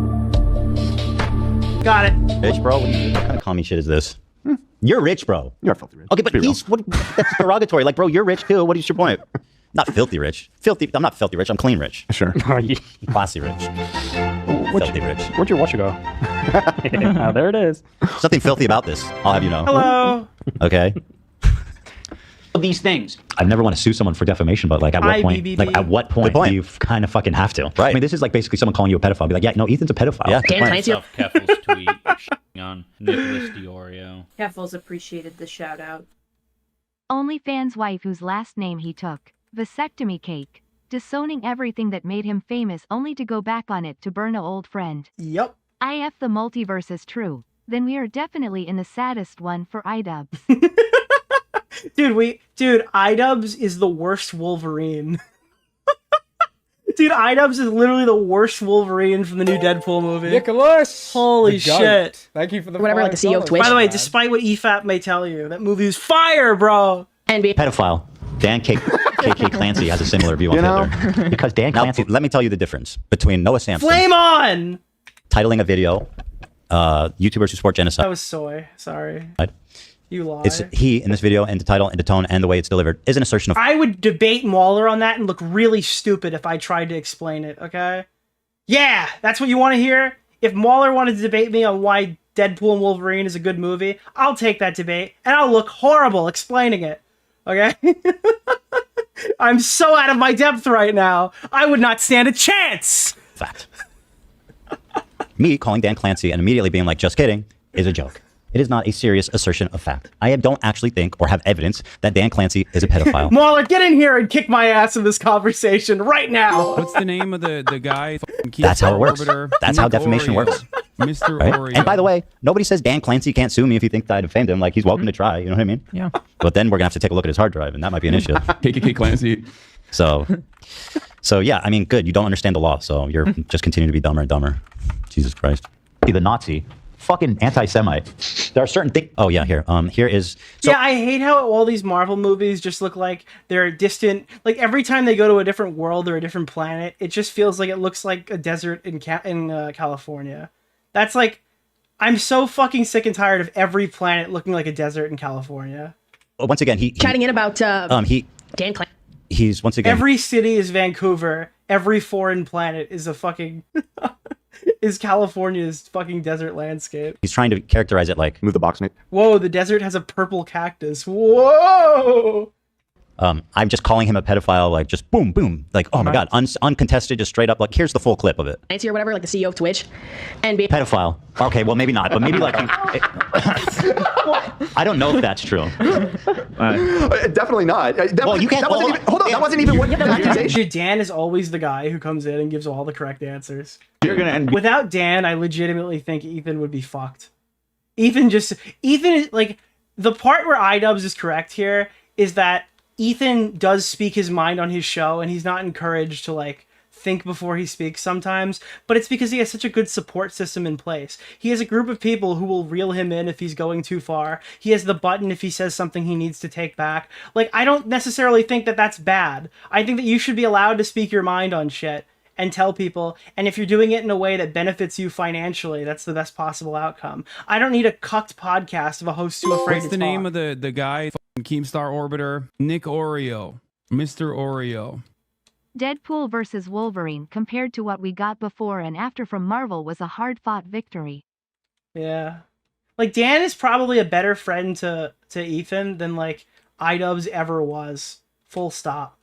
Got it. Rich, bro? What kind of commie shit is this? You're rich, bro. You're filthy rich. Okay, but that's derogatory. Like, bro, you're rich too. What is your point? Not filthy rich. I'm not filthy rich. I'm clean rich. Sure. Classy rich. Filthy rich. Where'd your watch go? There it is. There's nothing filthy about this. I'll have you know. Hello. Okay. These things. I never want to sue someone for defamation, but like at what point? Like at what point do you kind of fucking have to? Right. I mean, this is like basically someone calling you a pedophile. Be like, yeah, no, Ethan's a pedophile. Yeah. Keffals tweet on Nicholas DeOrio. Keffals appreciated the shout out. OnlyFans wife whose last name he took, vasectomy cake, disowning everything that made him famous only to go back on it to burn a old friend. Yep. If the multiverse is true, then we are definitely in the saddest one for iDubbbz. Dude, iDubbbz is the worst Wolverine. Dude, iDubbbz is literally the worst Wolverine from the new Deadpool movie. Nicholas! Holy shit. Thank you for the whatever, like the CEO of Twitch. By the way, despite what EFAP may tell you, that movie is fire, bro! And pedophile. Dan KK Clancy has a similar view on Hitler. Because Dan Clancy, let me tell you the difference between Noah Samson. Flame on! Titling a video, YouTubers who support genocide. That was soy. Sorry. You lie. It's he in this video, and the title, and the tone, and the way it's delivered is an assertion of. I would debate Mauler on that and look really stupid if I tried to explain it, okay? Yeah, that's what you want to hear? If Mauler wanted to debate me on why Deadpool and Wolverine is a good movie, I'll take that debate, and I'll look horrible explaining it, okay? I'm so out of my depth right now. I would not stand a chance! Fact. Me calling Dan Clancy and immediately being like, just kidding, is a joke. It is not a serious assertion of fact. I don't actually think or have evidence that Dan Clancy is a pedophile. Mauler, get in here and kick my ass in this conversation right now. What's the name of the guy? That's how it works. Arbiter. That's how defamation works. Mr. Right? Oreo. And by the way, nobody says Dan Clancy can't sue me if he thinks I defamed him. Like, he's welcome to try. You know what I mean? Yeah. But then we're going to have to take a look at his hard drive, and that might be an issue. KKK Clancy. So yeah, I mean, good. You don't understand the law, so you're just continuing to be dumber and dumber. Jesus Christ. The Nazi. Fucking anti-Semite. There are certain things. Oh yeah, here. Here is. Yeah, I hate how all these Marvel movies just look like they're distant. Like every time they go to a different world or a different planet, it just feels like it looks like a desert in California. That's like, I'm so fucking sick and tired of every planet looking like a desert in California. Once again, he chatting in about Dan Klein. He's once again. Every city is Vancouver. Every foreign planet is a fucking is California's fucking desert landscape. He's trying to characterize it like move the box, Nate. Whoa, the desert has a purple cactus. Whoa. I'm just calling him a pedophile, like just boom, boom, like oh my god, uncontested, just straight up. Like here's the full clip of it. Nancy or whatever, like the CEO of Twitch, and be pedophile. Okay, well maybe not, but maybe like I don't know if that's true. Definitely not. Well, you can't. Hold on, that wasn't even what the accusation. Dan is always the guy who comes in and gives all the correct answers. Without Dan, I legitimately think Ethan would be fucked. Ethan, like the part where iDubbbz is correct here is that Ethan does speak his mind on his show, and he's not encouraged to like think before he speaks sometimes, but it's because he has such a good support system in place. He has a group of people who will reel him in if he's going too far. He has the button if he says something he needs to take back. Like, I don't necessarily think that that's bad. I think that you should be allowed to speak your mind on shit and tell people, and if you're doing it in a way that benefits you financially, that's the best possible outcome. I don't need a cucked podcast of a host too afraid to talk. What's the name of the guy? Keemstar Arbiter? Nick Oreo. Mr. Oreo. Deadpool versus Wolverine compared to what we got before and after from Marvel was a hard-fought victory. Yeah. Like, Dan is probably a better friend to Ethan than, like, iDubbbz ever was. Full stop.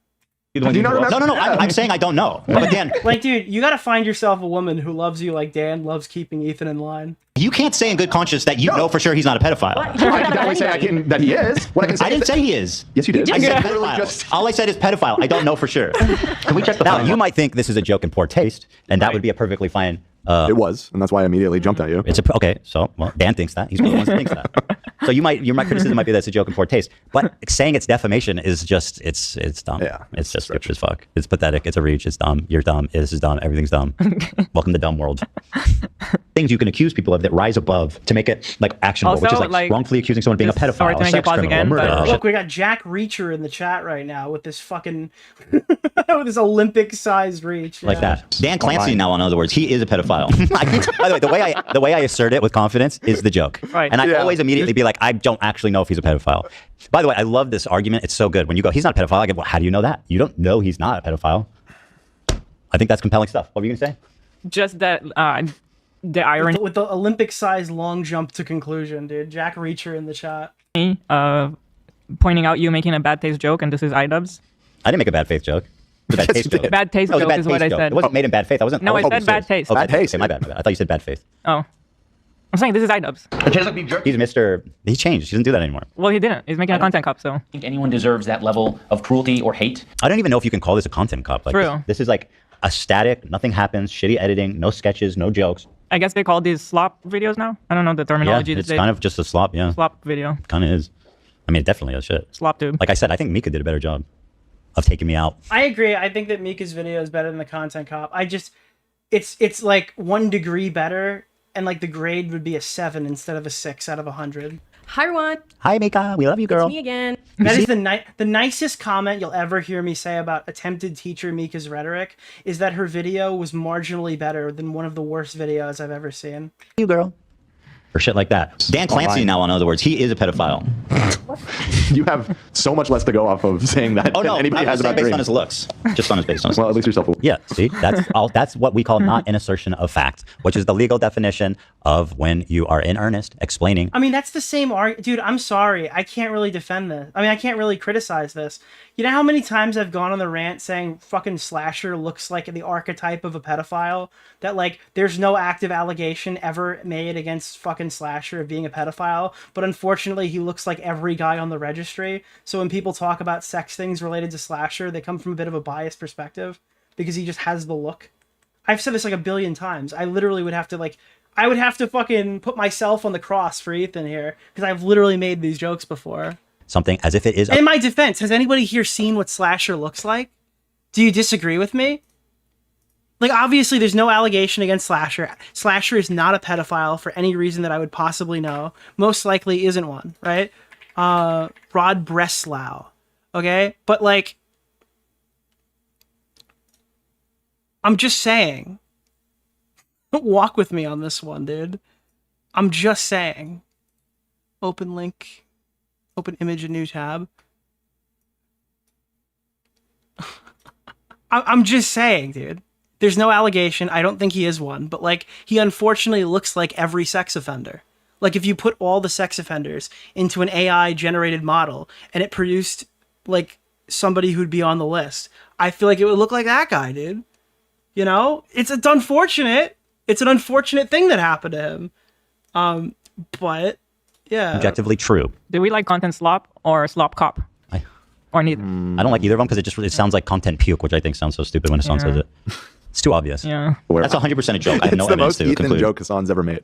No. I'm saying I don't know. But Dan, like, dude, you gotta find yourself a woman who loves you like Dan loves keeping Ethan in line. You can't say in good conscience that you know for sure he's not a pedophile. I can definitely say that he is. What I can say I didn't say he is. Yes, you did. I said pedophile. All I said is pedophile. I don't know for sure. Can we check the Now, you might think this is a joke in poor taste, and that would be a perfectly fine. It was, and that's why I immediately jumped at you. It's okay. So, well, Dan thinks that. He's one of the ones that thinks that. So your criticism might be that it's a joke in poor taste, but saying it's defamation is just it's dumb. Yeah, it's just stupid as fuck. It's pathetic. It's a reach. It's dumb. You're dumb. This is dumb. Everything's dumb. Welcome to dumb world. Things you can accuse people of that rise above to make it like actionable, Also, which is like wrongfully accusing someone being a pedophile, a sex criminal, a murderer. Look, we got Jack Reacher in the chat right now with this fucking with this Olympic-sized reach. Like that. Dan Clancy now, in other words, he is a pedophile. By the way, the way I assert it with confidence is the joke. Right. And I always immediately be like, I don't actually know if he's a pedophile. By the way, I love this argument. It's so good. When you go, he's not a pedophile, I go, well, how do you know that? You don't know he's not a pedophile. I think that's compelling stuff. What were you going to say? Just that the irony with the Olympic-sized long jump to conclusion, dude. Jack Reacher in the chat. Pointing out you making a bad taste joke, and this is iDubbbz. I didn't make a bad faith joke. Bad taste joke. Bad taste joke is what I said. It wasn't made in bad faith. I wasn't. No, I said bad taste. Oh, bad taste. Okay, my bad. I thought you said bad faith. Oh. I'm saying this is iDubbbz. He's Mr. He changed. He doesn't do that anymore. Well, he didn't. He's making a content cop, so. I think anyone deserves that level of cruelty or hate. I don't even know if you can call this a content cop. Like True. This is like a static, nothing happens, shitty editing, no sketches, no jokes. I guess they call these slop videos now. I don't know the terminology. Yeah, it's kind of just a slop, yeah. Slop video. Kind of is. I mean, it definitely is shit. Slop tube. Like I said, I think Mika did a better job of taking me out. I agree. I think that Mika's video is better than the content cop. It's like 1 degree better, and like the grade would be a 7 instead of a 6 out of 100. Hi everyone. Hi Mika, we love you, girl. It's me again. That is the nicest comment you'll ever hear me say about attempted teacher Mika's rhetoric is that her video was marginally better than one of the worst videos I've ever seen. You girl. Or shit like that. Dan Clancy now, in other words, he is a pedophile. You have so much less to go off of saying that than anybody has about based Green. on his looks. Just on his based on his Well, looks. at least yourself. Yeah, see, that's what we call not an assertion of fact, which is the legal definition of when you are in earnest explaining. I mean, that's the same argument. Dude, I'm sorry. I can't really defend this. I mean, I can't really criticize this. You know how many times I've gone on the rant saying fucking Slasher looks like the archetype of a pedophile? That, like, there's no active allegation ever made against fucking Slasher of being a pedophile, but unfortunately he looks like every guy on the registry. So when people talk about sex things related to Slasher, they come from a bit of a biased perspective because he just has the look. I've said this like a billion times. I literally would have to fucking put myself on the cross for Ethan here because I've literally made these jokes before. Something as if it is. In my defense, has anybody here seen what Slasher looks like? Do you disagree with me? Like, obviously, there's no allegation against Slasher. Slasher is not a pedophile for any reason that I would possibly know. Most likely isn't one, right? Rod Breslau. Okay? But, like, I'm just saying. Don't walk with me on this one, dude. I'm just saying. Open link. Open image, a new tab. I'm just saying, dude. There's no allegation. I don't think he is one. But, like, he unfortunately looks like every sex offender. Like, if you put all the sex offenders into an AI-generated model and it produced, like, somebody who'd be on the list, I feel like it would look like that guy, dude. You know? It's unfortunate. It's an unfortunate thing that happened to him. But, yeah. Objectively true. Do we like content slop or slop cop? Or neither? I don't like either of them because it sounds like content puke, which I think sounds so stupid when Hassan says it. It's too obvious. Yeah. That's 100% a joke. I have no evidence to It's the most Ethan conclude. joke Hassan's ever made.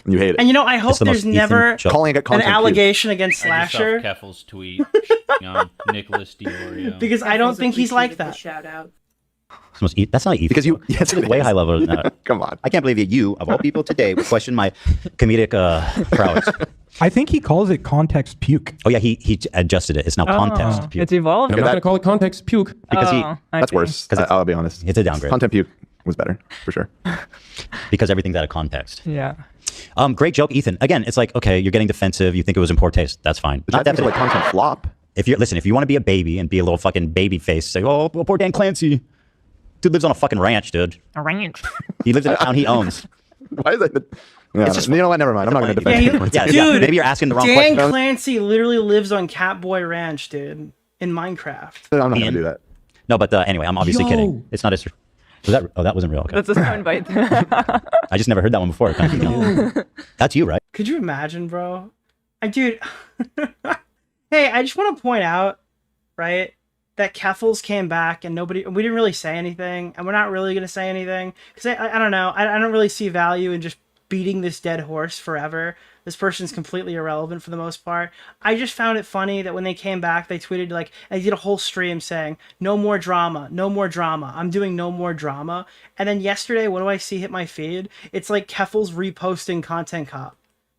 You hate it. And, you know, I hope there's never an allegation against Slasher. Keffals tweet on Nicholas DeOrio. Because I don't think he's like that. Shout out. That's not Ethan. Because you, yes, it's way high level than that. Come on. I can't believe you, of all people today, would question my comedic prowess. I think he calls it context puke. Oh yeah, he adjusted it. It's now context puke. It's evolved. I'm not going to call it context puke. Because that's worse. Because I'll be honest. It's a downgrade. Content puke was better, for sure. Because everything's out of context. Yeah. Great joke, Ethan. Again, it's like, okay, you're getting defensive. You think it was in poor taste. That's fine. But not that like content flop. If you want to be a baby and be a little fucking baby face, say, oh, poor Dan Clancy. Dude lives on a fucking ranch, dude. A ranch. He lives in a town he owns. Why is that? Yeah, it's just, you know what? Never mind. I'm not going to defend him. Dude, maybe you're asking the wrong question. Dan Clancy literally lives on Catboy Ranch, dude, in Minecraft. I'm not going to do that. No, but anyway, I'm obviously kidding. It's not as... that wasn't real. Okay. That's a soundbite. I just never heard that one before. That's you, right? Could you imagine, bro? Dude. Hey, I just want to point out, right, that Keffals came back and we didn't really say anything, and we're not really going to say anything because I don't know. I don't really see value in just beating this dead horse forever. This person's completely irrelevant for the most part. I just found it funny that when they came back, they tweeted and they did a whole stream saying, no more drama, no more drama. I'm doing no more drama. And then yesterday, what do I see hit my feed? It's like Keffals reposting Content Cop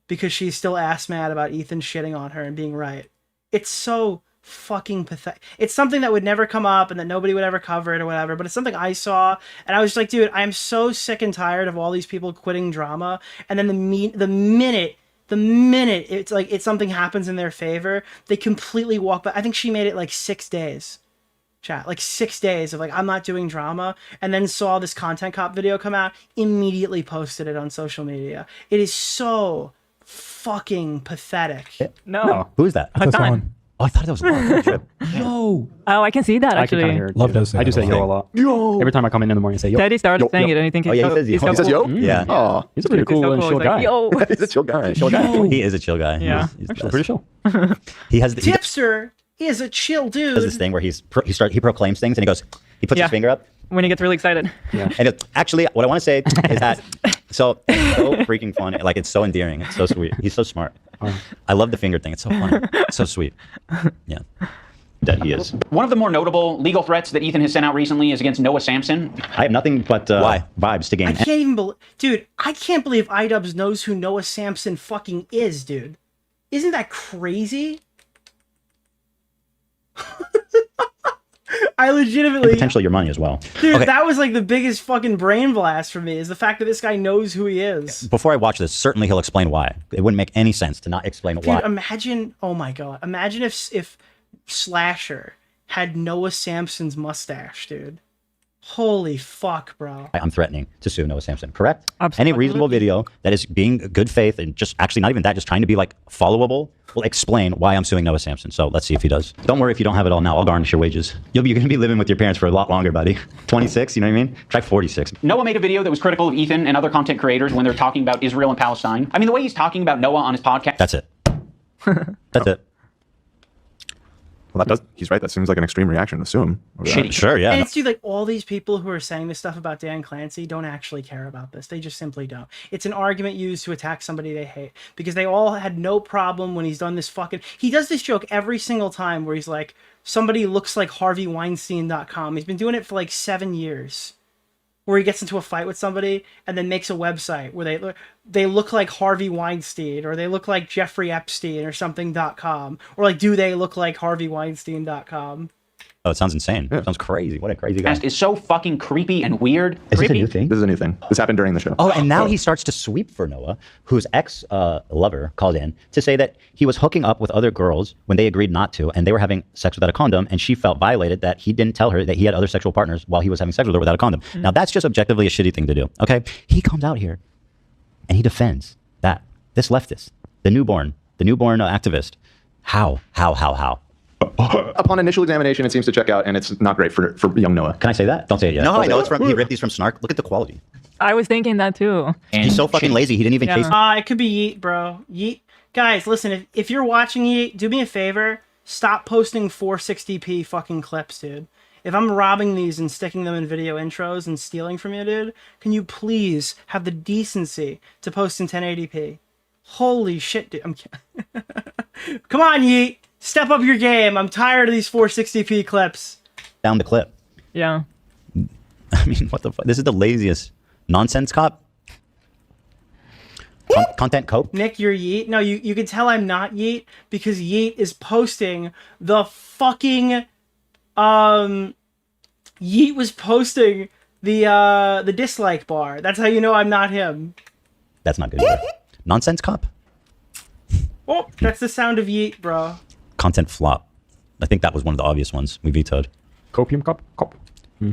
because she's still ass mad about Ethan shitting on her and being right. It's so fucking pathetic. It's something that would never come up and that nobody would ever cover it or whatever, but it's something I saw and I was just like, dude, I'm so sick and tired of all these people quitting drama, and then the minute it's like something happens in their favor, they completely walk back. I think she made it 6 days. Chat, 6 days of I'm not doing drama, and then saw this Content Cop video come out, immediately posted it on social media. It is so fucking pathetic. No. Who is that? Hassan. Oh, I thought that was a trip. Yo. Oh, I can see that actually. I can hear it. Love does say I do that say a yo lot. a lot. Yo. Every time I come in the morning, I say yo. Teddy started saying it, and I think he says yo. He says yo? Yeah. Oh, he's a pretty cool and chill guy. Yo. He's a chill guy. He is a chill guy. Yeah. He's Actually, pretty chill. He has Tipster is a chill dude. does this thing where he proclaims things and he puts his finger up. When he gets really excited. Yeah. And actually, what I want to say is that so freaking fun. It's so endearing. It's so sweet. He's so smart. I love the finger thing. It's so fun. It's so sweet. Yeah. That he is. One of the more notable legal threats that Ethan has sent out recently is against Noah Samson. I have nothing but vibes to gain. I can't even believe, dude, I can't believe iDubbbz knows who Noah Samson fucking is, dude. Isn't that crazy? I legitimately... And potentially your money as well. Dude, that was the biggest fucking brain blast for me, is the fact that this guy knows who he is. Before I watch this, certainly he'll explain why. It wouldn't make any sense to not explain why. Dude, imagine, oh my god, imagine if Slasher had Noah Samson's mustache, dude. Holy fuck, bro. I'm threatening to sue Noah Samson, correct? Absolutely. Any reasonable video that is being good faith and just actually not even that, just trying to be followable, will explain why I'm suing Noah Samson. So let's see if he does. Don't worry if you don't have it all now. I'll garnish your wages. You're going to be living with your parents for a lot longer, buddy. 26, you know what I mean? Try 46. Noah made a video that was critical of Ethan and other content creators when they're talking about Israel and Palestine. I mean, the way he's talking about Noah on his podcast. That's it. That's it. Well, he's right. That seems like an extreme reaction to sue him. Sure, yeah. And it's all these people who are saying this stuff about Dan Clancy don't actually care about this. They just simply don't. It's an argument used to attack somebody they hate, because they all had no problem when he's done this he does this joke every single time where he's like, somebody looks like HarveyWeinstein.com. He's been doing it for 7 years. where he gets into a fight with somebody and then makes a website where they look like Harvey Weinstein or they look like Jeffrey Epstein or something.com, or like, do they look like Harvey Weinstein.com? Oh, it sounds insane. It sounds crazy. What a crazy guy. It's so fucking creepy and weird. Is this a new thing? This is a new thing. This happened during the show. Oh, and now he starts to sweep for Noah, whose ex-lover called in to say that he was hooking up with other girls when they agreed not to, and they were having sex without a condom, and she felt violated that he didn't tell her that he had other sexual partners while he was having sex with her without a condom. Now, that's just objectively a shitty thing to do, okay? He comes out here, and he defends this leftist, the newborn activist. How? Upon initial examination, it seems to check out, and it's not great for young Noah. Can I say that? Don't say it yet. No, I know it's from. He ripped these from Snark. Look at the quality. I was thinking that too. And he's so fucking lazy. He didn't even chase. It could be Yeet, bro. Yeet, guys, listen. If you're watching Yeet, do me a favor. Stop posting 460p fucking clips, dude. If I'm robbing these and sticking them in video intros and stealing from you, dude, can you please have the decency to post in 1080p? Holy shit, dude. Come on, Yeet. Step up your game. I'm tired of these 460p clips. Down the clip. Yeah. I mean, what the fuck? This is the laziest nonsense cop. Content cope. Nick, you're Yeet. No, you can tell I'm not Yeet because Yeet is posting the fucking Yeet was posting the dislike bar. That's how you know I'm not him. That's not good either. Nonsense cop. Oh, that's the sound of Yeet, bro. Content flop. I think that was one of the obvious ones we vetoed. Copium cop.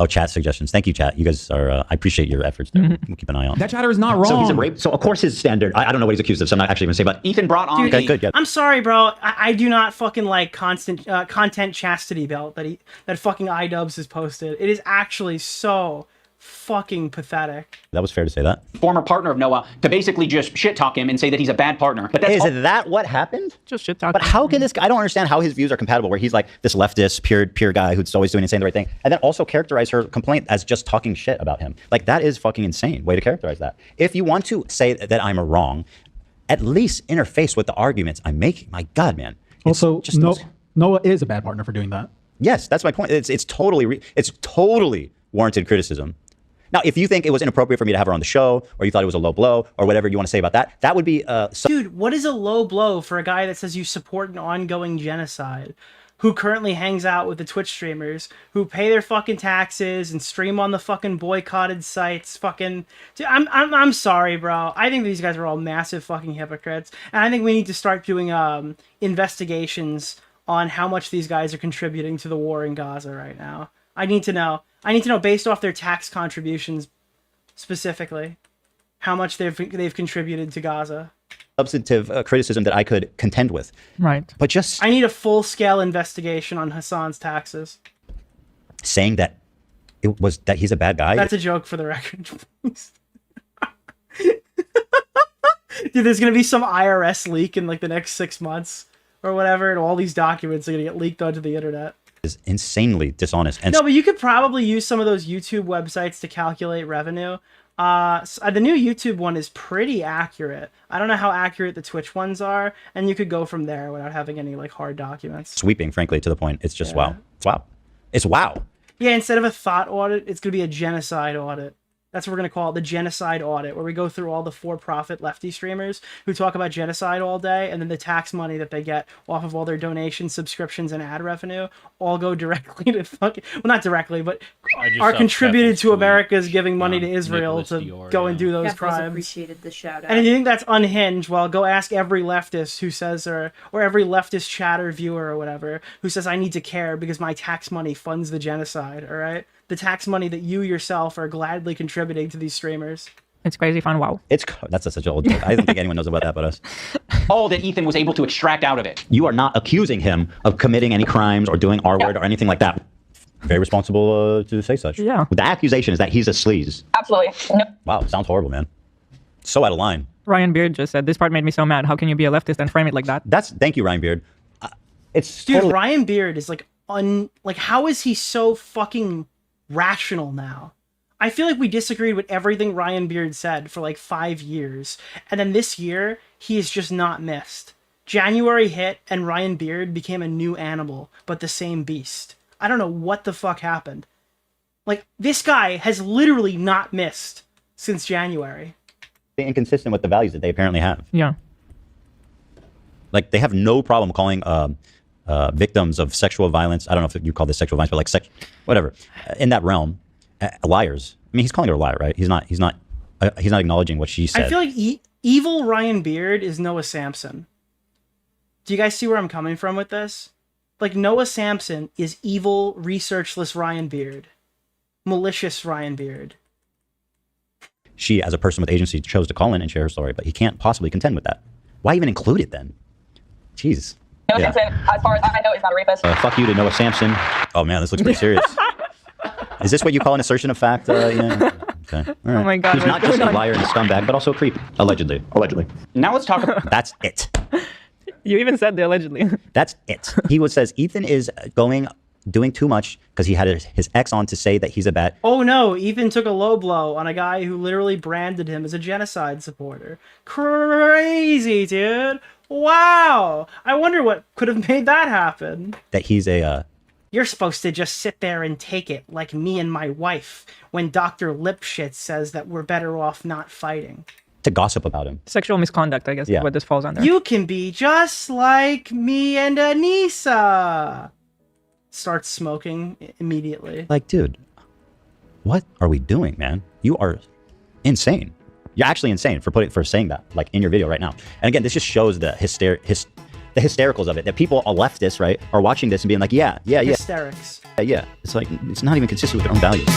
Oh, chat suggestions. Thank you, chat. You guys are. I appreciate your efforts there. We'll keep an eye on. That chatter is not wrong. So he's a rape. So of course his standard. I don't know what he's accused of. So I'm not actually going to say. But Ethan brought on. Dude, good. I'm sorry, bro. I do not fucking like content chastity belt that fucking iDubbbz has posted. It is actually so fucking pathetic. That was fair to say that. Former partner of Noah to basically just shit talk him and say that he's a bad partner. But that's that what happened? Just shit talk. But how can this guy? I don't understand how his views are compatible. Where he's like this leftist, pure guy who's always doing and saying the right thing, and then also characterize her complaint as just talking shit about him. Like that is fucking insane way to characterize that. If you want to say that I'm wrong, at least interface with the arguments I'm making. My God, man. Also, Noah is a bad partner for doing that. Yes, that's my point. It's totally warranted criticism. Now, if you think it was inappropriate for me to have her on the show, or you thought it was a low blow, or whatever you want to say about that, that would be... Dude, what is a low blow for a guy that says you support an ongoing genocide, who currently hangs out with the Twitch streamers, who pay their fucking taxes and stream on the fucking boycotted sites, fucking... Dude, I'm sorry, bro. I think these guys are all massive fucking hypocrites, and I think we need to start doing investigations on how much these guys are contributing to the war in Gaza right now. I need to know based off their tax contributions specifically how much they've contributed to Gaza. Substantive criticism that I could contend with. Right. But just I need a full-scale investigation on Hassan's taxes. Saying that he's a bad guy. That's a joke for the record. Dude, there's gonna be some IRS leak in like the next 6 months or whatever, and all these documents are gonna get leaked onto the internet. Is insanely dishonest. And no, but you could probably use some of those YouTube websites to calculate revenue. The new YouTube one is pretty accurate. I don't know how accurate the Twitch ones are, and you could go from there without having any like hard documents. Sweeping, frankly, to the point. It's just wow. It's wow. It's wow. Yeah, instead of a thought audit, it's going to be a genocide audit. That's what we're going to call it, the genocide audit, where we go through all the for-profit lefty streamers who talk about genocide all day, and then the tax money that they get off of all their donations, subscriptions, and ad revenue all go directly to fucking... Well, not directly, but are contributed to America's giving money to Israel to go and do those crimes. Appreciated the shout out. And if you think that's unhinged, well, go ask every leftist who says, or every leftist chatter viewer or whatever, who says, I need to care because my tax money funds the genocide, all right? The tax money that you yourself are gladly contributing to these streamers. It's crazy fun. Wow. That's such an old joke. I don't think anyone knows about that but us. All that Ethan was able to extract out of it. You are not accusing him of committing any crimes or doing R-word or anything like that. Very responsible to say such. Yeah. The accusation is that he's a sleaze. Absolutely. No. Wow, sounds horrible, man. So out of line. Ryan Beard just said, this part made me so mad. How can you be a leftist and frame it like that? Thank you, Ryan Beard. Dude, Ryan Beard is like, how is he so fucking rational now? I feel like we disagreed with everything Ryan Beard said for like 5 years, and then this year he is just not missed. January hit and Ryan Beard became a new animal, but the same beast. I don't know what the fuck happened. Like, this guy has literally not missed since January. Inconsistent with the values that they apparently have. Yeah. Like, they have no problem calling victims of sexual violence, I don't know if you call this sexual violence, but like whatever, in that realm, liars. I mean, he's calling her a liar, right? He's not acknowledging what she said. I feel like evil Ryan Beard is Noah Samson. Do you guys see where I'm coming from with this? Like, Noah Samson is evil, researchless Ryan Beard. Malicious Ryan Beard. She, as a person with agency, chose to call in and share her story, but he can't possibly contend with that. Why even include it then? Jeez. Noah Samson, as far as I know, is not a rapist. Fuck you to Noah Samson. Oh man, this looks pretty serious. Is this what you call an assertion of fact? Yeah. Okay. All right. Oh my God. He's not just a liar and a scumbag, but also a creep. Allegedly. Now let's talk about... That's it. You even said the allegedly. That's it. He says Ethan is doing too much because he had his ex on to say that he's a bad... Oh no, Ethan took a low blow on a guy who literally branded him as a genocide supporter. Crazy, dude. Wow. I wonder what could have made that happen. That he's a... You're supposed to just sit there and take it, like me and my wife, when Dr. Lipshit says that we're better off not fighting. To gossip about him. Sexual misconduct, I guess, is what this falls under. You can be just like me and Anissa. Starts smoking immediately. Like, dude, what are we doing, man? You are insane. You're actually insane for saying that, like, in your video right now. And again, this just shows the hystericals of it. That people are leftists, right, are watching this and being like, yeah. Hysterics. Yeah. It's like, it's not even consistent with their own values.